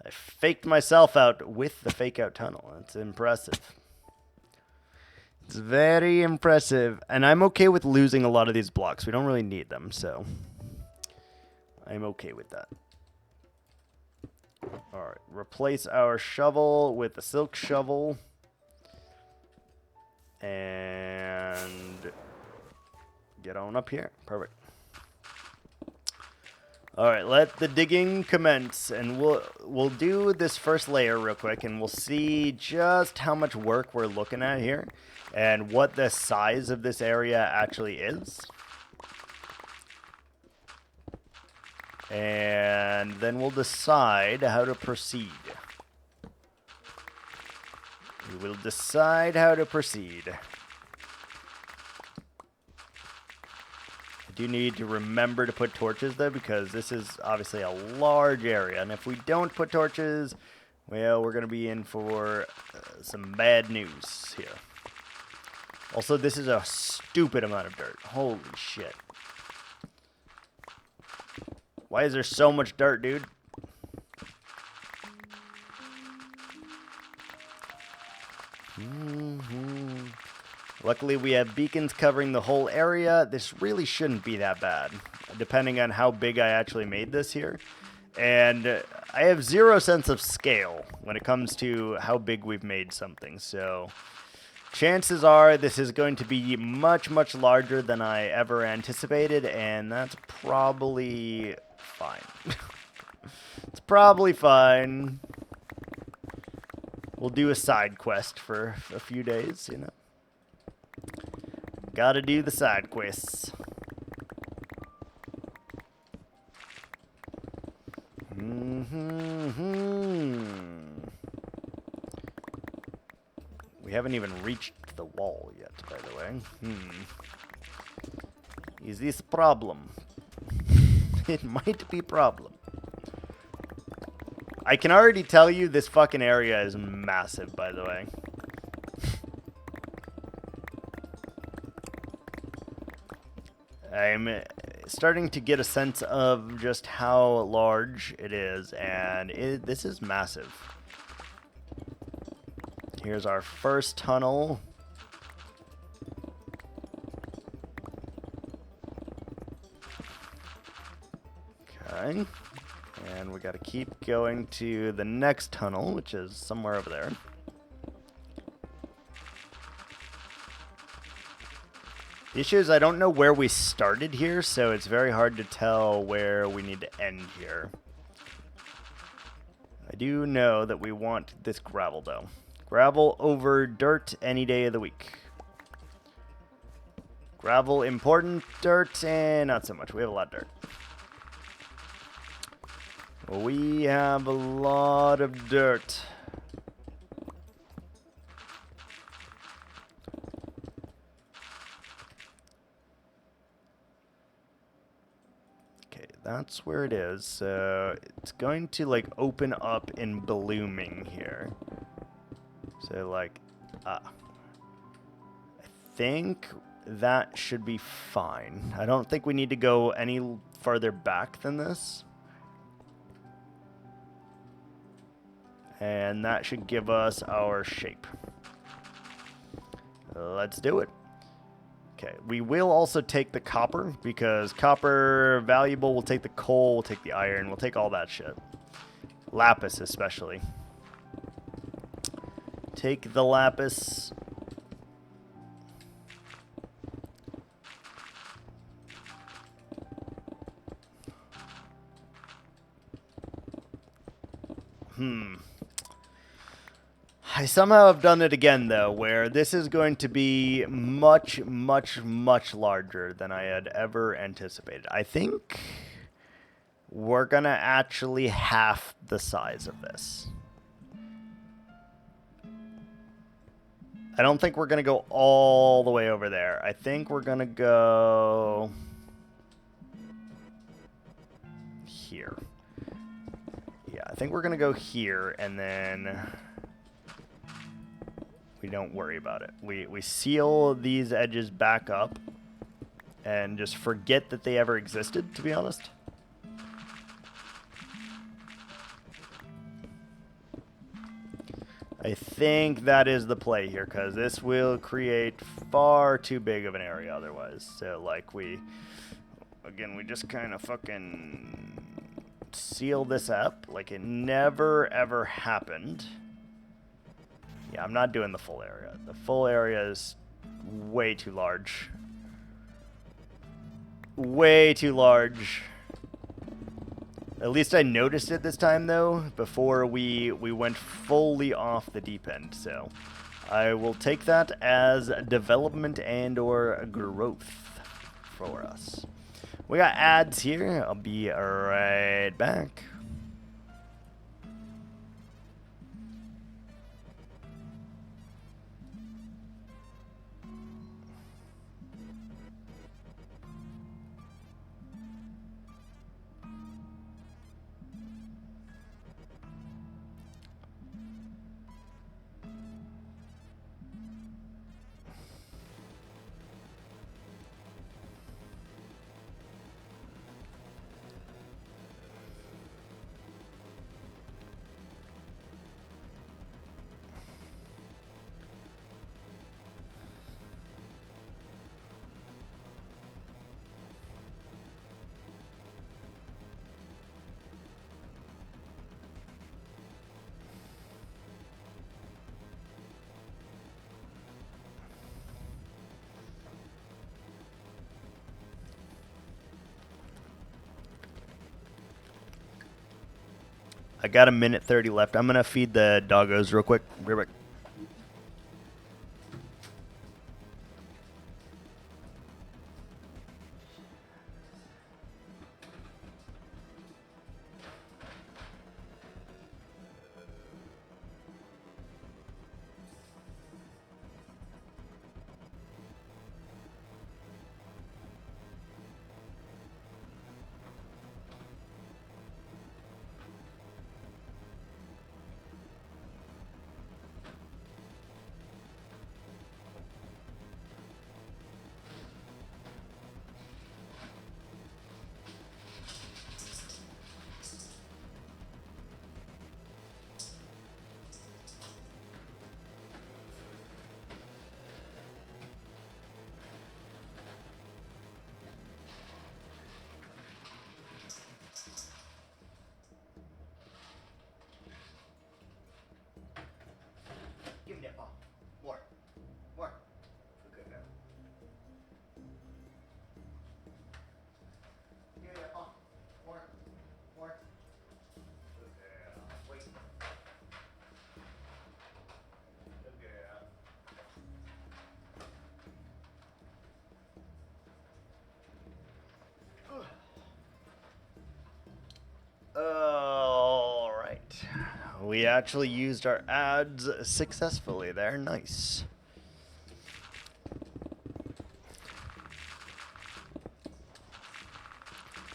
I faked myself out with the fake out tunnel. That's impressive. It's very impressive. And I'm okay with losing a lot of these blocks. We don't really need them, so I'm okay with that. Alright, replace our shovel with a silk shovel. And get on up here. Perfect. Alright, let the digging commence, and we'll do this first layer real quick, and we'll see just how much work we're looking at here, and what the size of this area actually is. And then we'll decide how to proceed. We will decide how to proceed. I do need to remember to put torches, though, because this is obviously a large area. And if we don't put torches, well, we're going to be in for some bad news here. Also, this is a stupid amount of dirt. Holy shit. Why is there so much dirt, dude? Luckily, we have beacons covering the whole area. This really shouldn't be that bad, depending on how big I actually made this here. And I have zero sense of scale when it comes to how big we've made something. So chances are this is going to be much, much larger than I ever anticipated. And that's probably fine. It's probably fine. We'll do a side quest for a few days, you know. Gotta do the side quests. We haven't even reached the wall yet, by the way. Is this a problem? It might be a problem. I can already tell you this fucking area is massive, by the way. I'm starting to get a sense of just how large it is, and this is massive. Here's our first tunnel. Okay. And we got to keep going to the next tunnel, which is somewhere over there. The issue is I don't know where we started here, so it's very hard to tell where we need to end here. I do know that we want this gravel, though. Gravel over dirt any day of the week. Gravel important, dirt, and not so much. We have a lot of dirt. We have a lot of dirt. That's where it is. So it's going to like open up in blooming here. So like, I think that should be fine. I don't think we need to go any farther back than this. And that should give us our shape. Let's do it. Okay, we will also take the copper, because copper valuable. We'll take the coal, we'll take the iron, we'll take all that shit. Lapis especially. Take the lapis. I somehow have done it again, though, where this is going to be much, much, much larger than I had ever anticipated. I think we're going to actually half the size of this. I don't think we're going to go all the way over there. I think we're going to go here. Yeah, I think we're going to go here, and then we don't worry about it. We seal these edges back up and just forget that they ever existed, to be honest. I think that is the play here, because this will create far too big of an area otherwise. So, like, again, we just kind of fucking seal this up like it never, ever happened. Yeah, I'm not doing the full area. The full area is way too large. Way too large. At least I noticed it this time, though, before we went fully off the deep end. So I will take that as development and or growth for us. We got ads here. I'll be right back. I got a minute 30 left. I'm going to feed the doggos real quick. Be right back. Give me that ball. More. More. Okay, now. Give me that ball. More. More. Okay, wait. Okay. All right. We actually used our ads successfully there. Nice.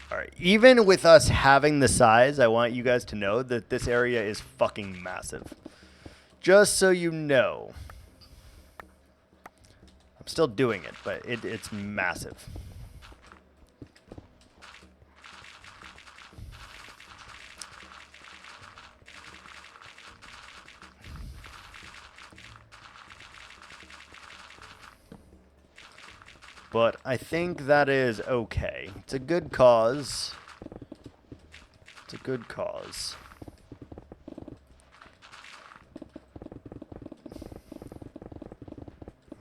All right. Even with us having the size, I want you guys to know that this area is fucking massive. Just so you know. I'm still doing it, but it's massive. But I think that is okay. It's a good cause. It's a good cause.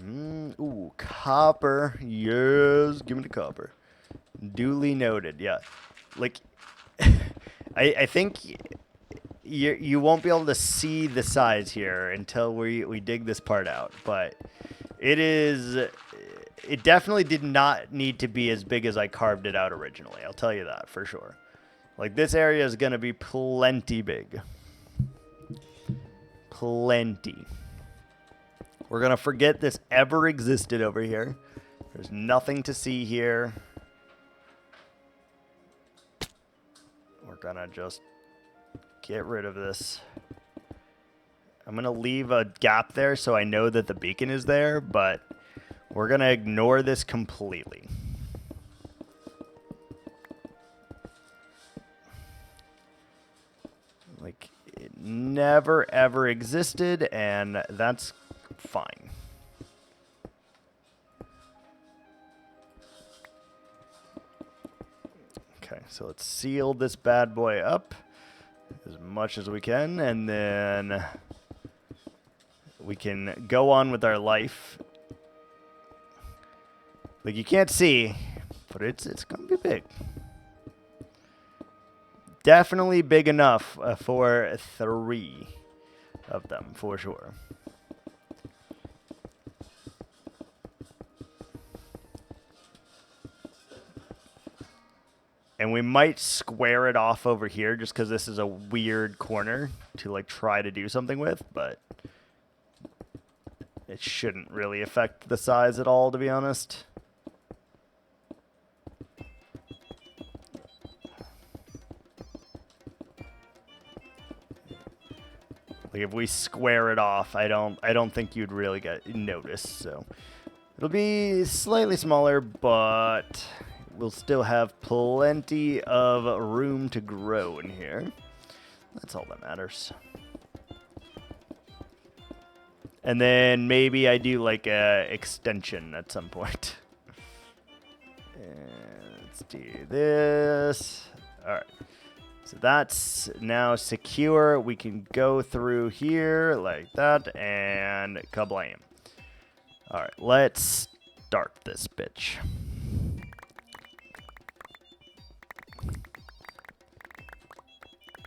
Ooh, copper. Yes, give me the copper. Duly noted, yeah. Like, I think you won't be able to see the size here until we dig this part out. But it definitely did not need to be as big as I carved it out originally. I'll tell you that for sure. Like, this area is going to be plenty big. Plenty. We're going to forget this ever existed over here. There's nothing to see here. We're going to just get rid of this. I'm going to leave a gap there so I know that the beacon is there, but we're going to ignore this completely. Like, it never, ever existed, and that's fine. Okay, so let's seal this bad boy up as much as we can, and then we can go on with our life. Like, you can't see, but it's gonna be big. Definitely big enough for 3 of them, for sure. And we might square it off over here just because this is a weird corner to like try to do something with, but it shouldn't really affect the size at all, to be honest. Like if we square it off, I don't think you'd really get noticed. So it'll be slightly smaller, but we'll still have plenty of room to grow in here. That's all that matters. And then maybe I do like a extension at some point. And let's do this. All right. So that's now secure. We can go through here like that and kablam. All right, let's start this bitch.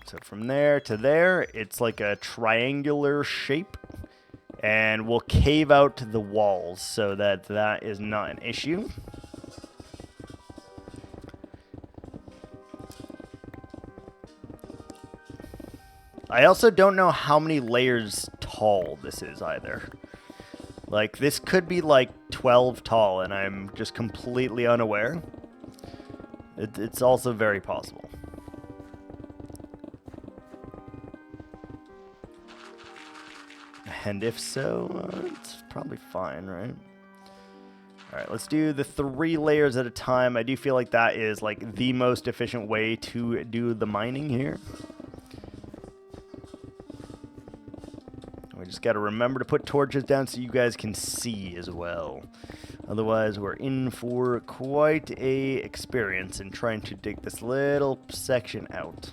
So from there to there, it's like a triangular shape, and we'll cave out the walls so that that is not an issue. I also don't know how many layers tall this is either. Like, this could be like 12 tall, and I'm just completely unaware. It's also very possible. And if so, it's probably fine, right? All right, let's do the 3 layers at a time. I do feel like that is like the most efficient way to do the mining here. We just got to remember to put torches down so you guys can see as well. Otherwise, we're in for quite a experience in trying to dig this little section out.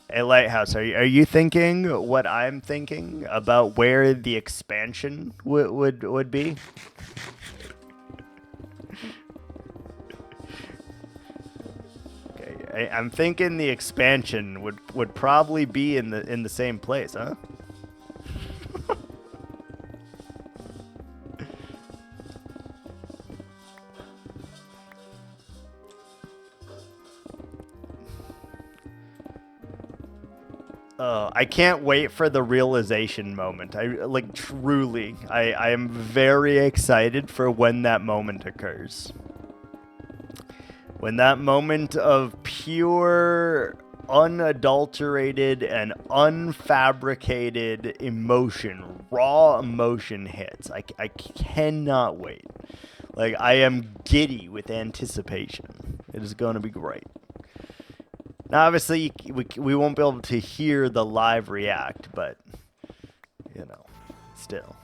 Hey, Lighthouse, are you thinking what I'm thinking about where the expansion would be? Okay, I'm thinking the expansion would probably be in the same place, huh? Oh, I can't wait for the realization moment. Like, truly, I am very excited for when that moment occurs. When that moment of pure, unadulterated, and unfabricated emotion, raw emotion hits. I cannot wait. Like, I am giddy with anticipation. It is going to be great. Now, obviously, we won't be able to hear the live react, but, you know, still.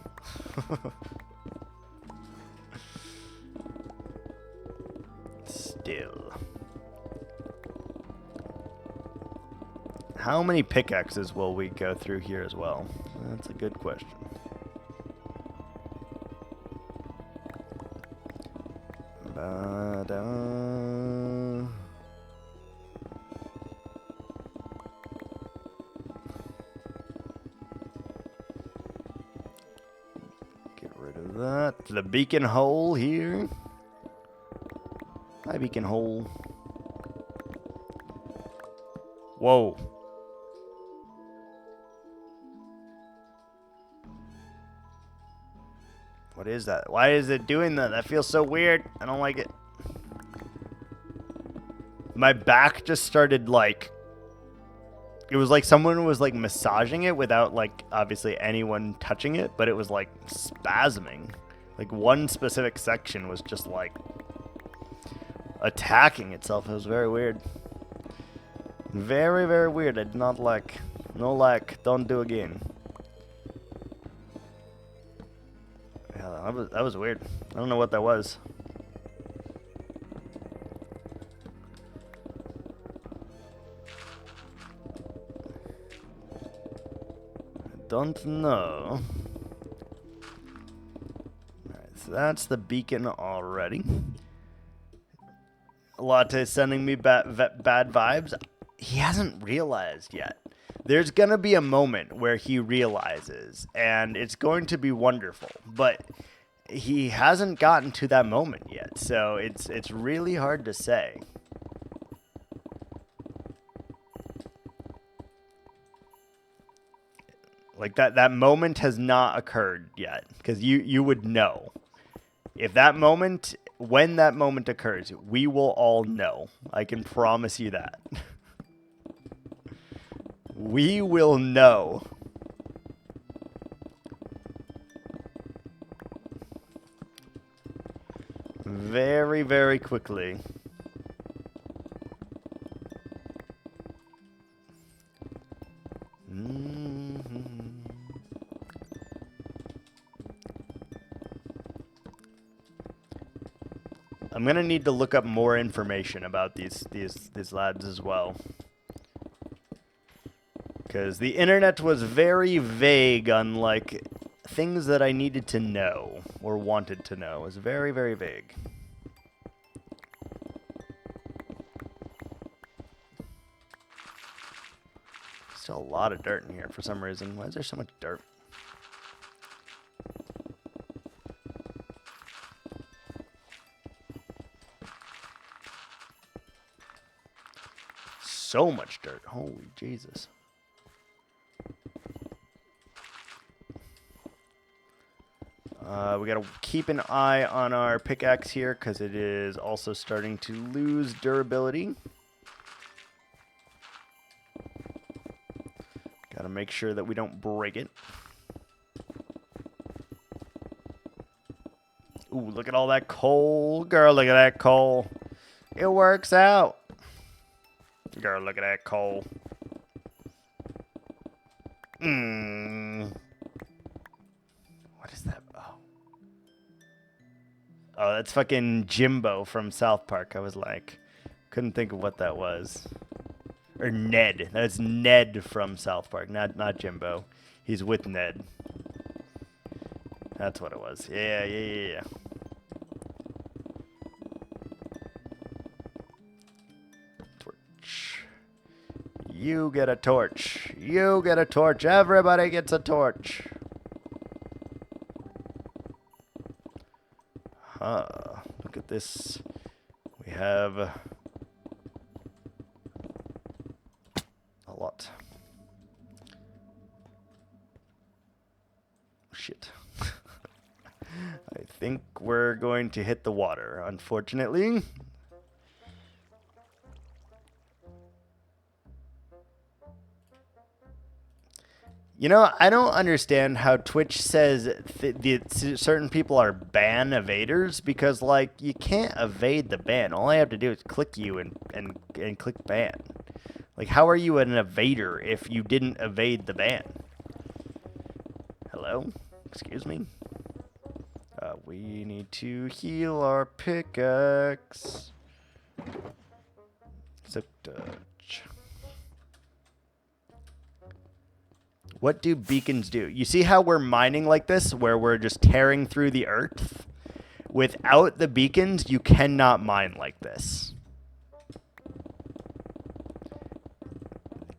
Still. How many pickaxes will we go through here as well? That's a good question. Ba-da. That the beacon hole here. Hi, beacon hole. Whoa. What is that? Why is it doing that? That feels so weird. I don't like it. My back just started like... It was like someone was like massaging it without like obviously anyone touching it, but it was like spasming. Like one specific section was just like attacking itself. It was very weird. Very, very weird. I did not like. No like. Don't do again. Yeah, that was weird. I don't know what that was. Don't know. Alright, so that's the beacon already. Latte sending me bad vibes. He hasn't realized yet. There's gonna be a moment where he realizes, and it's going to be wonderful. But he hasn't gotten to that moment yet, so it's really hard to say. Like that moment has not occurred yet, because you would know. If that moment, when that moment occurs, we will all know. I can promise you that. We will know. Very, very quickly. I'm gonna need to look up more information about these lads as well, because the internet was very vague on like things that I needed to know or wanted to know. It was very, very vague. Still a lot of dirt in here for some reason. Why is there so much dirt? So much dirt. Holy Jesus. We gotta keep an eye on our pickaxe here because it is also starting to lose durability. Gotta make sure that we don't break it. Ooh, look at all that coal. Girl, look at that coal. It works out. Girl, look at that coal. What is that? Oh. Oh, that's fucking Jimbo from South Park. I was like, couldn't think of what that was. Or Ned. That's Ned from South Park, not Jimbo. He's with Ned. That's what it was. Yeah. Torch. You get a torch. You get a torch. Everybody gets a torch. Look at this. We have a lot. Shit. I think we're going to hit the water, unfortunately. You know, I don't understand how Twitch says certain people are ban evaders, because, like, you can't evade the ban. All I have to do is click you and click ban. Like, how are you an evader if you didn't evade the ban? Hello? Excuse me? We need to heal our pickaxe. Zip touch. What do beacons do? You see how we're mining like this, where we're just tearing through the earth? Without the beacons, you cannot mine like this.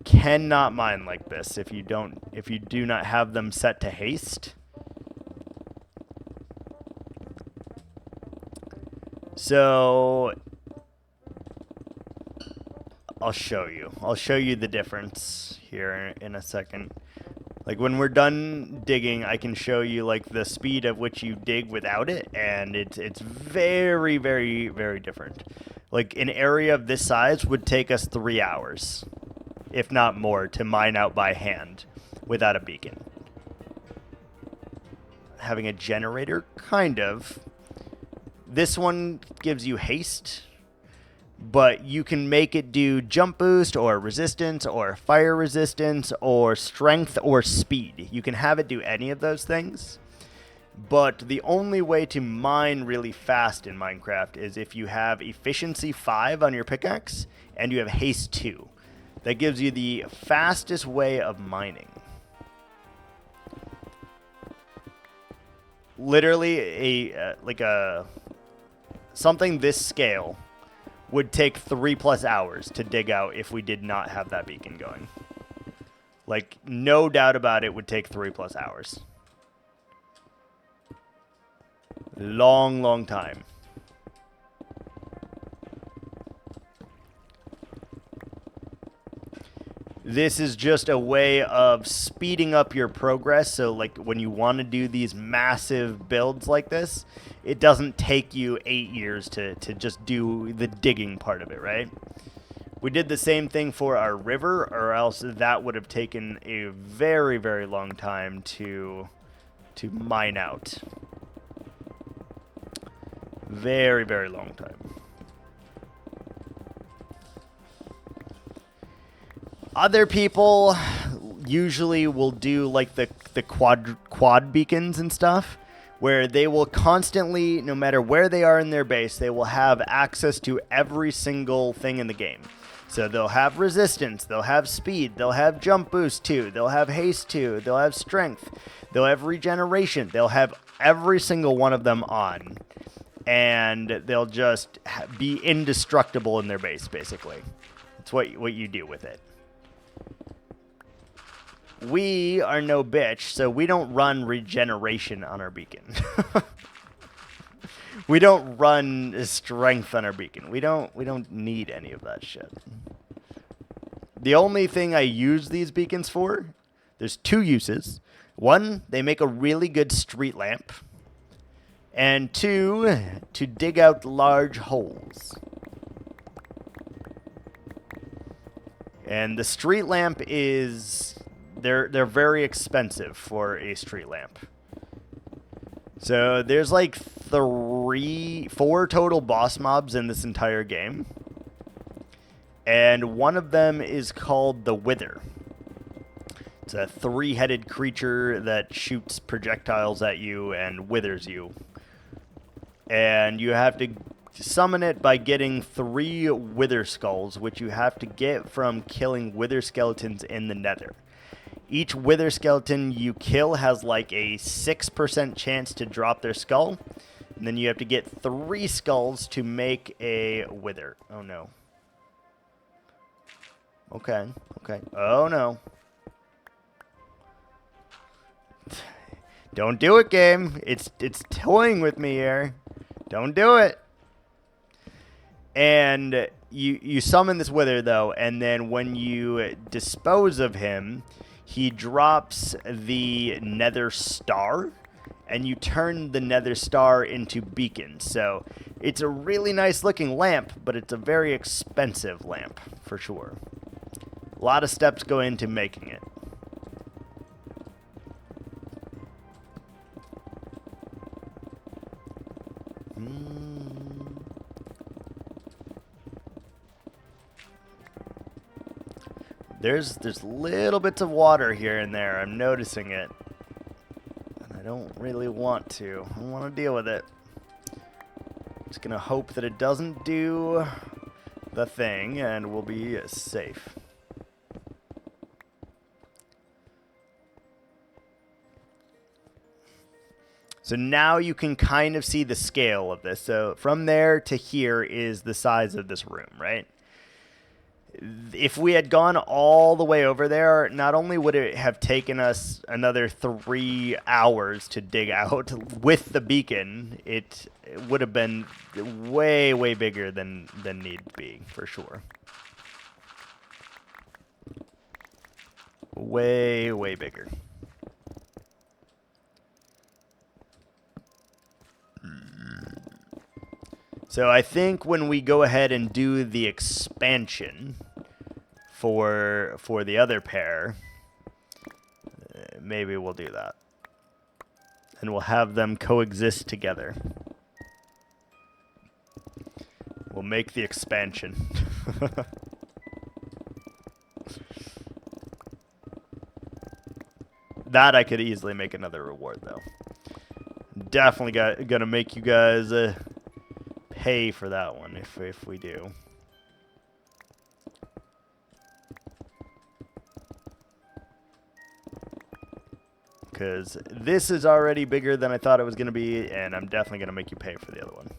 Cannot mine like this if you do not have them set to haste. So I'll show you. I'll show you the difference here in a second. Like when we're done digging, I can show you like the speed at which you dig without it, and it's very, very, very different. Like an area of this size would take us 3 hours, if not more, to mine out by hand without a beacon. Having a generator, kind of. This one gives you haste, but you can make it do jump boost or resistance or fire resistance or strength or speed. You can have it do any of those things, but the only way to mine really fast in Minecraft is if you have efficiency 5 on your pickaxe and you have haste 2. That gives you the fastest way of mining. Literally something this scale would take 3+ hours to dig out if we did not have that beacon going. Like, no doubt about it, would take 3+ hours. Long, long time. This is just a way of speeding up your progress. So like when you want to do these massive builds like this, it doesn't take you 8 years to just do the digging part of it, right? We did the same thing for our river, or else that would have taken a very, very long time to mine out. Very, very long time. Other people usually will do like the quad beacons and stuff, where they will constantly, no matter where they are in their base, they will have access to every single thing in the game. So they'll have resistance, they'll have speed, they'll have jump boost 2, they'll have haste 2, they'll have strength, they'll have regeneration, they'll have every single one of them on, and they'll just be indestructible in their base, basically. That's what you do with it. We are no bitch, so we don't run regeneration on our beacon. We don't run strength on our beacon. We don't need any of that shit. The only thing I use these beacons for, there's 2 uses. 1, they make a really good street lamp. And 2, to dig out large holes. And the street lamp is... They're very expensive for a street lamp. So there's like 4 total boss mobs in this entire game. And one of them is called the Wither. It's a 3-headed creature that shoots projectiles at you and withers you. And you have to summon it by getting 3 wither skulls, which you have to get from killing wither skeletons in the nether. Each wither skeleton you kill has like a 6% chance to drop their skull. And then you have to get 3 skulls to make a wither. Oh no. Okay. Oh no. Don't do it, game. It's toying with me here. Don't do it. And you summon this wither though, and then when you dispose of him, he drops the nether star, and you turn the nether star into beacons. So it's a really nice looking lamp, but it's a very expensive lamp for sure. A lot of steps go into making it. There's little bits of water here and there. I'm noticing it. And I don't really want to. I don't want to deal with it. Just gonna hope that it doesn't do the thing and we'll be safe. So now you can kind of see the scale of this. So from there to here is the size of this room, right? If we had gone all the way over there, not only would it have taken us another 3 hours to dig out with the beacon, it would have been way, way bigger than need be, for sure. Way, way bigger. So I think when we go ahead and do the expansion for the other pair, maybe we'll do that. And we'll have them coexist together. We'll make the expansion. That I could easily make another reward, though. Definitely gonna make you guys pay for that one if we do. Because this is already bigger than I thought it was gonna be, and I'm definitely gonna make you pay for the other one.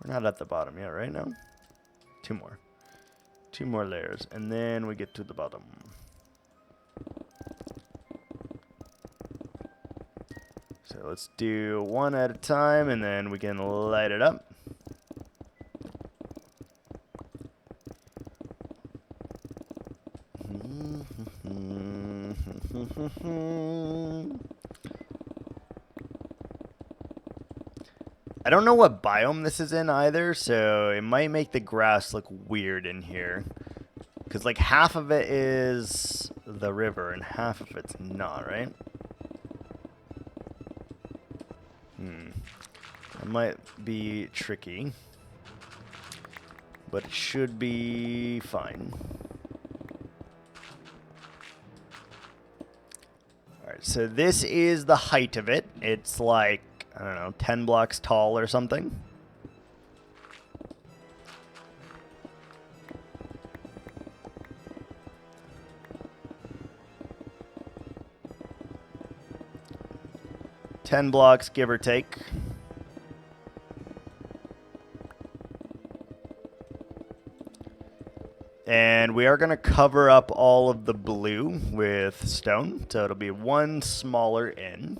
We're not at the bottom yet, right now? Two more layers, and then we get to the bottom. So let's do one at a time, and then we can light it up. I don't know what biome this is in either, so it might make the grass look weird in here. Because, like, half of it is the river and half of it's not, right? That might be tricky. But it should be fine. Alright, so this is the height of it. It's like, I don't know, 10 blocks tall or something. Ten blocks, give or take. And we are going to cover up all of the blue with stone, so it'll be one smaller in.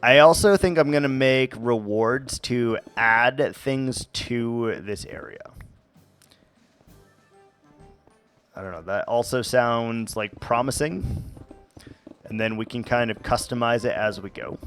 I also think I'm going to make rewards to add things to this area. I don't know, that also sounds like promising. And then we can kind of customize it as we go.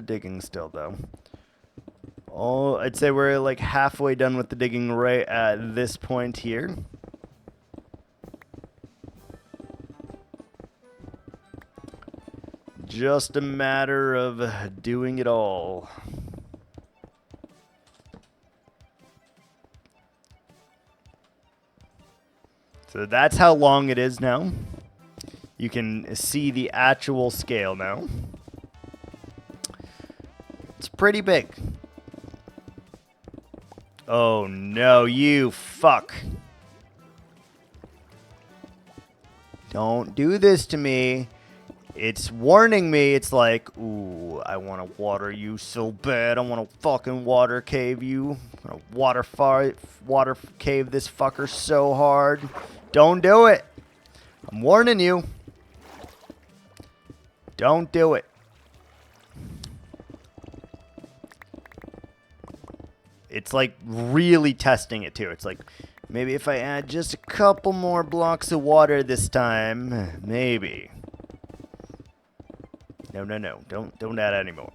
Digging still, though. Oh, I'd say we're like halfway done with the digging right at this point here. Just a matter of doing it all. So that's how long it is now. You can see the actual scale now. It's pretty big. Oh no, you fuck. Don't do this to me. It's warning me. It's like, ooh, I want to water you so bad. I want to fucking water cave you. I'm going to water cave this fucker so hard. Don't do it. I'm warning you. Don't do it. It's like really testing it too. It's like, maybe if I add just a couple more blocks of water this time, maybe. No, no, no. Don't add any more.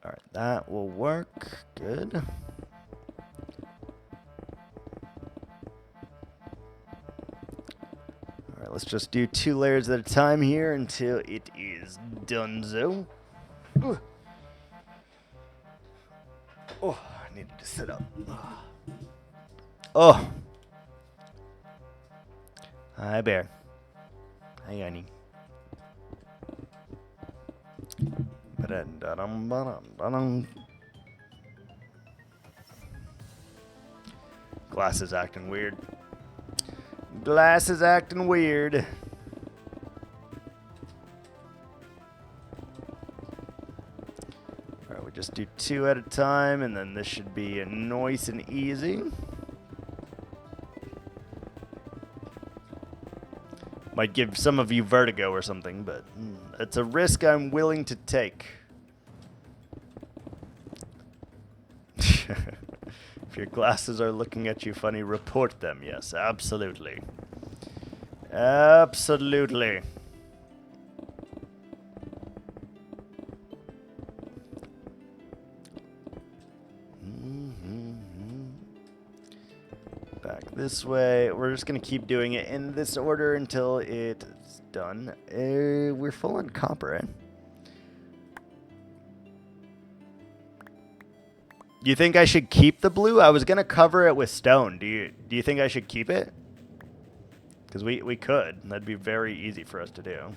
All right, that will work. Good. All right, let's just do 2 layers at a time here until it is donezo. Oh, I needed to sit up. Oh. Hi, Bear. Hi, honey. Glass is acting weird. Glass is acting weird. Alright, we just do 2 at a time, and then this should be nice and easy. Might give some of you vertigo or something, but it's a risk I'm willing to take. If your glasses are looking at you funny, report them. Yes, absolutely. Absolutely. Back this way. We're just going to keep doing it in this order until it's done. We're full on copper, eh? Do you think I should keep the blue? I was going to cover it with stone. Do you think I should keep it? Because we could. That'd be very easy for us to do.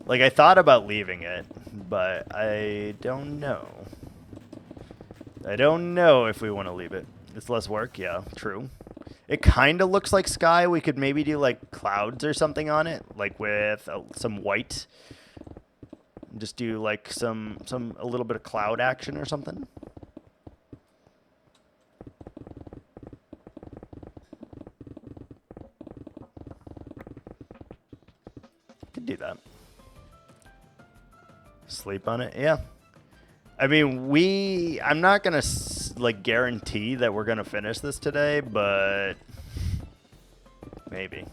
Like, I thought about leaving it, but I don't know. I don't know if we want to leave it. It's less work, yeah, true. It kind of looks like sky. We could maybe do, like, clouds or something on it, like with some white. Just do, like, a little bit of cloud action or something. Could do that. Sleep on it, yeah. I mean, I'm not gonna like guarantee that we're gonna finish this today, but maybe.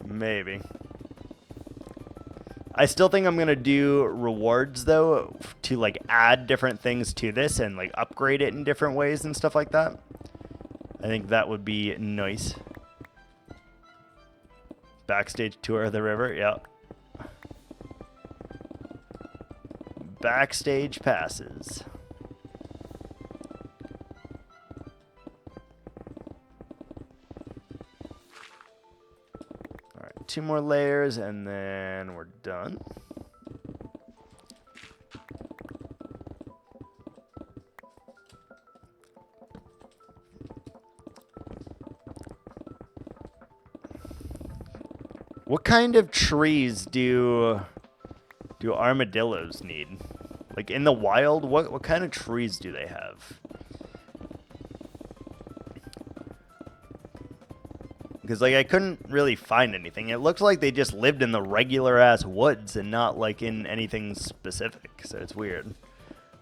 Maybe. I still think I'm gonna do rewards though to like add different things to this and like upgrade it in different ways and stuff like that. I think that would be nice. Backstage tour of the river, yeah. Backstage passes. All right, 2 more layers and then we're done. What kind of trees do armadillos need? Like in the wild, what kind of trees do they have? Because like I couldn't really find anything. It looks like they just lived in the regular ass woods and not like in anything specific. So it's weird.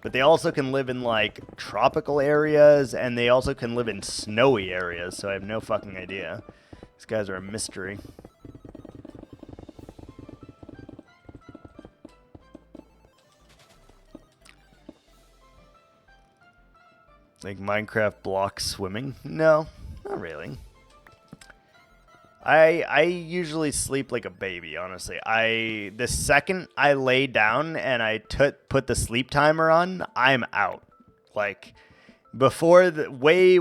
But they also can live in like tropical areas and they also can live in snowy areas. So I have no fucking idea. These guys are a mystery. Like Minecraft block swimming? No, not really. I usually sleep like a baby, honestly. The second I lay down and I put the sleep timer on, I'm out. Like before way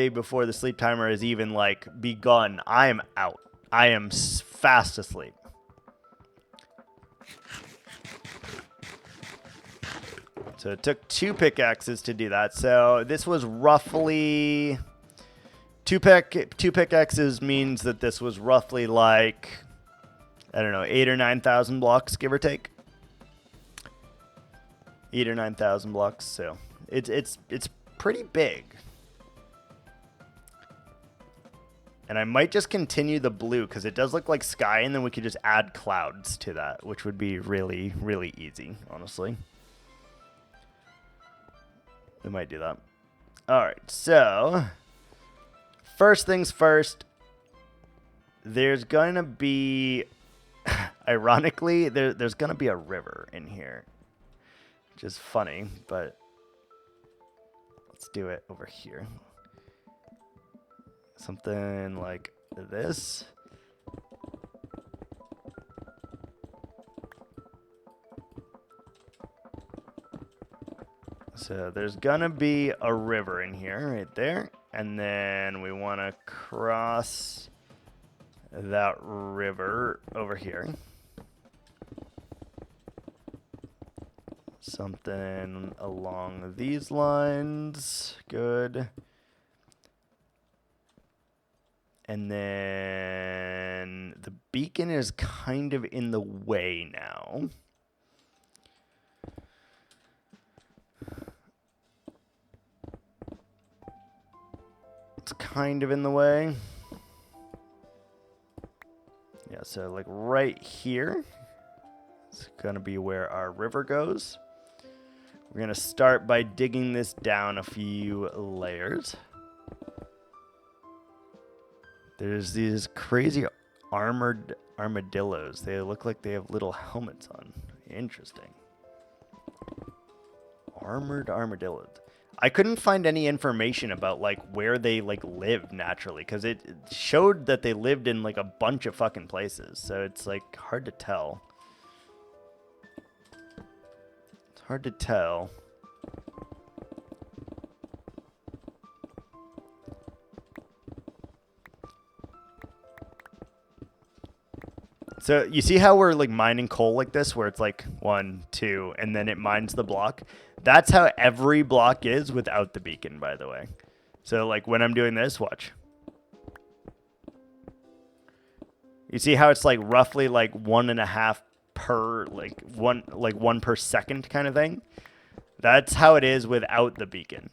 before the sleep timer is even like begun, I'm out. I am fast asleep. So it took 2 pickaxes to do that. So this was roughly 2 pickaxes means that this was roughly like, I don't know, 8,000 or 9,000 blocks, give or take. 8,000 or 9,000 blocks. So it's pretty big. And I might just continue the blue because it does look like sky, and then we could just add clouds to that, which would be really, really easy, honestly. We might do that. All right, so first things first, there's going to be, ironically, there's going to be a river in here, which is funny, but let's do it over here. Something like this. So there's gonna be a river in here, right there. And then we want to cross that river over here. Something along these lines. Good. And then the beacon is kind of in the way now. It's kind of in the way. Yeah, so like right here, it's going to be where our river goes. We're going to start by digging this down a few layers. There's these crazy armored armadillos. They look like they have little helmets on. Interesting. Armored armadillos. I couldn't find any information about like where they like live naturally, because it showed that they lived in like a bunch of fucking places. So it's like hard to tell. It's hard to tell. So you see how we're like mining coal like this, where it's like 1, 2, and then it mines the block? That's how every block is without the beacon, by the way. So like when I'm doing this, watch. You see how it's like roughly like 1.5 per, like one per second kind of thing? That's how it is without the beacon.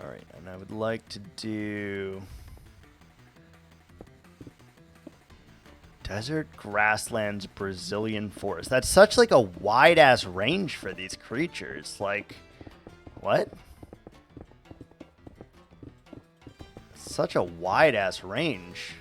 All right, and I would like to do desert, grasslands, Brazilian forest. That's such like a wide ass range for these creatures. Like, what? Such a wide ass range.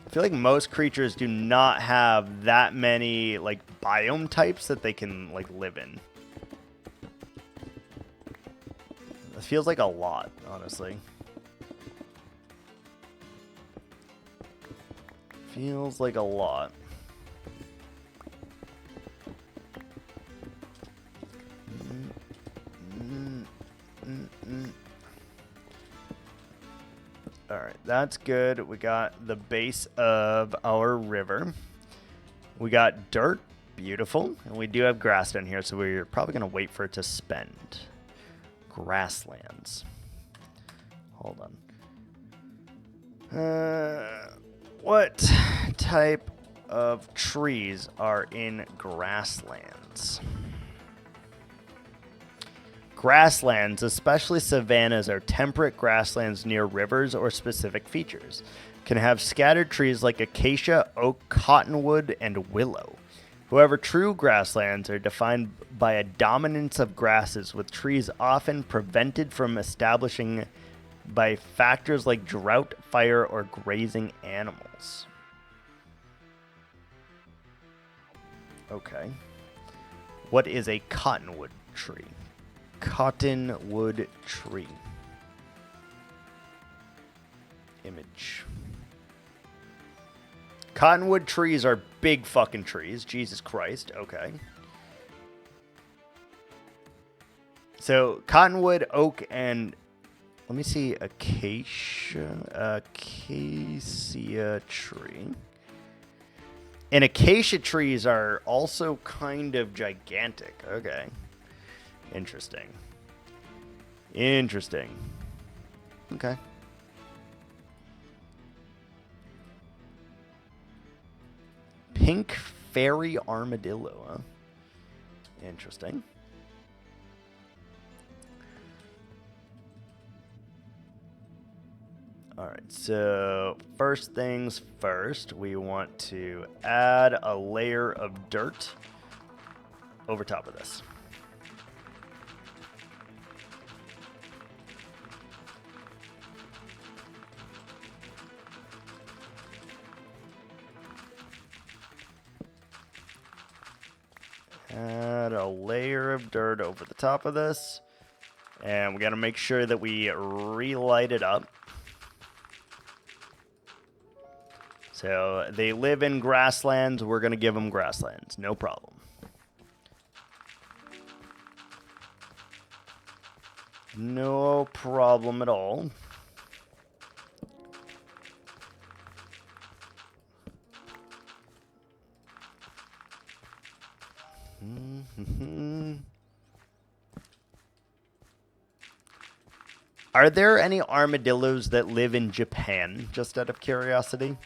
I feel like most creatures do not have that many like biome types that they can like live in. It feels like a lot, honestly. Feels like a lot. All right, that's good. We got the base of our river. We got dirt, beautiful, and we do have grass down here, so we're probably gonna wait for it to spend. Grasslands. Hold on. What type of trees are in grasslands? Grasslands, especially savannas, are temperate grasslands near rivers or specific features. Can have scattered trees like acacia, oak, cottonwood, and willow. However, true grasslands are defined by a dominance of grasses, with trees often prevented from establishing by factors like drought, fire, or grazing animals. Okay. What is a cottonwood tree? Cottonwood tree. Image. Cottonwood trees are big fucking trees. Jesus Christ. Okay. So, cottonwood, oak, and let me see, acacia tree. And acacia trees are also kind of gigantic. Okay. Interesting. Interesting. Okay. Pink fairy armadillo, huh? Interesting. All right, so first things first, we want to add a layer of dirt over top of this. Add a layer of dirt over the top of this. And we got to make sure that we relight it up. So they live in grasslands. We're going to give them grasslands. No problem. No problem at all. Are there any armadillos that live in Japan, just out of curiosity?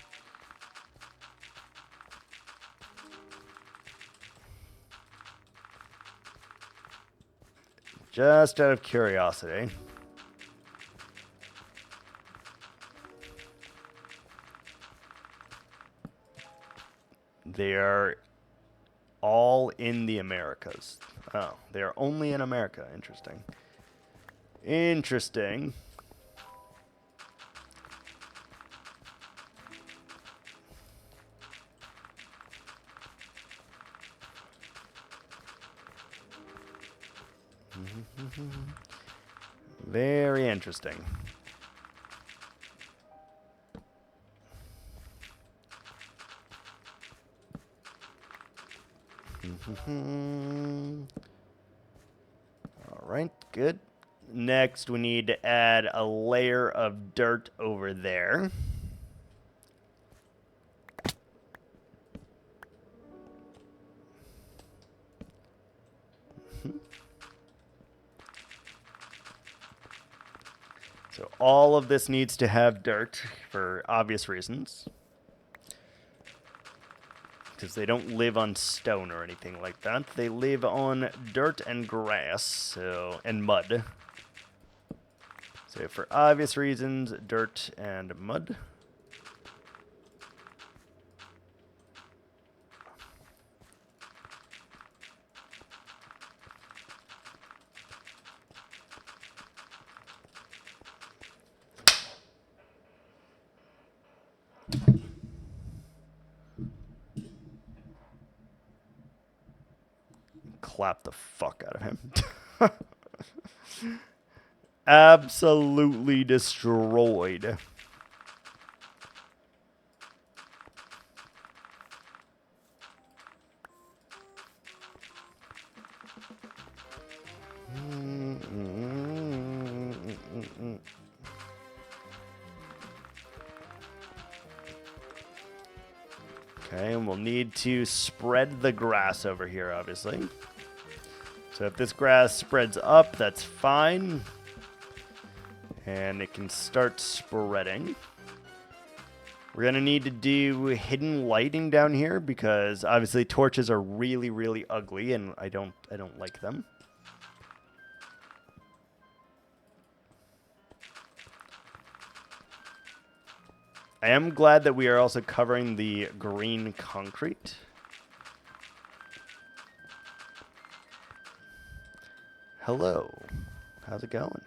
Just out of curiosity. They are all in the Americas. Oh, they are only in America. Interesting. Interesting. Very interesting. All right, good. Next, we need to add a layer of dirt over there. So all of this needs to have dirt for obvious reasons. Because they don't live on stone or anything like that. They live on dirt and grass, and mud. So for obvious reasons, dirt and mud. Clap the fuck out of him. Absolutely destroyed. Okay, and we'll need to spread the grass over here, obviously. So if this grass spreads up, that's fine. And it can start spreading. We're going to need to do hidden lighting down here because obviously torches are really, really ugly and I don't like them. I am glad that we are also covering the green concrete. Hello. How's it going?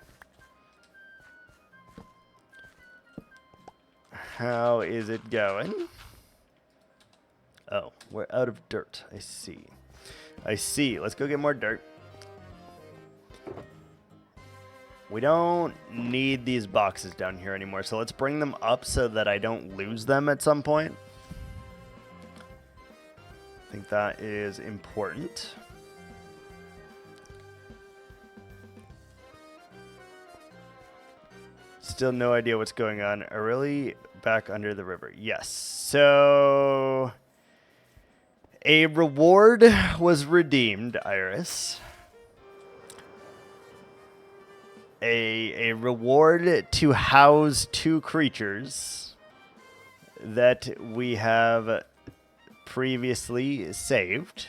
How is it going? Oh, we're out of dirt. I see. I see. Let's go get more dirt. We don't need these boxes down here anymore, so let's bring them up so that I don't lose them at some point. I think that is important. Still no idea what's going on. Really back under the river. Yes. So a reward was redeemed, Iris. A reward to house 2 creatures that we have previously saved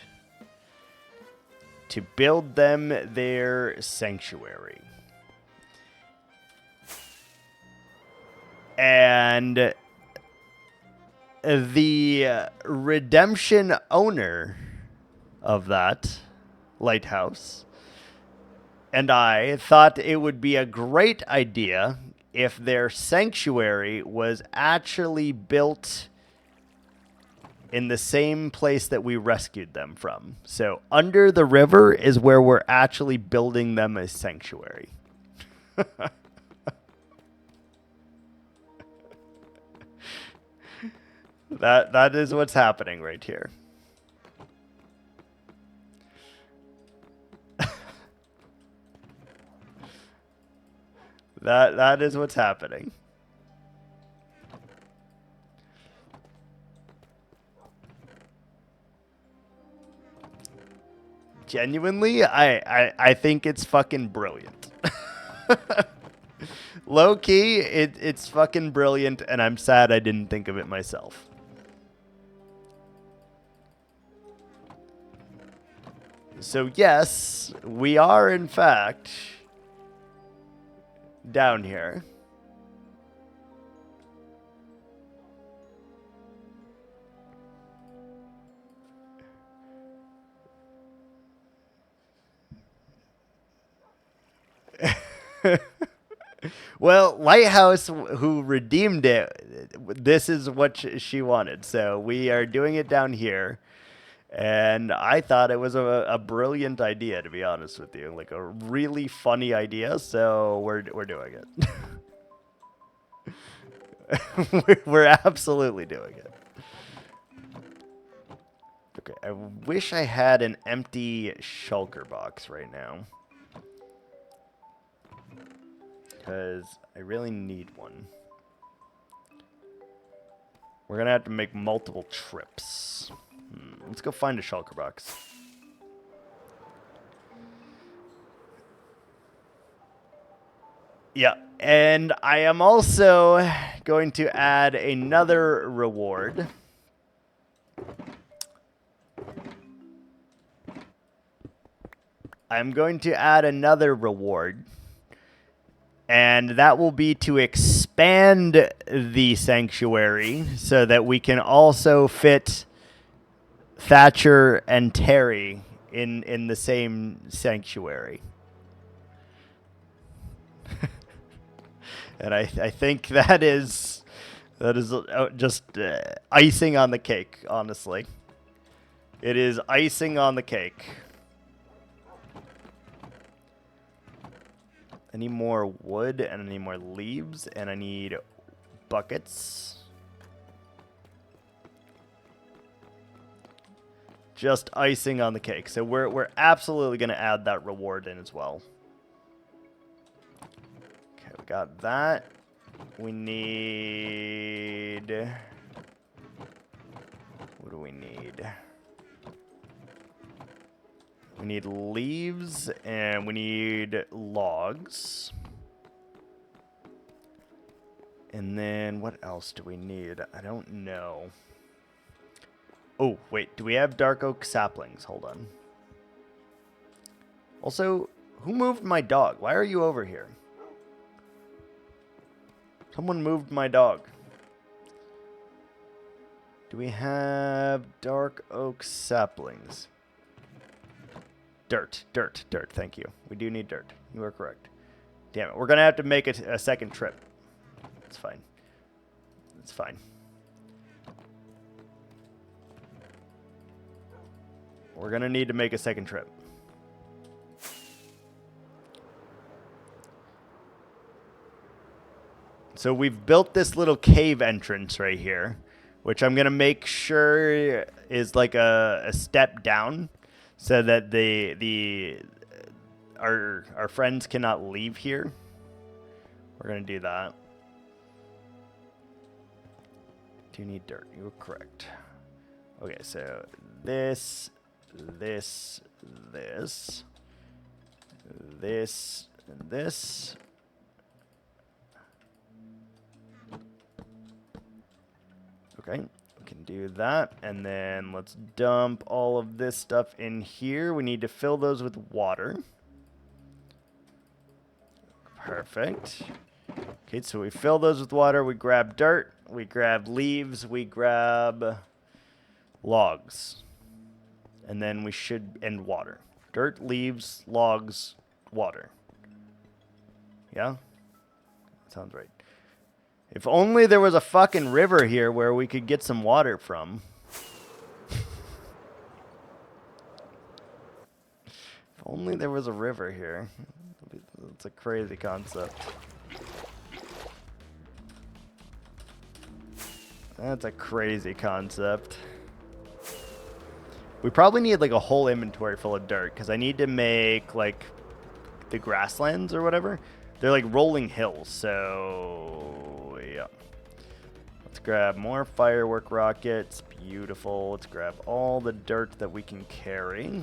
to build them their sanctuary. And the redemption owner of that lighthouse and I thought it would be a great idea if their sanctuary was actually built in the same place that we rescued them from. So under the river is where we're actually building them a sanctuary. That is what's happening right here. That is what's happening. Genuinely, I think it's fucking brilliant. Low key, it's fucking brilliant, and I'm sad I didn't think of it myself. So yes, we are in fact down here. Well, Lighthouse, who redeemed it, this is what she wanted. So we are doing it down here. And I thought it was a brilliant idea, to be honest with you. Like a really funny idea. So we're doing it. We're absolutely doing it. Okay, I wish I had an empty shulker box right now. Because I really need one. We're going to have to make multiple trips. Let's go find a shulker box. Yeah, and I am also going to add another reward. I'm going to add another reward. And that will be to expand the sanctuary so that we can also fit Thatcher and Terry in the same sanctuary. And I think that is just icing on the cake, honestly. It is icing on the cake. I need more wood, and I need more leaves, and I need buckets. Just icing on the cake. So we're absolutely going to add that reward in as well. Okay, we got that. We need... What do we need? We need leaves, and we need logs. And then what else do we need? I don't know. Oh, wait. Do we have dark oak saplings? Hold on. Also, who moved my dog? Why are you over here? Someone moved my dog. Do we have dark oak saplings? Dirt. Thank you. We do need dirt. You are correct. Damn it. We're going to have to make a second trip. It's fine. It's fine. We're going to need to make a second trip. So we've built this little cave entrance right here, which I'm going to make sure is like a step down so that our friends cannot leave here. We're going to do that. Do you need dirt? You were correct. Okay, so this, and this. Okay, we can do that. And then let's dump all of this stuff in here. We need to fill those with water. Perfect. Okay, so we fill those with water. We grab dirt. We grab leaves. We grab logs. And then we should end water. Dirt, leaves, logs, water. Yeah? Sounds right. If only there was a fucking river here where we could get some water from. If only there was a river here. It's a crazy concept. That's a crazy concept. We probably need like a whole inventory full of dirt because I need to make like the grasslands or whatever. They're like rolling hills, so yeah. Let's grab more firework rockets. Beautiful. Let's grab all the dirt that we can carry.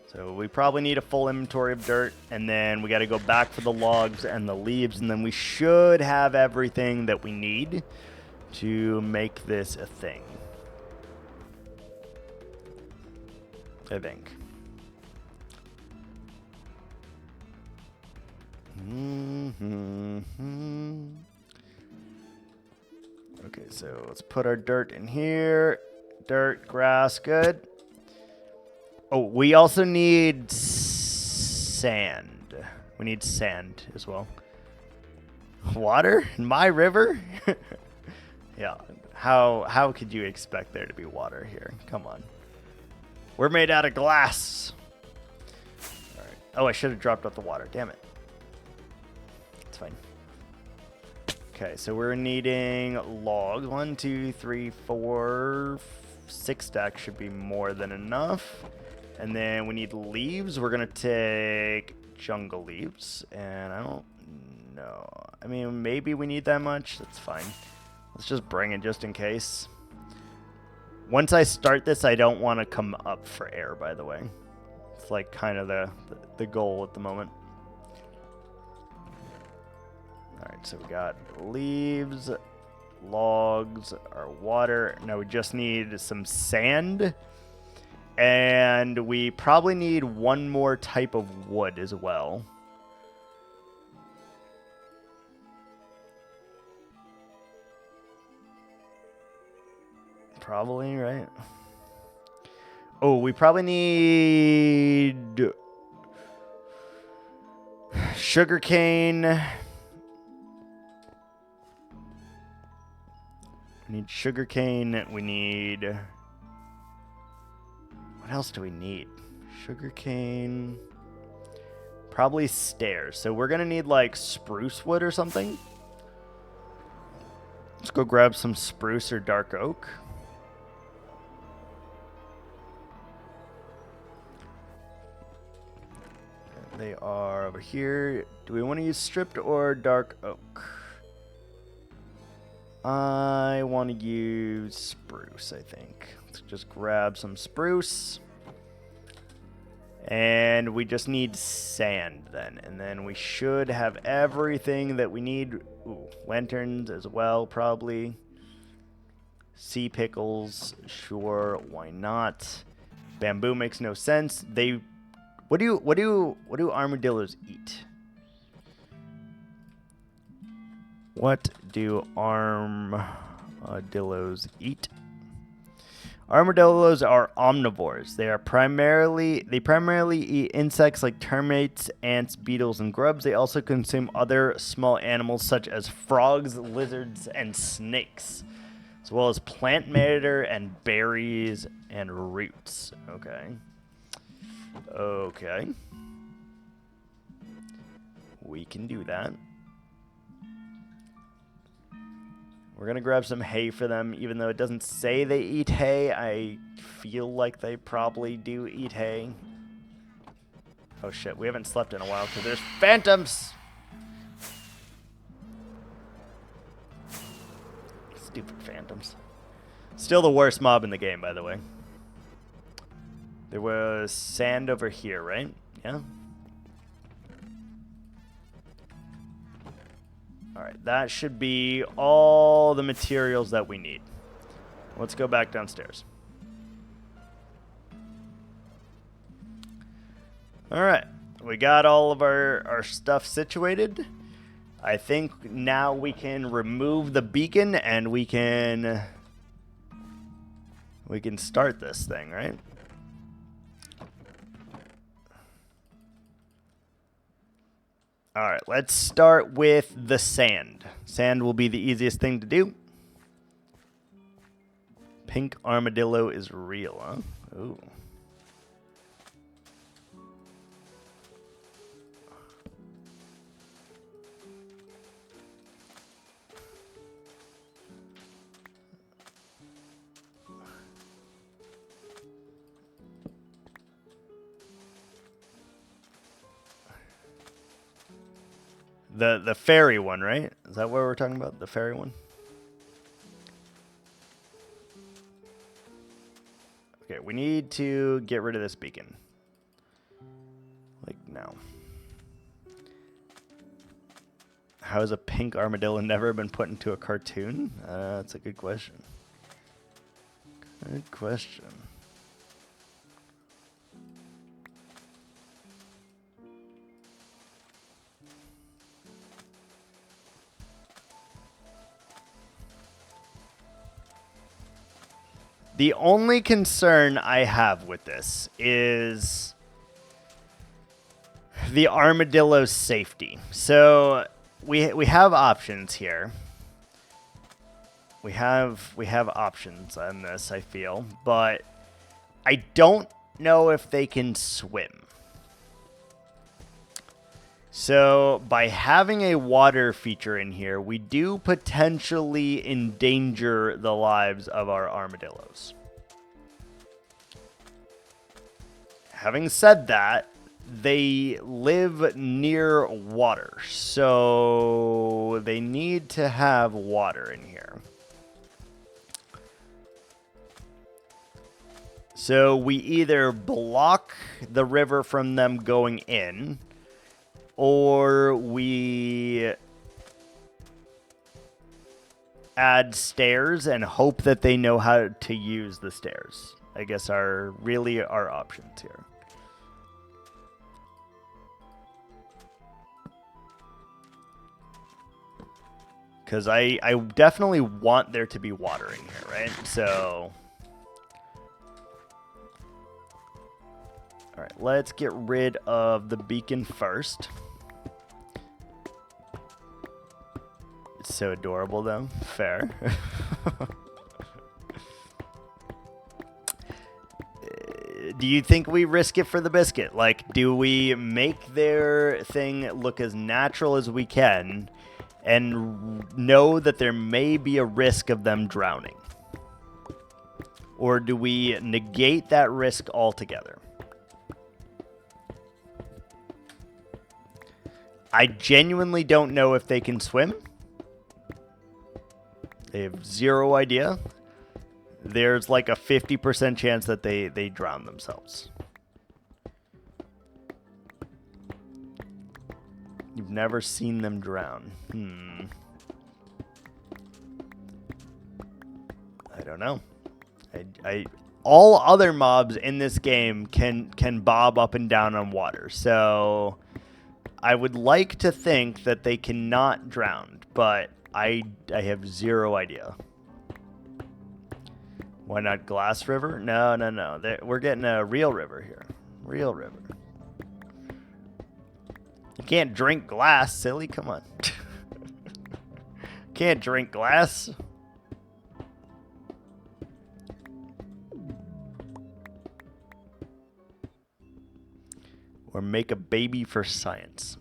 So we probably need a full inventory of dirt, and then we got to go back for the logs and the leaves, and then we should have everything that we need to make this a thing. I think. Okay, so let's put our dirt in here. Dirt, grass, good. Oh, we also need sand. We need sand as well. Water in my river? Yeah. How could you expect there to be water here? Come on. We're made out of glass. All right. Oh, I should have dropped off the water. Damn it. It's fine. Okay, so we're needing logs. 1, 2, 3, 4, 6 stacks should be more than enough. And then we need leaves. We're going to take jungle leaves. And I don't know. I mean, maybe we need that much. That's fine. Let's just bring it just in case. Once I start this, I don't want to come up for air, by the way. It's like kind of the goal at the moment. All right, so we got leaves, logs, our water. Now we just need some sand. And we probably need one more type of wood as well. Probably, right? Oh, we probably need sugarcane. We need sugarcane. We need... What else do we need? Sugarcane. Probably stairs. So we're going to need like spruce wood or something. Let's go grab some spruce or dark oak. They are over here. Do we want to use stripped or dark oak? I want to use spruce, I think. Let's just grab some spruce. And we just need sand then. And then we should have everything that we need. Ooh, lanterns as well, probably. Sea pickles, sure, why not? Bamboo makes no sense. What do armadillos eat? What do armadillos eat? Armadillos are omnivores. They primarily eat insects like termites, ants, beetles, and grubs. They also consume other small animals such as frogs, lizards, and snakes, as well as plant matter and berries and roots. Okay. We can do that. We're going to grab some hay for them, even though it doesn't say they eat hay. I feel like they probably do eat hay. Oh shit, we haven't slept in a while because there's phantoms! Stupid phantoms. Still the worst mob in the game, by the way. There was sand over here, right? Yeah. Alright, that should be all the materials that we need. Let's go back downstairs. Alright, we got all of our stuff situated. I think now we can remove the beacon and we can start this thing, right? All right, let's start with the sand. Sand will be the easiest thing to do. Pink armadillo is real, huh? Ooh. The fairy one, right? Is that what we're talking about? The fairy one? Okay, we need to get rid of this beacon. Like, now. How has a pink armadillo never been put into a cartoon? That's a good question. Good question. The only concern I have with this is the armadillo's safety. So we have options here. We have options on this, I feel, but I don't know if they can swim. So by having a water feature in here, we do potentially endanger the lives of our armadillos. Having said that, they live near water, so they need to have water in here. So we either block the river from them going in, or we add stairs and hope that they know how to use the stairs. I guess are really our options here. Because I definitely want there to be water in here, right? So... Alright, let's get rid of the beacon first. It's so adorable, though. Fair. Do you think we risk it for the biscuit? Like, do we make their thing look as natural as we can and know that there may be a risk of them drowning? Or do we negate that risk altogether? I genuinely don't know if they can swim. They have zero idea. There's like a 50% chance that they drown themselves. You've never seen them drown. I don't know. All other mobs in this game can bob up and down on water, so I would like to think that they cannot drown, but I have zero idea. Why not Glass River? No. We're getting a real river here. Real river. You can't drink glass, silly. Come on. Can't drink glass. Or make a baby for science.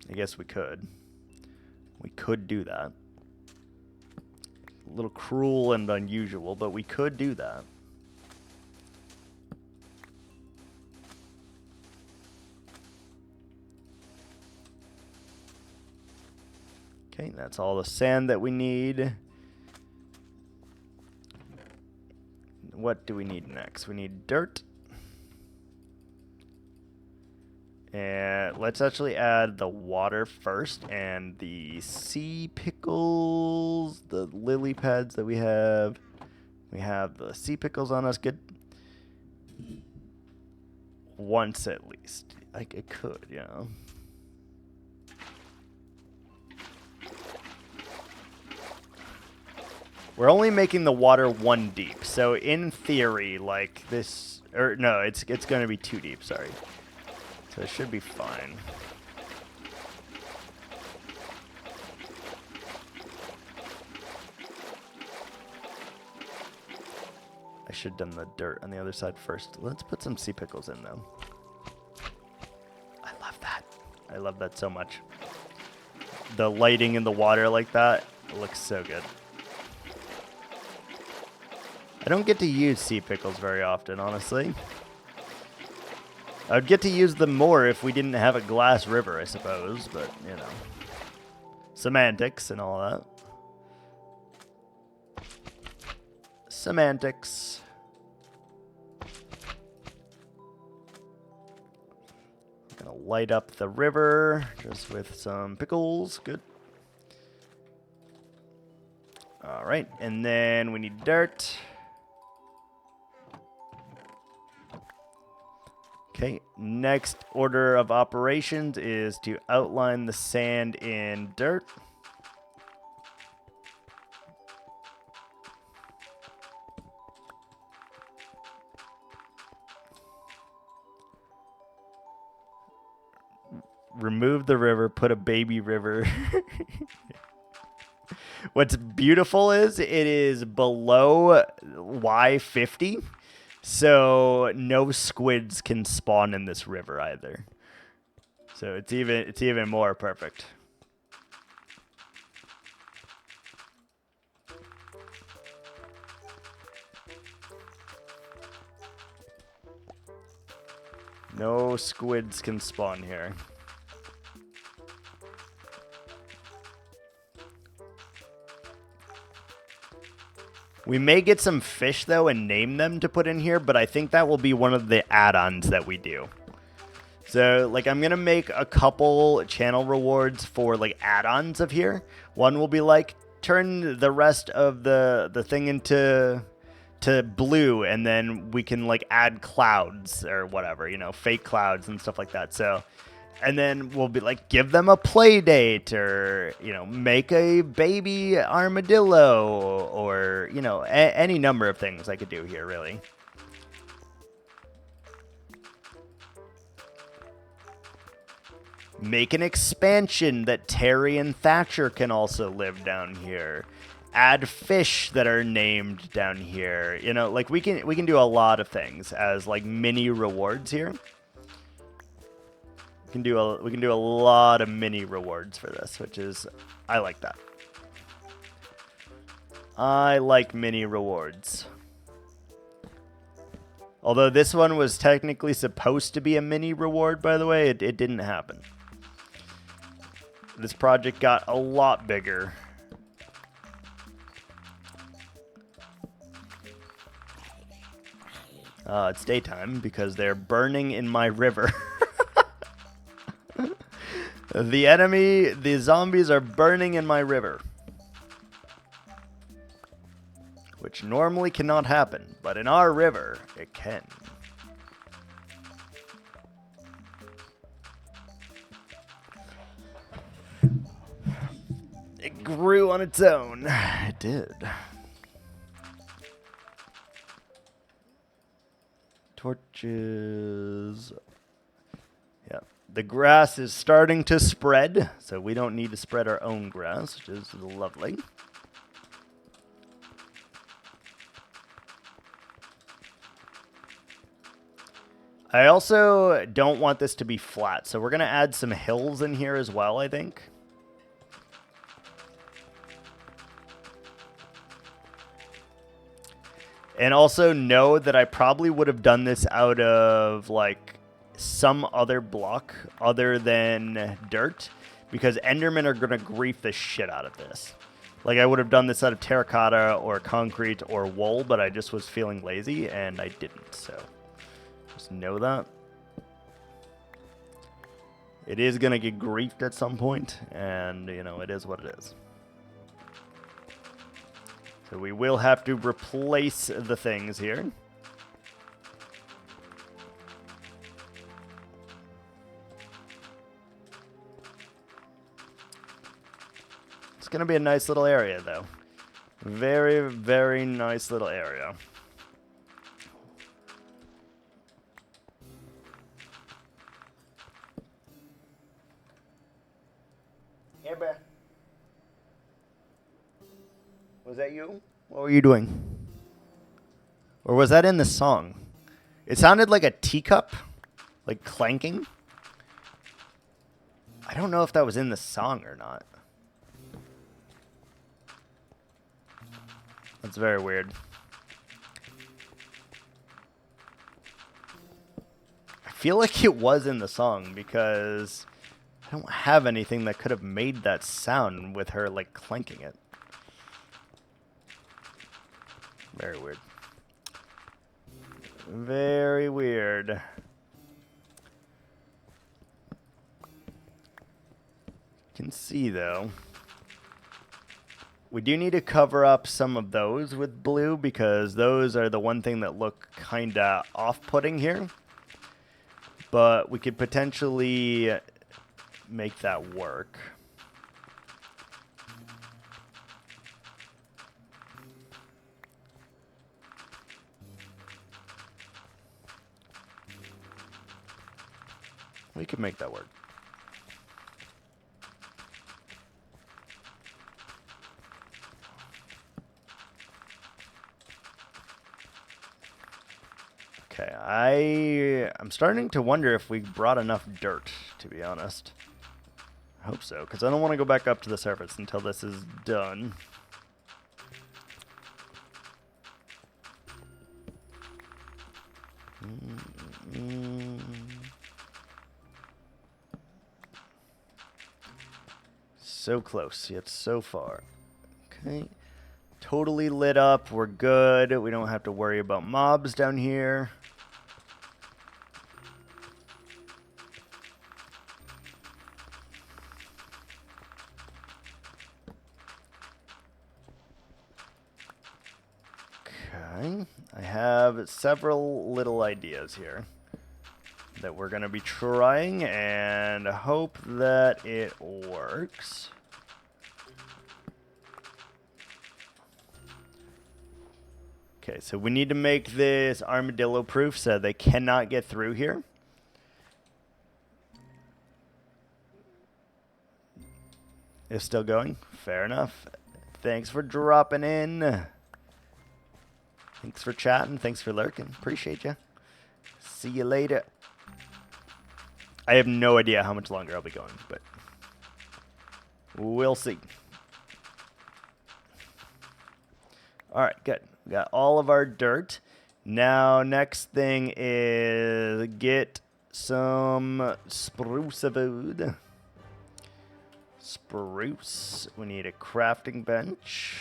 I guess we could. We could do that. A little cruel and unusual, but we could do that. Okay, that's all the sand that we need. What do we need next? We need dirt. And let's actually add the water first and the sea pickles, the lily pads that we have. We have the sea pickles on us. Good. Once at least. I could, you know. We're only making the water 1 deep. So in theory, like this, or no, it's going to be 2 deep, sorry. So it should be fine. I should have done the dirt on the other side first. Let's put some sea pickles in, though. I love that. I love that so much. The lighting in the water like that, it looks so good. I don't get to use sea pickles very often, honestly. I would get to use them more if we didn't have a glass river, I suppose, but, you know. Semantics and all that. Semantics. I'm gonna light up the river just with some pickles. Good. All right, and then we need dirt. Okay, next order of operations is to outline the sand in dirt. Remove the river, put a baby river. What's beautiful is it is below Y50. So no squids can spawn in this river either. So it's even more perfect. No squids can spawn here. We may get some fish, though, and name them to put in here, but I think that will be one of the add-ons that we do. So, like, I'm going to make a couple channel rewards for, like, add-ons of here. One will be, like, turn the rest of the thing into blue, and then we can, like, add clouds or whatever, you know, fake clouds and stuff like that. So... And then we'll be like, give them a play date, or, you know, make a baby armadillo, or, you know, any number of things I could do here, really. Make an expansion that Terry and Thatcher can also live down here. Add fish that are named down here. You know, like we can do a lot of things as like mini rewards here. We can do a lot of mini rewards for this, which is, I like that. I like mini rewards. Although this one was technically supposed to be a mini reward, by the way, it didn't happen. This project got a lot bigger. It's daytime because they're burning in my river. The zombies are burning in my river. Which normally cannot happen, but in our river, it can. It grew on its own. It did. Torches. Yeah. The grass is starting to spread, so we don't need to spread our own grass, which is lovely. I also don't want this to be flat, so we're going to add some hills in here as well, I think. And also know that I probably would have done this out of, like, some other block other than dirt, because Endermen are going to grief the shit out of this. Like, I would have done this out of terracotta or concrete or wool, but I just was feeling lazy, and I didn't, so just know that. It is going to get griefed at some point, and, you know, it is what it is. So we will have to replace the things here. It's going to be a nice little area, though. Very, very nice little area. Hey, bear. Was that you? What were you doing? Or was that in the song? It sounded like a teacup, like clanking. I don't know if that was in the song or not. That's very weird. I feel like it was in the song because I don't have anything that could have made that sound with her like clanking it. Very weird. Very weird. You can see though, we do need to cover up some of those with blue because those are the one thing that look kind of off-putting here. But we could potentially make that work. We could make that work. Okay, I'm starting to wonder if we brought enough dirt, to be honest. I hope so, because I don't want to go back up to the surface until this is done. So close, yet so far. Okay. Totally lit up. We're good. We don't have to worry about mobs down here. Okay. I have several little ideas here that we're going to be trying and hope that it works. Okay, so we need to make this armadillo proof so they cannot get through here. It's still going? Fair enough. Thanks for dropping in. Thanks for chatting. Thanks for lurking. Appreciate you. See you later. I have no idea how much longer I'll be going, but we'll see. All right, good. We got all of our dirt. Now, next thing is get some spruce wood. Spruce. We need a crafting bench.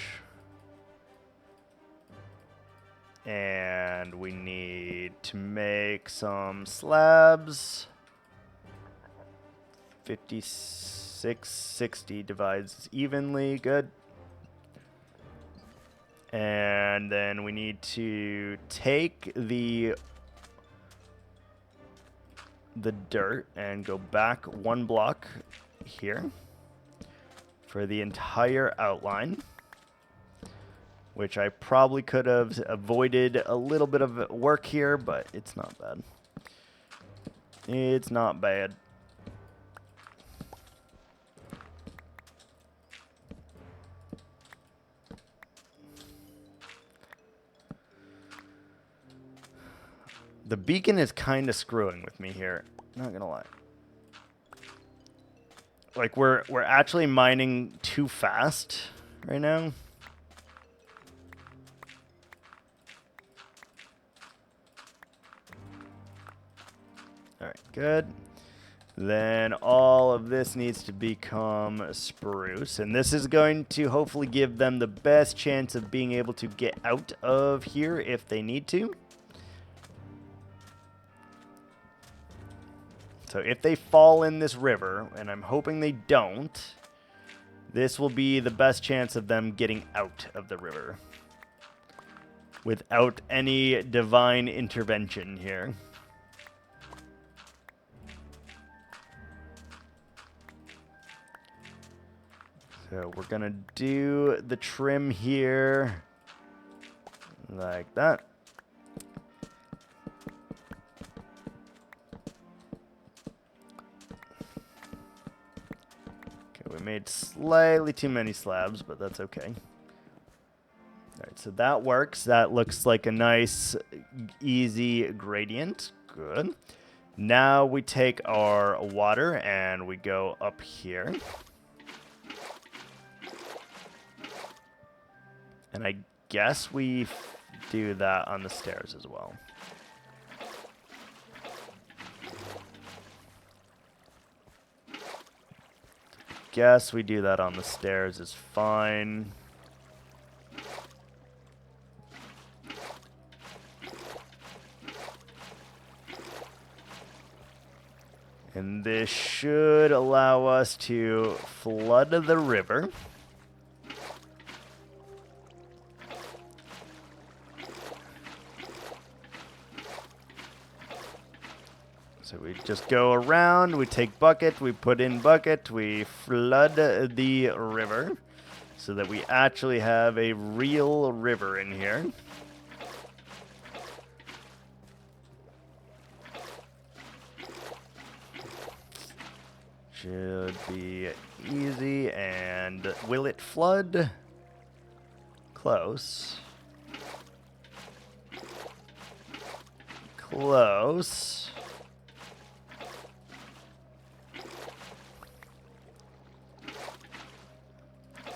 And we need to make some slabs. 56, 60 divides evenly. Good. And then we need to take the dirt and go back one block here for the entire outline, which I probably could have avoided a little bit of work here, but it's not bad. It's not bad. The beacon is kind of screwing with me here. Not gonna lie. Like we're actually mining too fast right now. All right, good. Then all of this needs to become spruce, and this is going to hopefully give them the best chance of being able to get out of here if they need to. So if they fall in this river, and I'm hoping they don't, this will be the best chance of them getting out of the river without any divine intervention here. So we're going to do the trim here like that. We made slightly too many slabs, but that's okay. Alright, so that works. That looks like a nice, easy gradient. Good. Now we take our water and we go up here. And I guess we do that on the stairs as well. Guess we do that on the stairs is fine. And this should allow us to flood the river. So we just go around, we take bucket, we put in bucket, we flood the river so that we actually have a real river in here. Should be easy. And will it flood? Close. Close.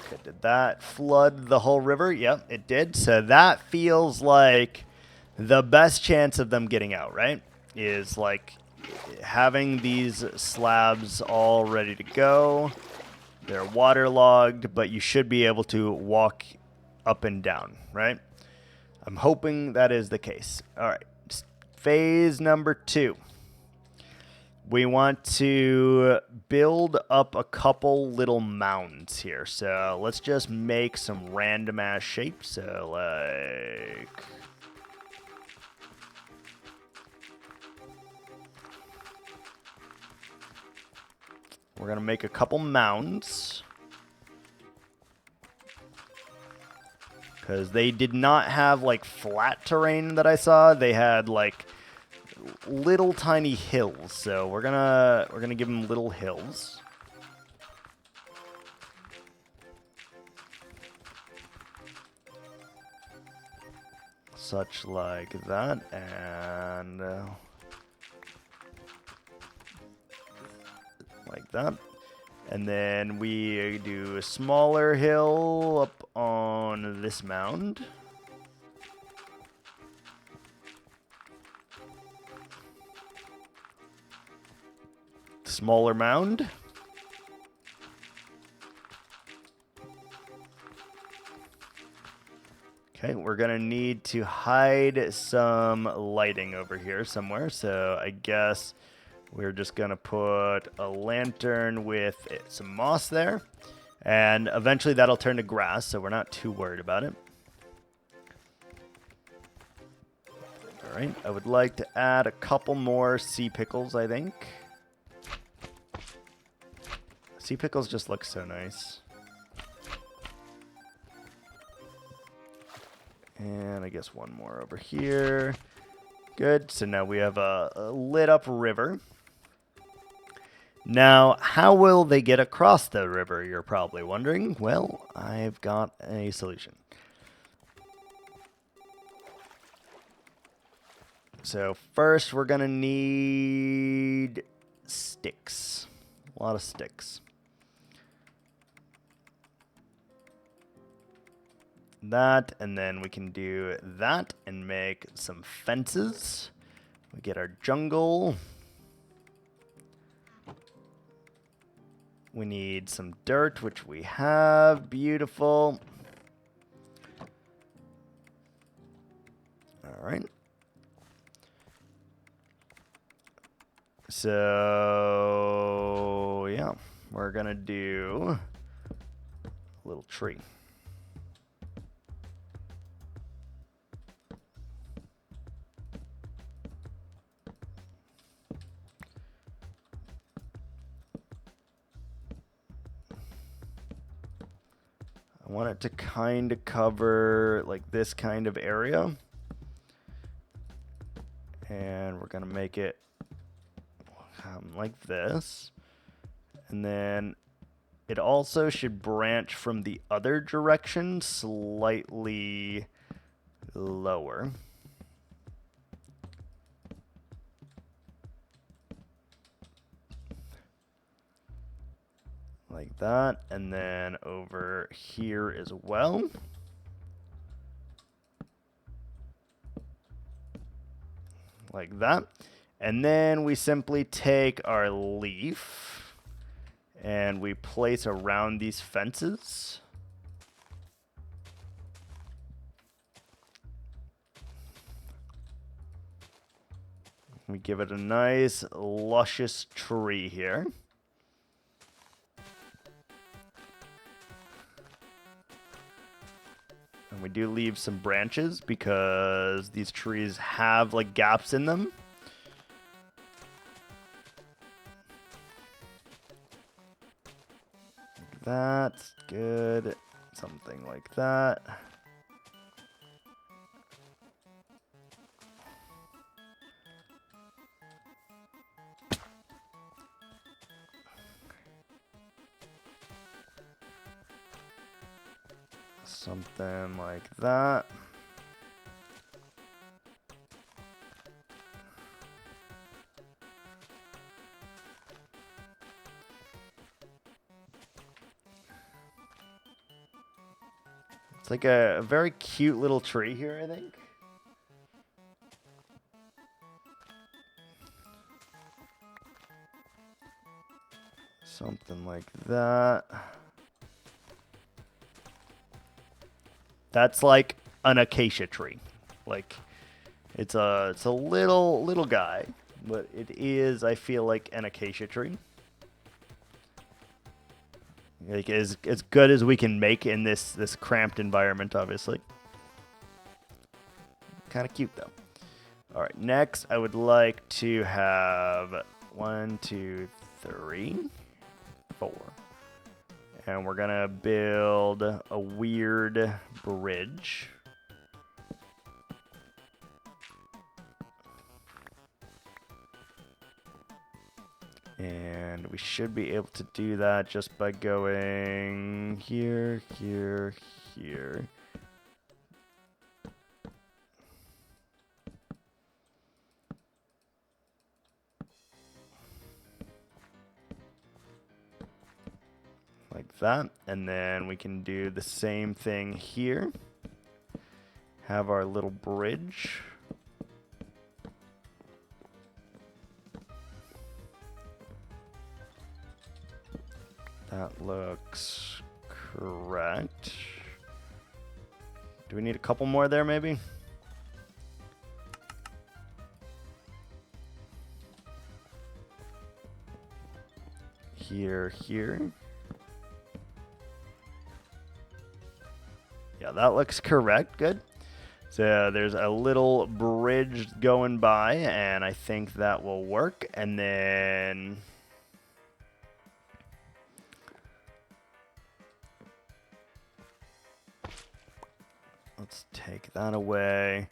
Okay, did that flood the whole river? Yep, it did. So that feels like the best chance of them getting out, right? Is like having these slabs all ready to go. They're waterlogged, but you should be able to walk up and down, right? I'm hoping that is the case. All right, phase number 2. We want to build up a couple little mounds here. So let's just make some random ass shapes. So like... we're going to make a couple mounds. Because they did not have, like, flat terrain that I saw. They had, like, little tiny hills. So we're gonna give them little hills. Such like that. And... like that. And then we do a smaller hill up on this mound. Smaller mound. Okay, we're gonna need to hide some lighting over here somewhere. So I guess we're just going to put a lantern with some moss there. And eventually that'll turn to grass, so we're not too worried about it. All right, I would like to add a couple more sea pickles, I think. Sea pickles just look so nice. And I guess one more over here. Good, so now we have a lit up river. Now, how will they get across the river, you're probably wondering? Well, I've got a solution. So first, we're going to need sticks. A lot of sticks. That, and then we can do that and make some fences. We get our jungle. We need some dirt, which we have. Beautiful. All right. So, yeah, we're going to do a little tree. I want it to kind of cover like this kind of area. And we're going to make it like this. And then It also should branch from the other direction slightly lower. Like that, and then over here as well. Like that. And then we simply take our leaf and we place around these fences. We give it a nice, luscious tree here. And we do leave some branches because these trees have like gaps in them. Like that's good. Something like that. Something like that. It's like a very cute little tree here, I think. Something like that. That's like an acacia tree. Like it's a little guy, but it is, I feel like, an acacia tree. Like as good as we can make in this cramped environment, obviously. Kind of cute though. All right, next I would like to have 1, 2, 3, 4. And we're gonna build a weird bridge. And we should be able to do that just by going here, here, here. Like that. And then we can do the same thing here. Have our little bridge. That looks correct. Do we need a couple more there, maybe? Here, here. Yeah, that looks correct. Good. So there's a little bridge going by, and I think that will work. And then let's take that away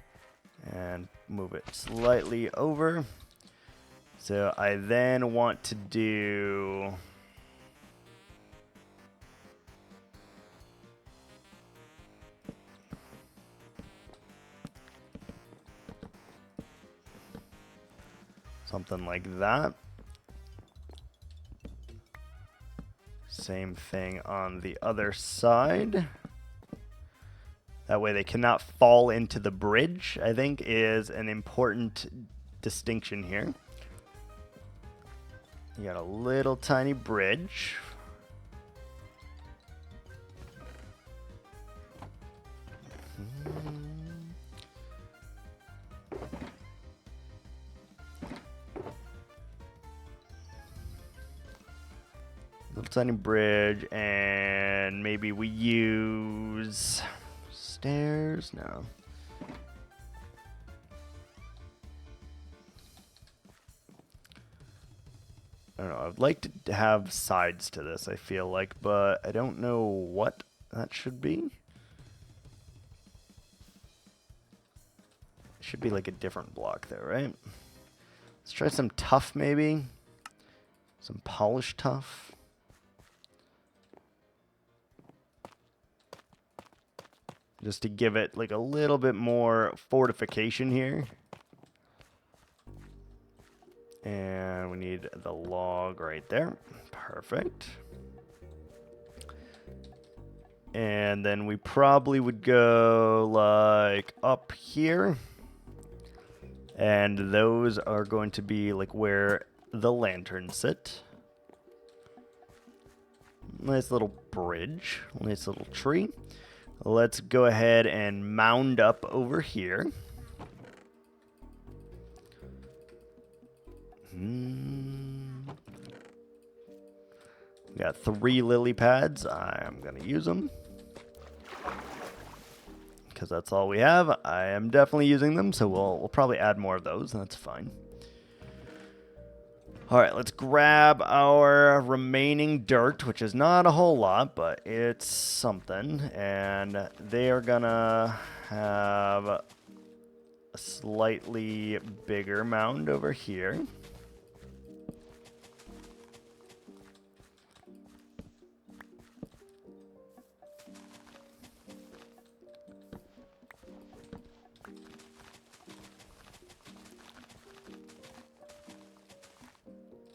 and move it slightly over. So I then want to do something like that. Same thing on the other side. That way they cannot fall into the bridge, I think, is an important distinction here. You got a little tiny bridge. Little tiny bridge, and maybe we use stairs? No. I don't know. I'd like to have sides to this, I feel like, but I don't know what that should be. It should be like a different block there, right? Let's try some tough, maybe. Some polished tough. just to give it like a little bit more fortification here. And we need the log right there. Perfect. And then we probably would go like up here. And those are going to be like where the lanterns sit. Nice little bridge. Nice little tree. Let's go ahead and mound up over here. Got 3 lily pads. I'm going to use them. Because that's all we have. I am definitely using them, so we'll probably add more of those. That's fine. Alright, let's grab our remaining dirt, which is not a whole lot, but it's something. And they are going to have a slightly bigger mound over here.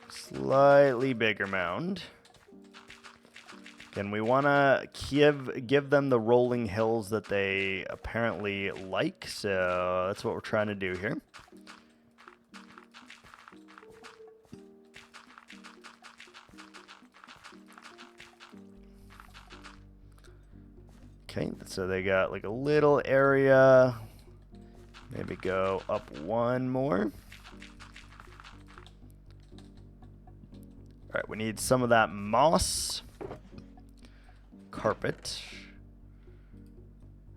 Slightly bigger mound. Again, we want to give them the rolling hills that they apparently like, so that's what we're trying to do here. Okay, so they got like a little area. Maybe go up one more. All right, we need some of that moss carpet.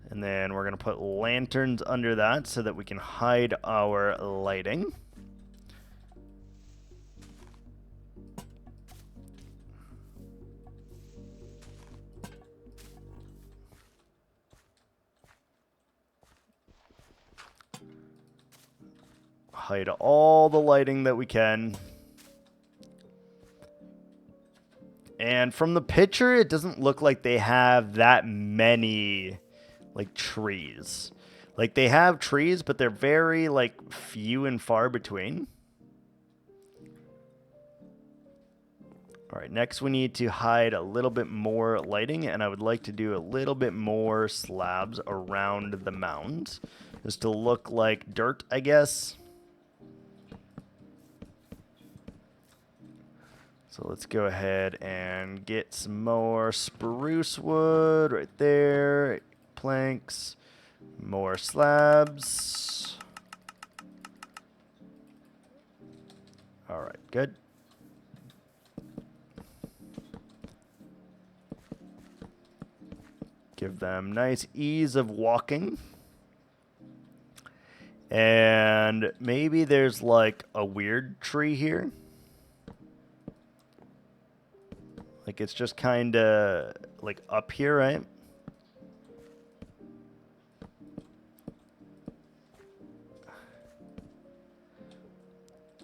And then we're going to put lanterns under that so that we can hide our lighting. Hide all the lighting that we can. And from the picture, it doesn't look like they have that many, like, trees. Like, they have trees, but they're very, like, few and far between. All right, next we need to hide a little bit more lighting, and I would like to do a little bit more slabs around the mounds, just to look like dirt, I guess. So let's go ahead and get some more spruce wood right there. Planks. More slabs. All right, good. Give them nice ease of walking. And maybe there's like a weird tree here. Like, it's just kind of, like, up here, right?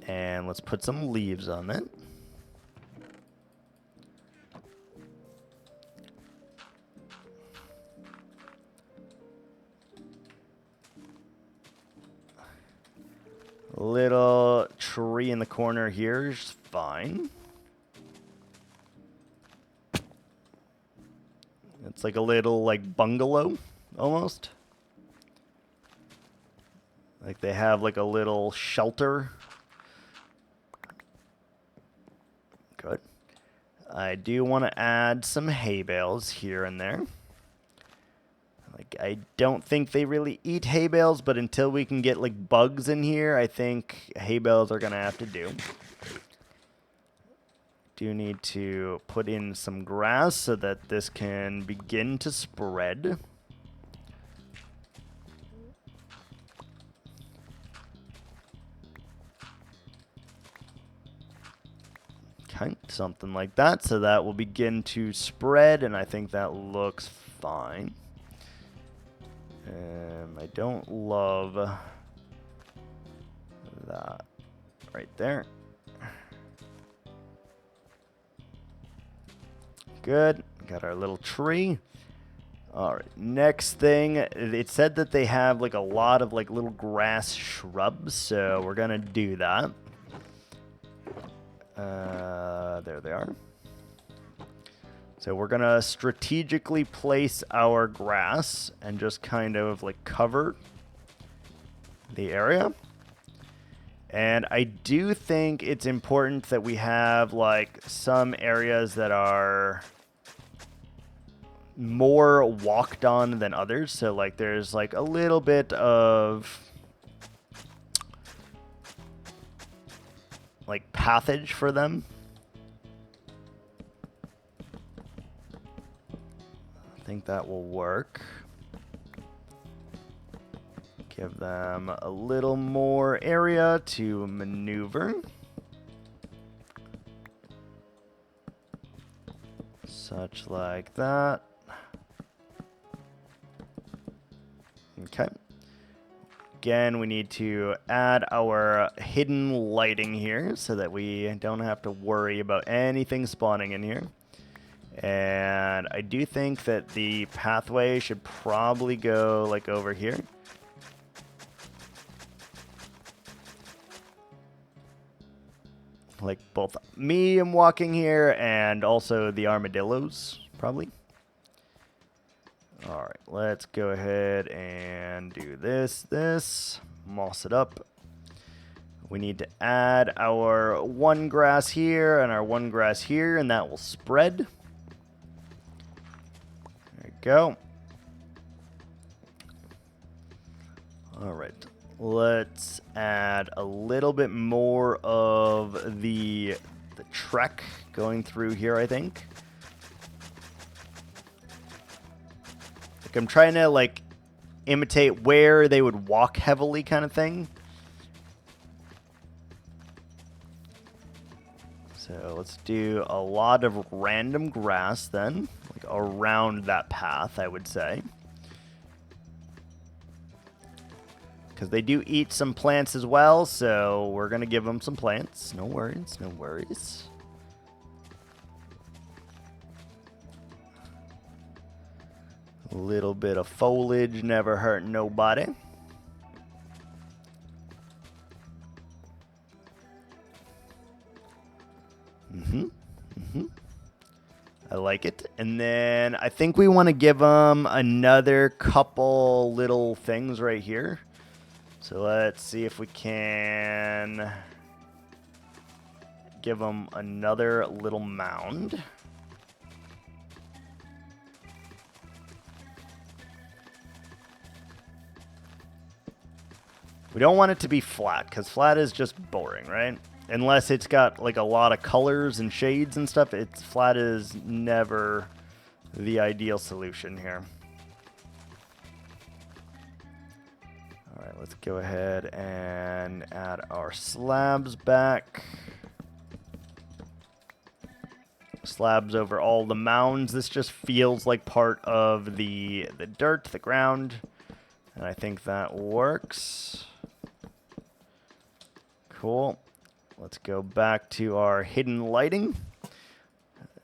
And let's put some leaves on it. Little tree in the corner here is fine. It's like a little, like, bungalow, almost. Like, they have, like, a little shelter. Good. I do want to add some hay bales here and there. Like, I don't think they really eat hay bales, but until we can get, like, bugs in here, I think hay bales are going to have to do. Do need to put in some grass so that this can begin to spread. Okay, something like that. So that will begin to spread, and I think that looks fine. I don't love that right there. Good. Got our little tree. All right, next thing, it said that they have like a lot of like little grass shrubs, so we're gonna do that. There they are. So we're gonna strategically place our grass and just kind of like cover the area. And I do think it's important that we have like some areas that are more walked on than others. So like there's like a little bit of like pathage for them. I think that will work. Give them a little more area to maneuver. Such like that. Okay. Again, we need to add our hidden lighting here so that we don't have to worry about anything spawning in here. And I do think that the pathway should probably go like over here. Like both me, I'm walking here, and also the armadillos, probably. All right, let's go ahead and do this. Moss it up. We need to add our one grass here and our one grass here, and that will spread. There we go. All right. Let's add a little bit more of the trek going through here, I think. Like I'm trying to like imitate where they would walk heavily kind of thing. So let's do a lot of random grass then, like around that path, I would say. Because they do eat some plants as well, so we're going to give them some plants. No worries, no worries. A little bit of foliage never hurt nobody. I like it. And then I think we want to give them another couple little things right here. So let's see if we can give them another little mound. We don't want it to be flat, because flat is just boring, right? Unless it's got like a lot of colors and shades and stuff, flat is never the ideal solution here. All right, let's go ahead and add our slabs back. Slabs over all the mounds. This just feels like part of the dirt, the ground. And I think that works. Cool. Let's go back to our hidden lighting.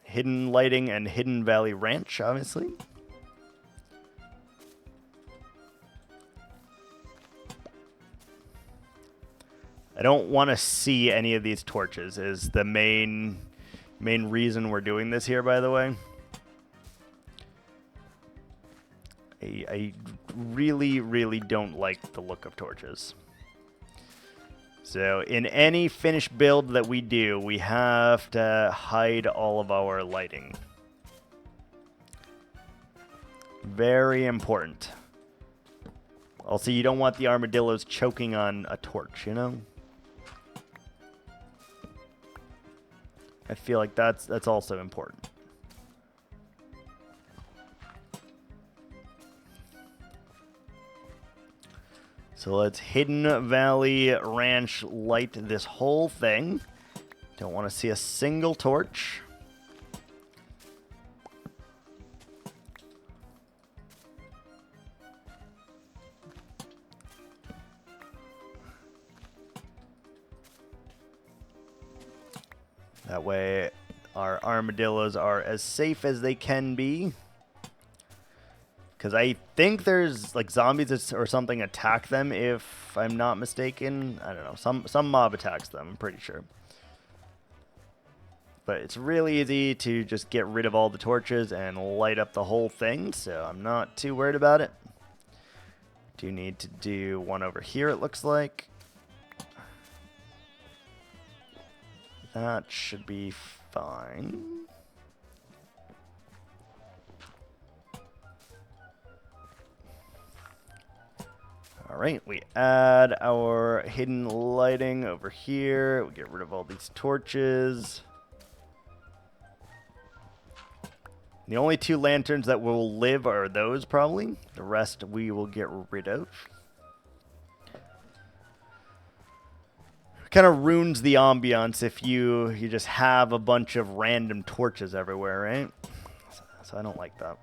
Hidden lighting and Hidden Valley Ranch, obviously. I don't want to see any of these torches is the main reason we're doing this here, by the way. I really, really don't like the look of torches. So in any finished build that we do, we have to hide all of our lighting. Very important. Also, you don't want the armadillos choking on a torch, you know? I feel like that's also important. So let's Hidden Valley Ranch light this whole thing. Don't want to see a single torch. That way our armadillos are as safe as they can be. Because I think there's like zombies or something attack them, if I'm not mistaken. I don't know. Some mob attacks them, I'm pretty sure. But it's really easy to just get rid of all the torches and light up the whole thing, so I'm not too worried about it. Do need to do one over here, it looks like. That should be fine. Alright, we add our hidden lighting over here. We get rid of all these torches. The only 2 lanterns that will live are those, probably. The rest we will get rid of. Kind of ruins the ambiance if you just have a bunch of random torches everywhere, right? So I don't like that.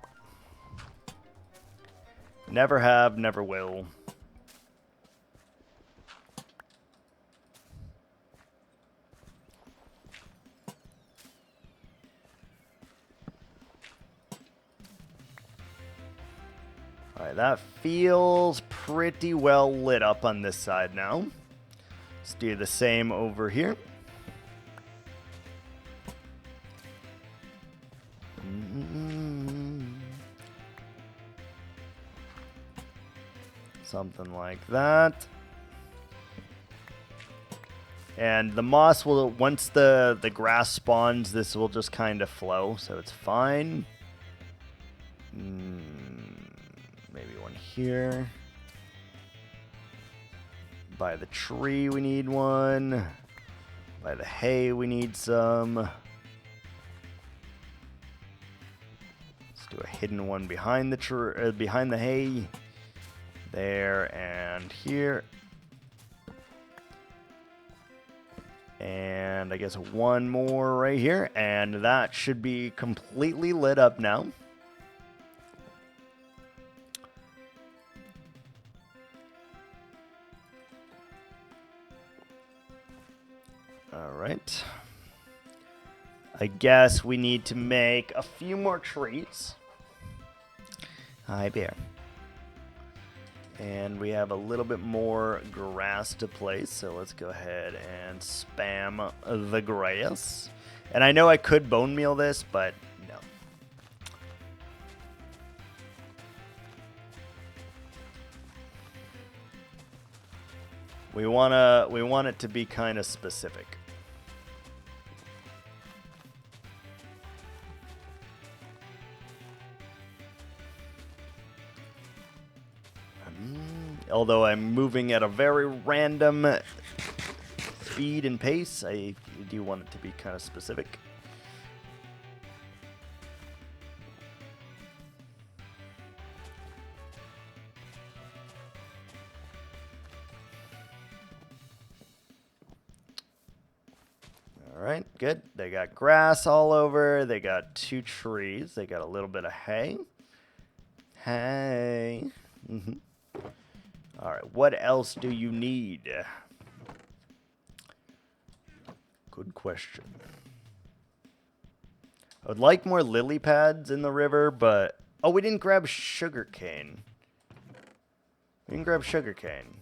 Never have, never will. Alright, that feels pretty well lit up on this side now. Let's do the same over here. Something like that. And the moss will, once the grass spawns, this will just kind of flow, so it's fine. Maybe one here. By the tree we need one. By the hay we need some. Let's do a hidden one behind the behind the hay. There and here. And I guess one more right here, and that should be completely lit up now. All right. I guess we need to make a few more trees. Hi, bear. And we have a little bit more grass to place, so let's go ahead and spam the grass. And I know I could bone meal this, but no. We want it to be kind of specific. Although I'm moving at a very random speed and pace, I do want it to be kind of specific. All right, good. They got grass all over. They got 2 trees. They got a little bit of hay. Hay. Mm-hmm. All right, what else do you need? Good question. I would like more lily pads in the river, but... Oh, we didn't grab sugarcane. We didn't grab sugarcane.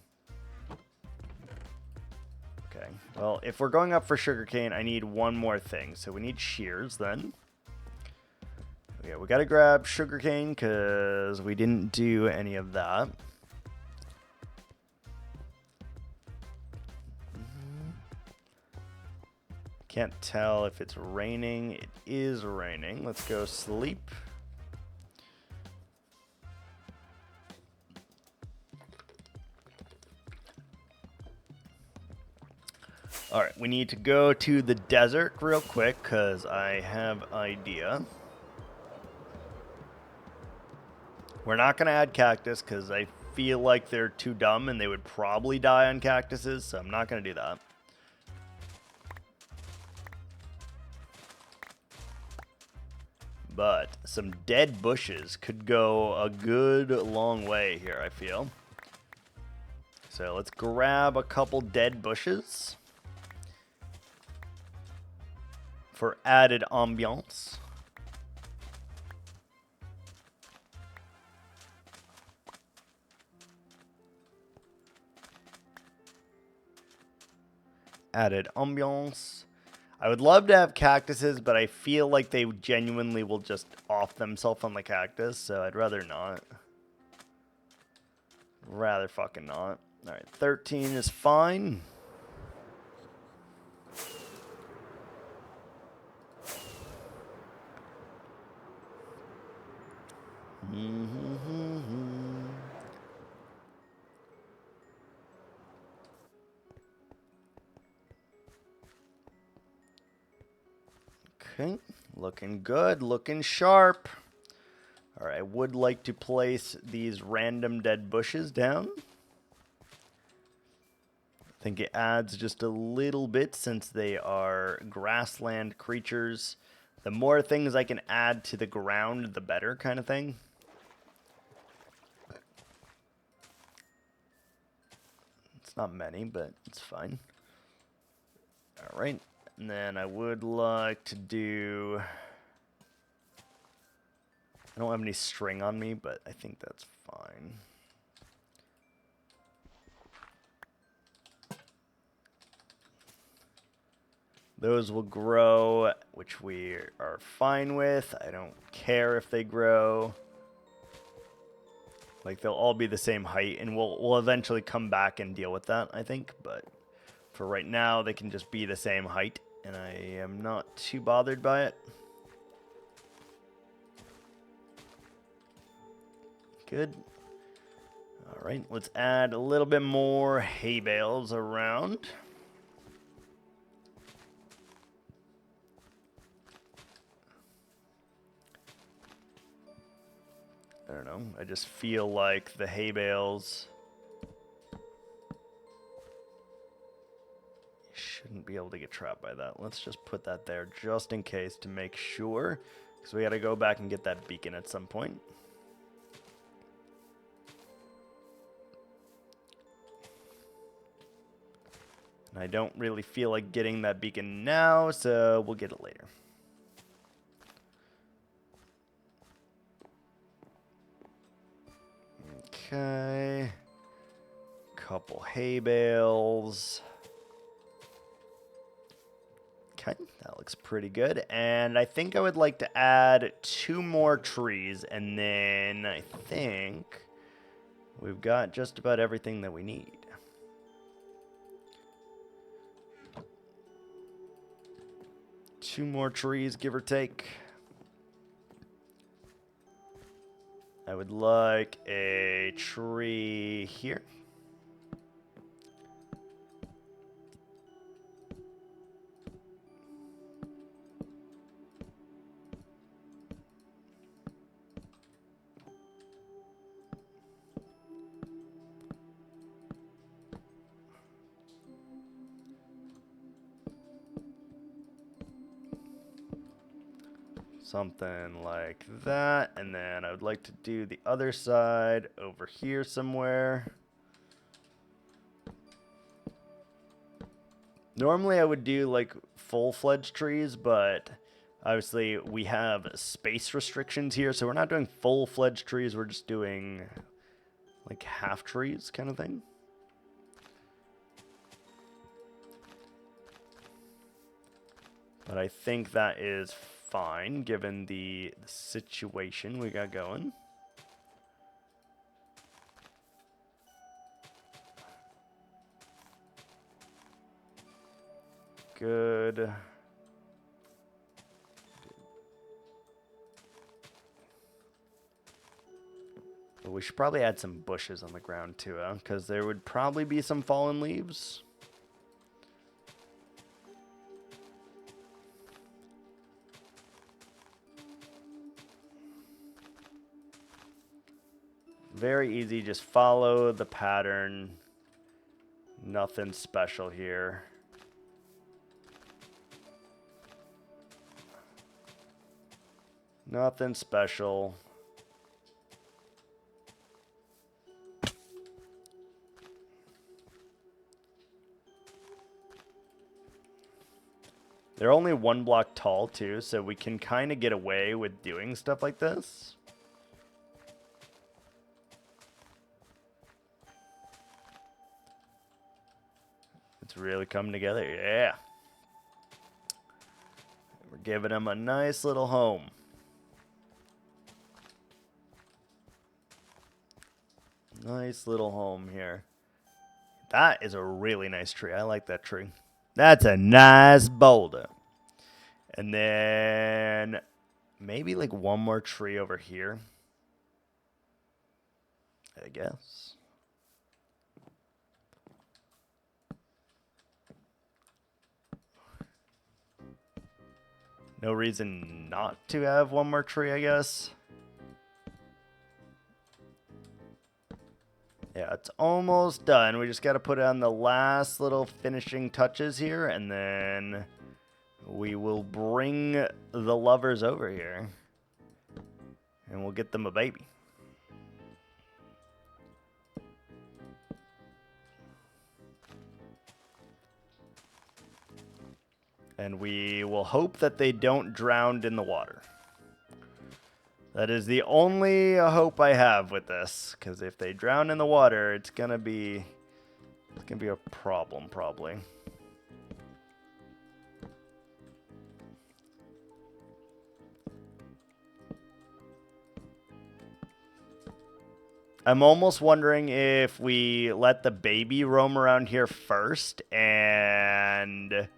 Okay, well, if we're going up for sugarcane, I need one more thing. So we need shears, then. Okay, we gotta grab sugarcane, because we didn't do any of that. Can't tell if it's raining. It is raining. Let's go sleep. All right, we need to go to the desert real quick because I have an idea. We're not going to add cactus because I feel like they're too dumb and they would probably die on cactuses, so I'm not going to do that. But some dead bushes could go a good long way here, I feel. So let's grab a couple dead bushes for added ambiance. Added ambiance. I would love to have cactuses, but I feel like they genuinely will just off themselves on the cactus, so I'd rather not. Rather fucking not. Alright, 13 is fine. Okay, looking good, looking sharp. Alright, I would like to place these random dead bushes down. I think it adds just a little bit since they are grassland creatures. The more things I can add to the ground, the better kind of thing. It's not many, but it's fine. Alright, and then I would like to do... I don't have any string on me, but I think that's fine. Those will grow, which we are fine with. I don't care if they grow. Like, they'll all be the same height, and we'll eventually come back and deal with that, I think. But for right now, they can just be the same height, and I am not too bothered by it. Good. All right, let's add a little bit more hay bales around. I don't know. I just feel like the hay bales shouldn't be able to get trapped by that. Let's just put that there just in case to make sure, because we got to go back and get that beacon at some point. And I don't really feel like getting that beacon now, so we'll get it later. Okay. Couple hay bales. Okay, that looks pretty good. And I think I would like to add 2 more trees, and then I think we've got just about everything that we need. Two more trees, give or take. I would like a tree here. Something like that, and then I would like to do the other side over here somewhere. Normally I would do like full-fledged trees, but obviously we have space restrictions here, so we're not doing full-fledged trees, we're just doing like half trees kind of thing. But I think that is fine, given the situation we got going. Good. But we should probably add some bushes on the ground too, because there would probably be some fallen leaves. Very easy, just follow the pattern. Nothing special here. Nothing special. They're only 1 block tall too, so we can kind of get away with doing stuff like this. It's really coming together. Yeah. We're giving him a nice little home. Nice little home here. That is a really nice tree. I like that tree. That's a nice boulder. And then maybe like one more tree over here, I guess. No reason not to have one more tree, I guess. Yeah, it's almost done. We just got to put on the last little finishing touches here, and then we will bring the lovers over here, and we'll get them a baby. And we will hope that they don't drown in the water. That is the only hope I have with this, because if they drown in the water, it's gonna be a problem probably. I'm almost wondering if we let the baby roam around here first, and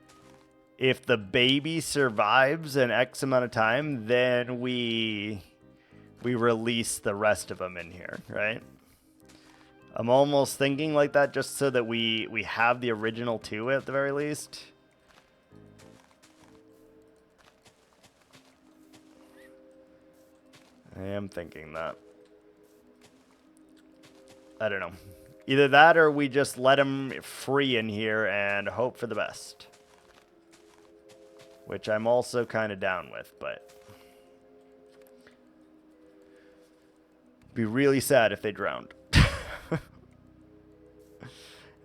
if the baby survives an X amount of time, then we release the rest of them in here, right? I'm almost thinking like that just so that we have the original two at the very least. I am thinking that. I don't know. Either that or we just let them free in here and hope for the best. Which I'm also kind of down with, but be really sad if they drowned.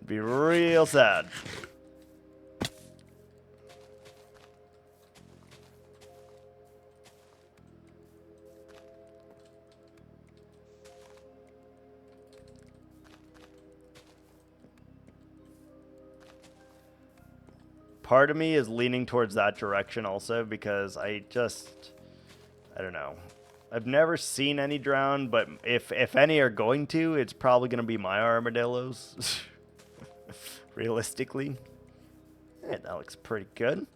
Be real sad. Part of me is leaning towards that direction also because I don't know. I've never seen any drown, but if any are going to, it's probably going to be my armadillos. Realistically. Alright, that looks pretty good.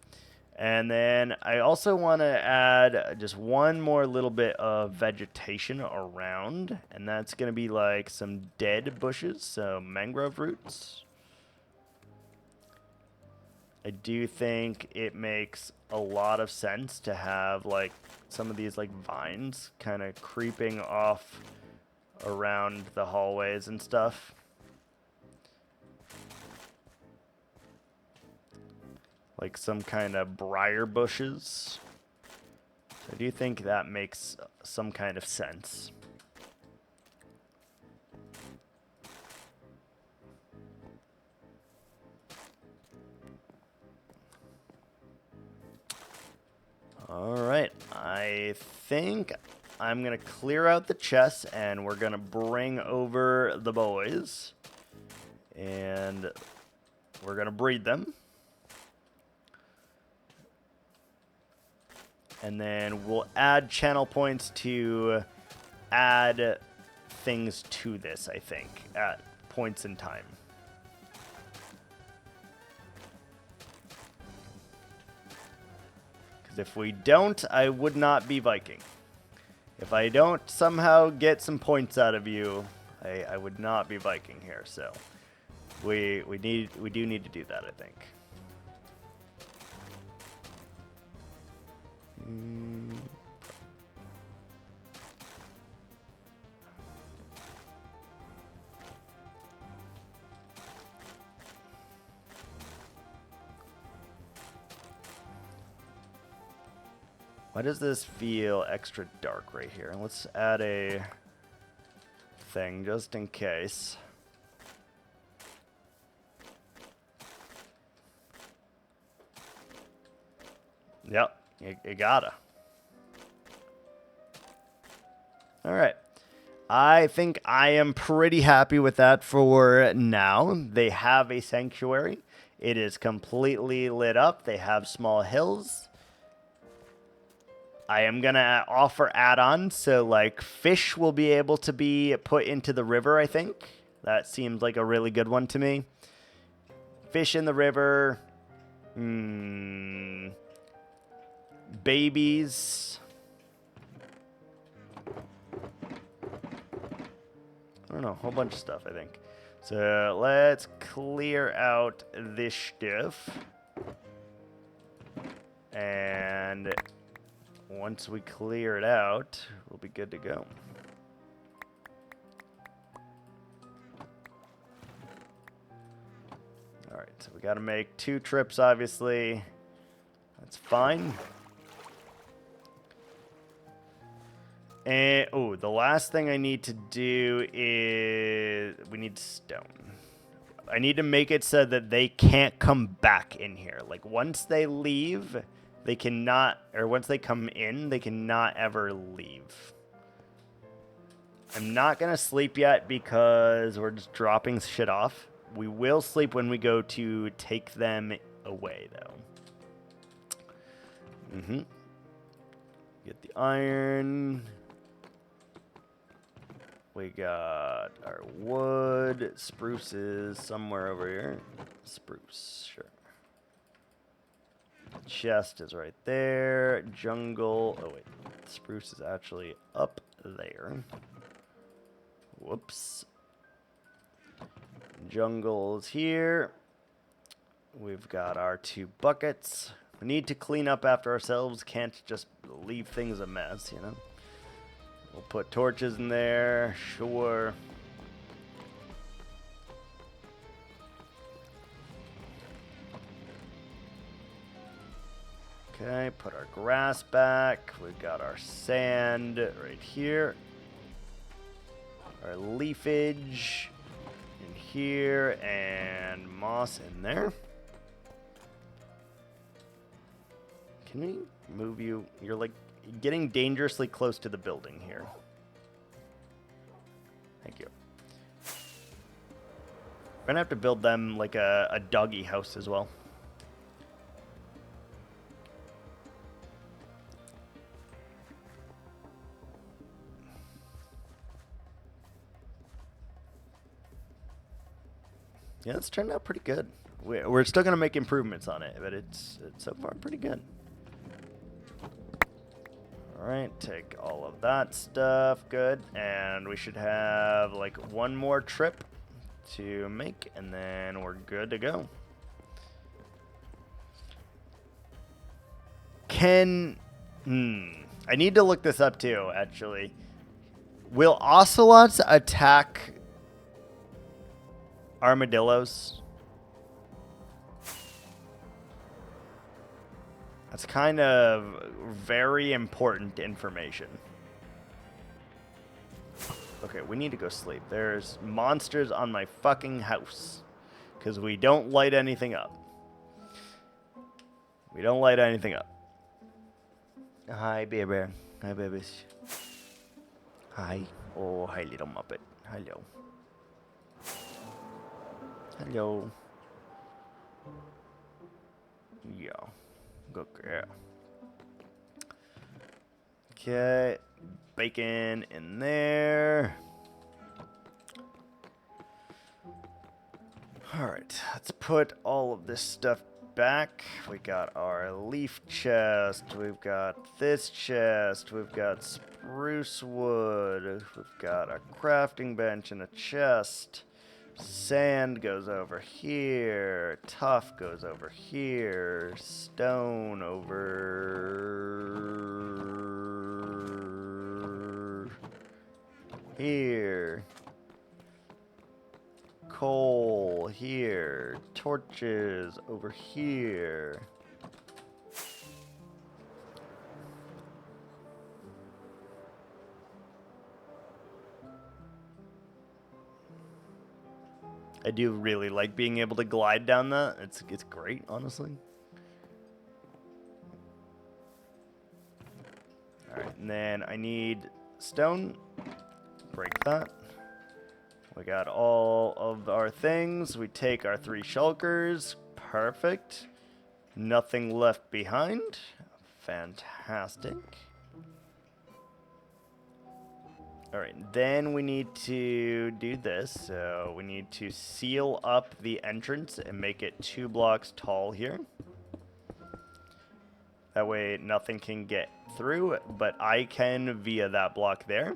And then I also want to add just one more little bit of vegetation around. And that's going to be like some dead bushes, so mangrove roots. I do think it makes a lot of sense to have like some of these like vines kind of creeping off around the hallways and stuff. Like some kind of briar bushes. So I do think that makes some kind of sense. Alright, I think I'm going to clear out the chests and we're going to bring over the boys. And we're going to breed them. And then we'll add channel points to add things to this, I think, at points in time. Because if we don't, I would not be Viking. If I don't somehow get some points out of you, I would not be Viking here. So we do need to do that, I think. Why does this feel extra dark right here? Let's add a thing just in case. Yep, you gotta. All right. I think I am pretty happy with that for now. They have a sanctuary. It is completely lit up. They have small hills. I am going to offer add-ons, so like fish will be able to be put into the river, I think. That seems like a really good one to me. Fish in the river. Babies. I don't know, a whole bunch of stuff, I think. So let's clear out this stuff. And once we clear it out, we'll be good to go. All right, so we got to make 2 trips, obviously. That's fine. And, oh, the last thing I need to do is we need stone. I need to make it so that they can't come back in here. Like, once they leave, they cannot, or once they come in, they cannot ever leave. I'm not going to sleep yet because we're just dropping shit off. We will sleep when we go to take them away, though. Get the iron. We got our wood. Spruce is somewhere over here. Spruce, sure. Chest is right there. Jungle. Oh, wait. Spruce is actually up there. Whoops. Jungle is here. We've got our 2 buckets. We need to clean up after ourselves. Can't just leave things a mess, you know? We'll put torches in there. Sure. Okay, put our grass back. We've got our sand right here. Our leafage in here and moss in there. Can we move you? You're like getting dangerously close to the building here. Thank you. We're gonna have to build them like a doggy house as well. Yeah, it's turned out pretty good. We're still gonna make improvements on it, but it's so far pretty good. Alright, take all of that stuff, good. And we should have like 1 more trip to make, and then we're good to go. I need to look this up too, actually. Will ocelots attack armadillos? That's kind of very important information. Okay, we need to go sleep. There's monsters on my fucking house. Because we don't light anything up. We don't light anything up. Hi, baby. Hi, babies. Hi. Oh, hi, little Muppet. Hello. Hello. Yeah. Good girl. Okay. Bacon in there. Alright, let's put all of this stuff back. We got our leaf chest. We've got this chest. We've got spruce wood. We've got a crafting bench and a chest. Sand goes over here. Tuff goes over here. Stone over here. Coal here. Torches over here. I do really like being able to glide down that. It's great, honestly. Alright, and then I need stone. Break that. We got all of our things. We take our 3 shulkers. Perfect. Nothing left behind. Fantastic. Alright, then we need to do this. So we need to seal up the entrance and make it 2 blocks tall here. That way nothing can get through, but I can via that block there.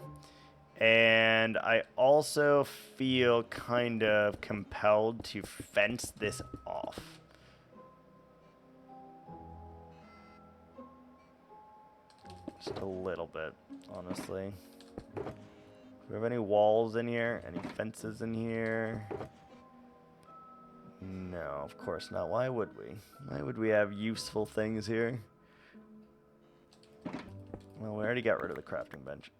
And I also feel kind of compelled to fence this off. Just a little bit, honestly. Do we have any walls in here? Any fences in here? No, of course not. Why would we? Why would we have useful things here? Well, we already got rid of the crafting bench.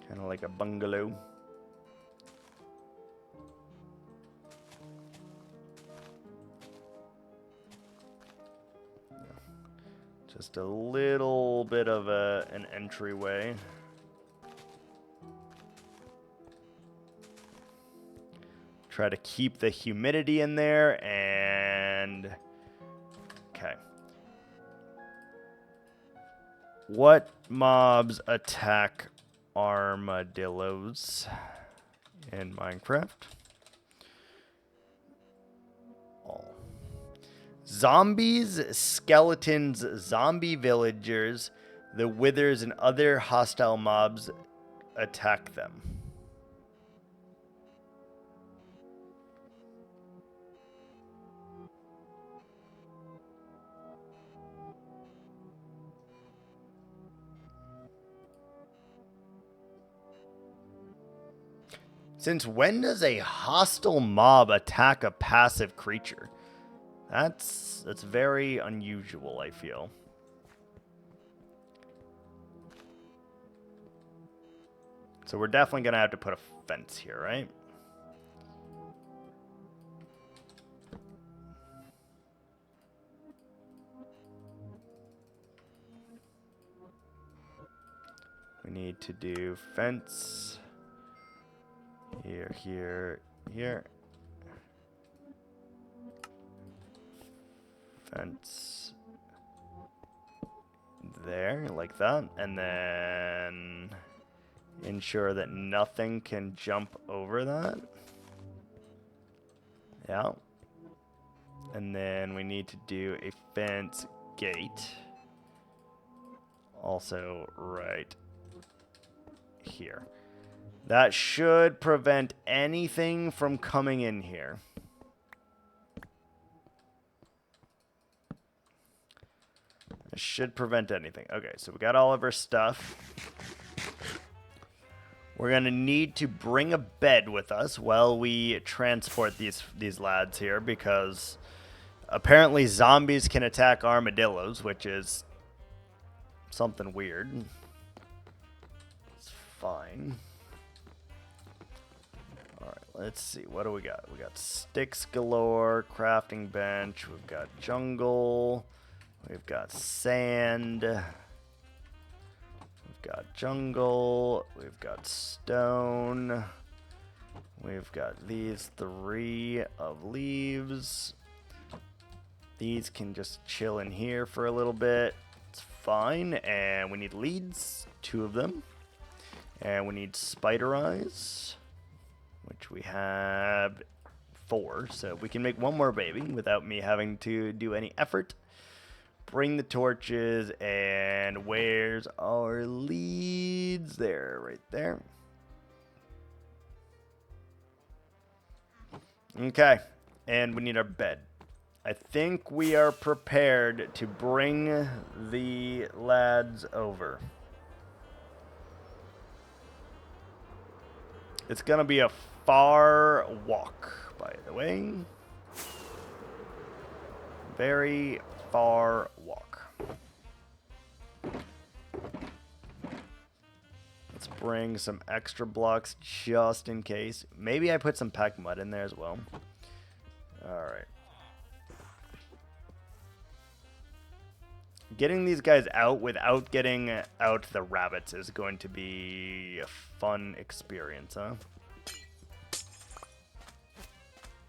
Kind of like a bungalow. Just a little bit of an entryway. Try to keep the humidity in there and... Okay. What mobs attack armadillos in Minecraft? All. Zombies, skeletons, zombie villagers, the withers, and other hostile mobs attack them. Since when does a hostile mob attack a passive creature? That's very unusual, I feel. So we're definitely going to have to put a fence here, right? We need to do fence. Here, here, here. Fence. There, like that. And then ensure that nothing can jump over that. Yeah. And then we need to do a fence gate. Also right here. That should prevent anything from coming in here. It should prevent anything. Okay, so we got all of our stuff. We're going to need to bring a bed with us while we transport these lads here, because apparently zombies can attack armadillos, which is something weird. It's fine. Let's see, what do we got? We got sticks galore, crafting bench, we've got jungle, we've got sand, we've got jungle, we've got stone, we've got these 3 of leaves. These can just chill in here for a little bit. It's fine. And we need leads, 2 of them. And we need spider eyes, which we have 4, so we can make 1 more baby without me having to do any effort. Bring the torches, and where's our leads? There, right there. Okay, and we need our bed. I think we are prepared to bring the lads over. It's gonna be a far walk, by the way. Very far walk. Let's bring some extra blocks just in case. Maybe I put some packed mud in there as well. Alright. Getting these guys out without getting out the rabbits is going to be a fun experience, huh?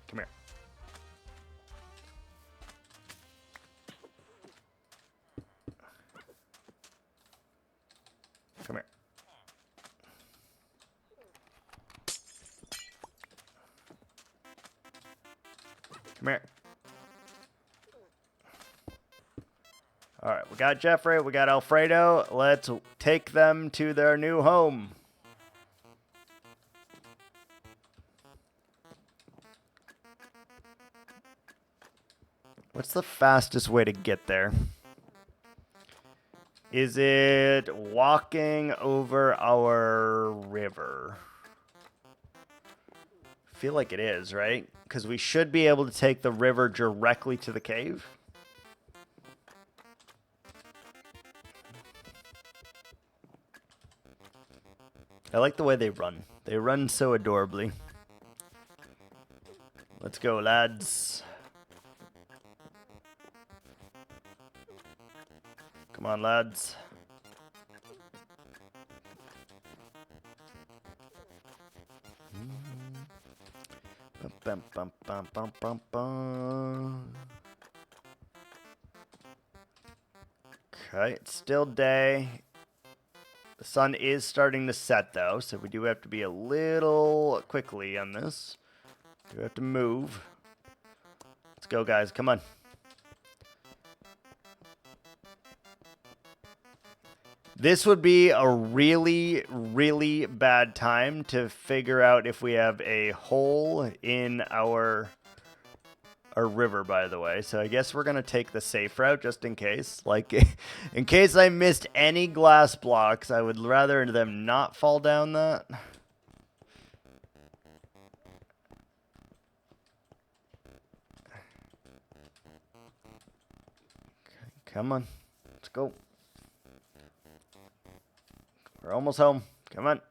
Come here. Come here. Come here. All right, we got Jeffrey, we got Alfredo. Let's take them to their new home. What's the fastest way to get there? Is it walking over our river? I feel like it is, right? Because we should be able to take the river directly to the cave. I like the way they run. They run so adorably. Let's go, lads. Come on, lads. Bum, bum, bum, bum, bum, bum. Okay, it's still day. The sun is starting to set, though, so we do have to be a little quickly on this. We have to move. Let's go, guys. Come on. This would be a really, really bad time to figure out if we have a hole in our river, by the way. So I guess we're going to take the safe route just in case. Like, in case I missed any glass blocks, I would rather them not fall down that. Okay, come on. Let's go. We're almost home. Come on.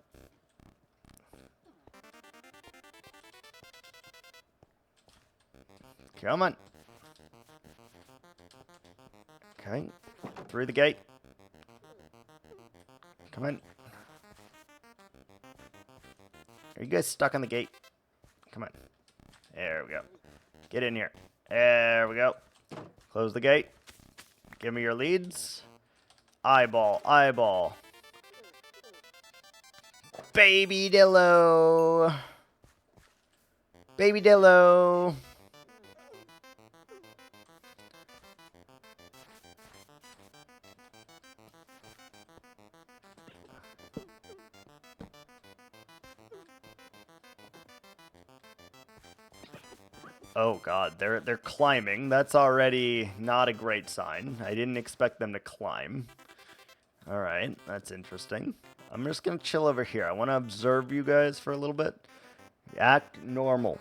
Come on. Okay. Through the gate. Come on. Are you guys stuck on the gate? Come on. There we go. Get in here. There we go. Close the gate. Give me your leads. Eyeball. Eyeball. Baby Dillo. Baby Dillo. Oh god, they're climbing. That's already not a great sign. I didn't expect them to climb. Alright, that's interesting. I'm just gonna chill over here. I want to observe you guys for a little bit. Act normal.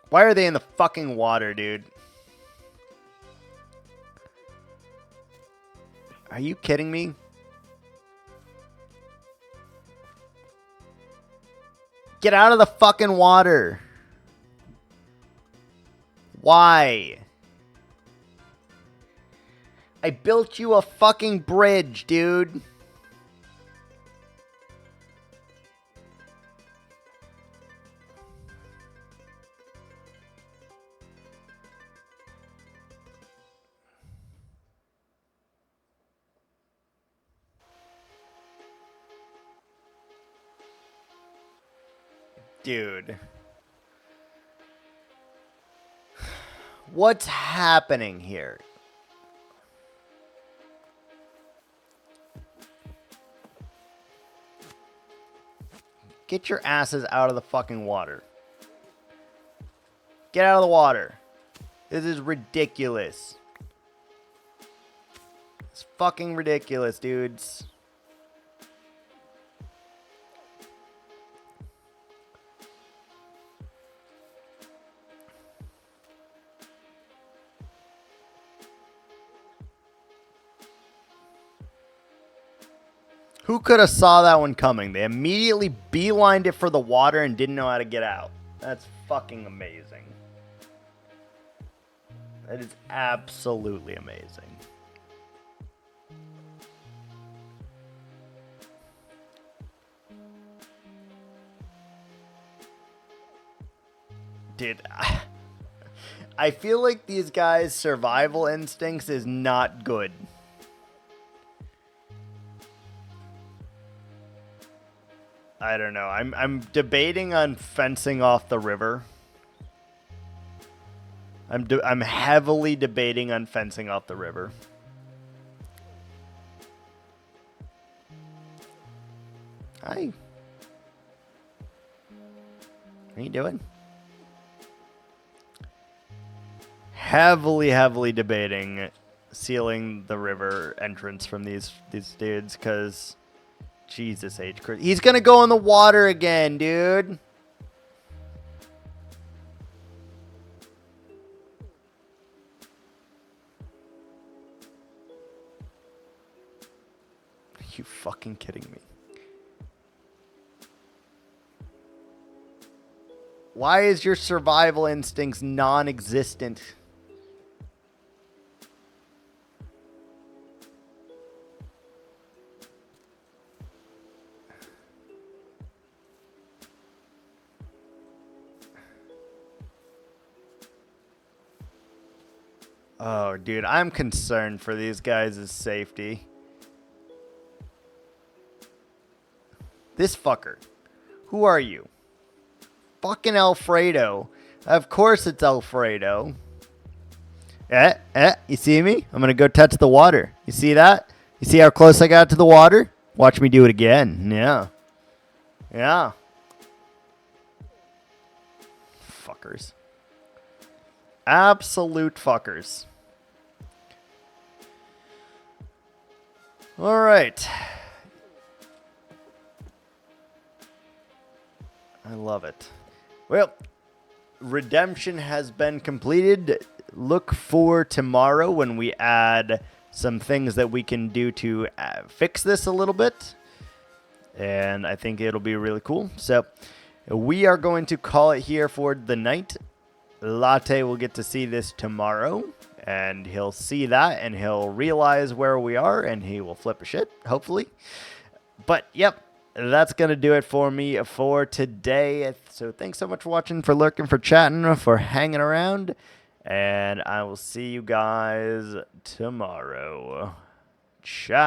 Why are they in the fucking water, dude? Are you kidding me? Get out of the fucking water. Why? I built you a fucking bridge, dude. Dude. What's happening here? Get your asses out of the fucking water. Get out of the water. This is ridiculous. It's fucking ridiculous, dudes. Who could have saw that one coming? They immediately beelined it for the water and didn't know how to get out. That's fucking amazing. That is absolutely amazing. Dude, I feel like these guys' survival instincts is not good. I don't know. I'm debating on fencing off the river. I'm heavily debating on fencing off the river. Hi. What are you doing? Heavily debating sealing the river entrance from these dudes, because Jesus H. Christ. He's gonna go in the water again, dude. Are you fucking kidding me? Why is your survival instincts non-existent? Oh, dude, I'm concerned for these guys' safety. This fucker. Who are you? Fucking Alfredo. Of course it's Alfredo. You see me? I'm gonna go touch the water. You see that? You see how close I got to the water? Watch me do it again. Yeah. Yeah. Fuckers. Absolute fuckers. All right. I love it. Well, redemption has been completed. Look for tomorrow when we add some things that we can do to fix this a little bit. And I think it'll be really cool. So we are going to call it here for the night. Latte will get to see this tomorrow, and he'll see that, and he'll realize where we are, and he will flip a shit, hopefully. But, yep, that's going to do it for me for today. So thanks so much for watching, for lurking, for chatting, for hanging around, and I will see you guys tomorrow. Ciao.